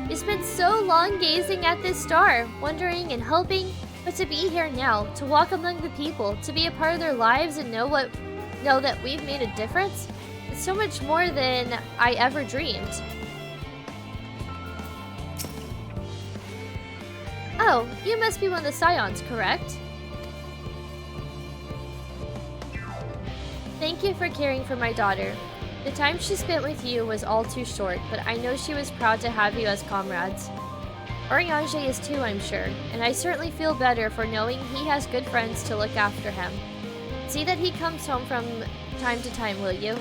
You spent so long gazing at this star, wondering and hoping, but to be here now, to walk among the people, to be a part of their lives and know that we've made a difference, it's so much more than I ever dreamed. Oh, you must be one of the Scions, correct? Thank you for caring for my daughter. The time she spent with you was all too short, but I know she was proud to have you as comrades. Urianger is too, I'm sure, and I certainly feel better for knowing he has good friends to look after him. See that he comes home from time to time, will you?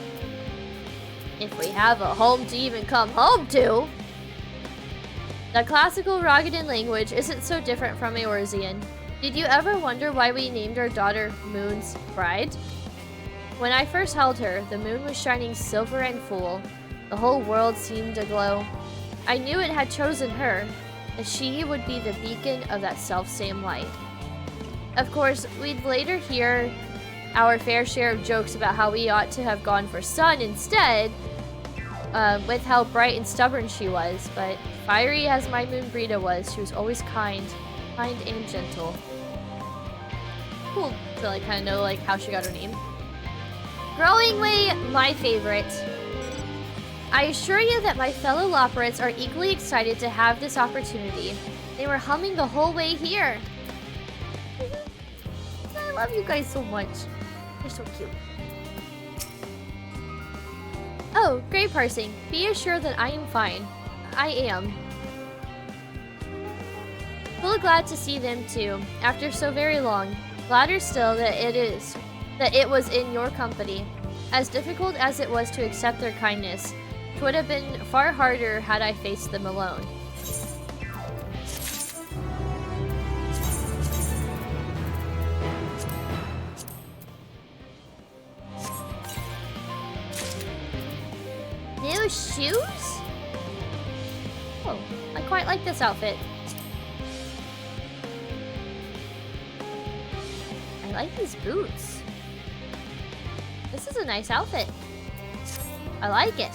If we have a home to even come home to! The classical Rogadan language isn't so different from Eorzean. Did you ever wonder why we named our daughter Moon's Bride? When I first held her, the moon was shining silver and full. The whole world seemed aglow. I knew it had chosen her, and she would be the beacon of that self-same light. Of course, we'd later hear our fair share of jokes about how we ought to have gone for Sun instead, with how bright and stubborn she was, but fiery as my Moonbrita was, she was always kind and gentle. Cool to like kind of know like how she got her name. Growingly, my favorite. I assure you that my fellow Loporrits are equally excited to have this opportunity. They were humming the whole way here. I love you guys so much. You're so cute. Oh, great parsing. Be assured that I am fine. I am. Fully glad to see them too, after so very long. Gladder still that it was in your company. As difficult as it was to accept their kindness, it would have been far harder had I faced them alone. New shoes? Oh, I quite like this outfit. I like these boots. This is a nice outfit. I like it.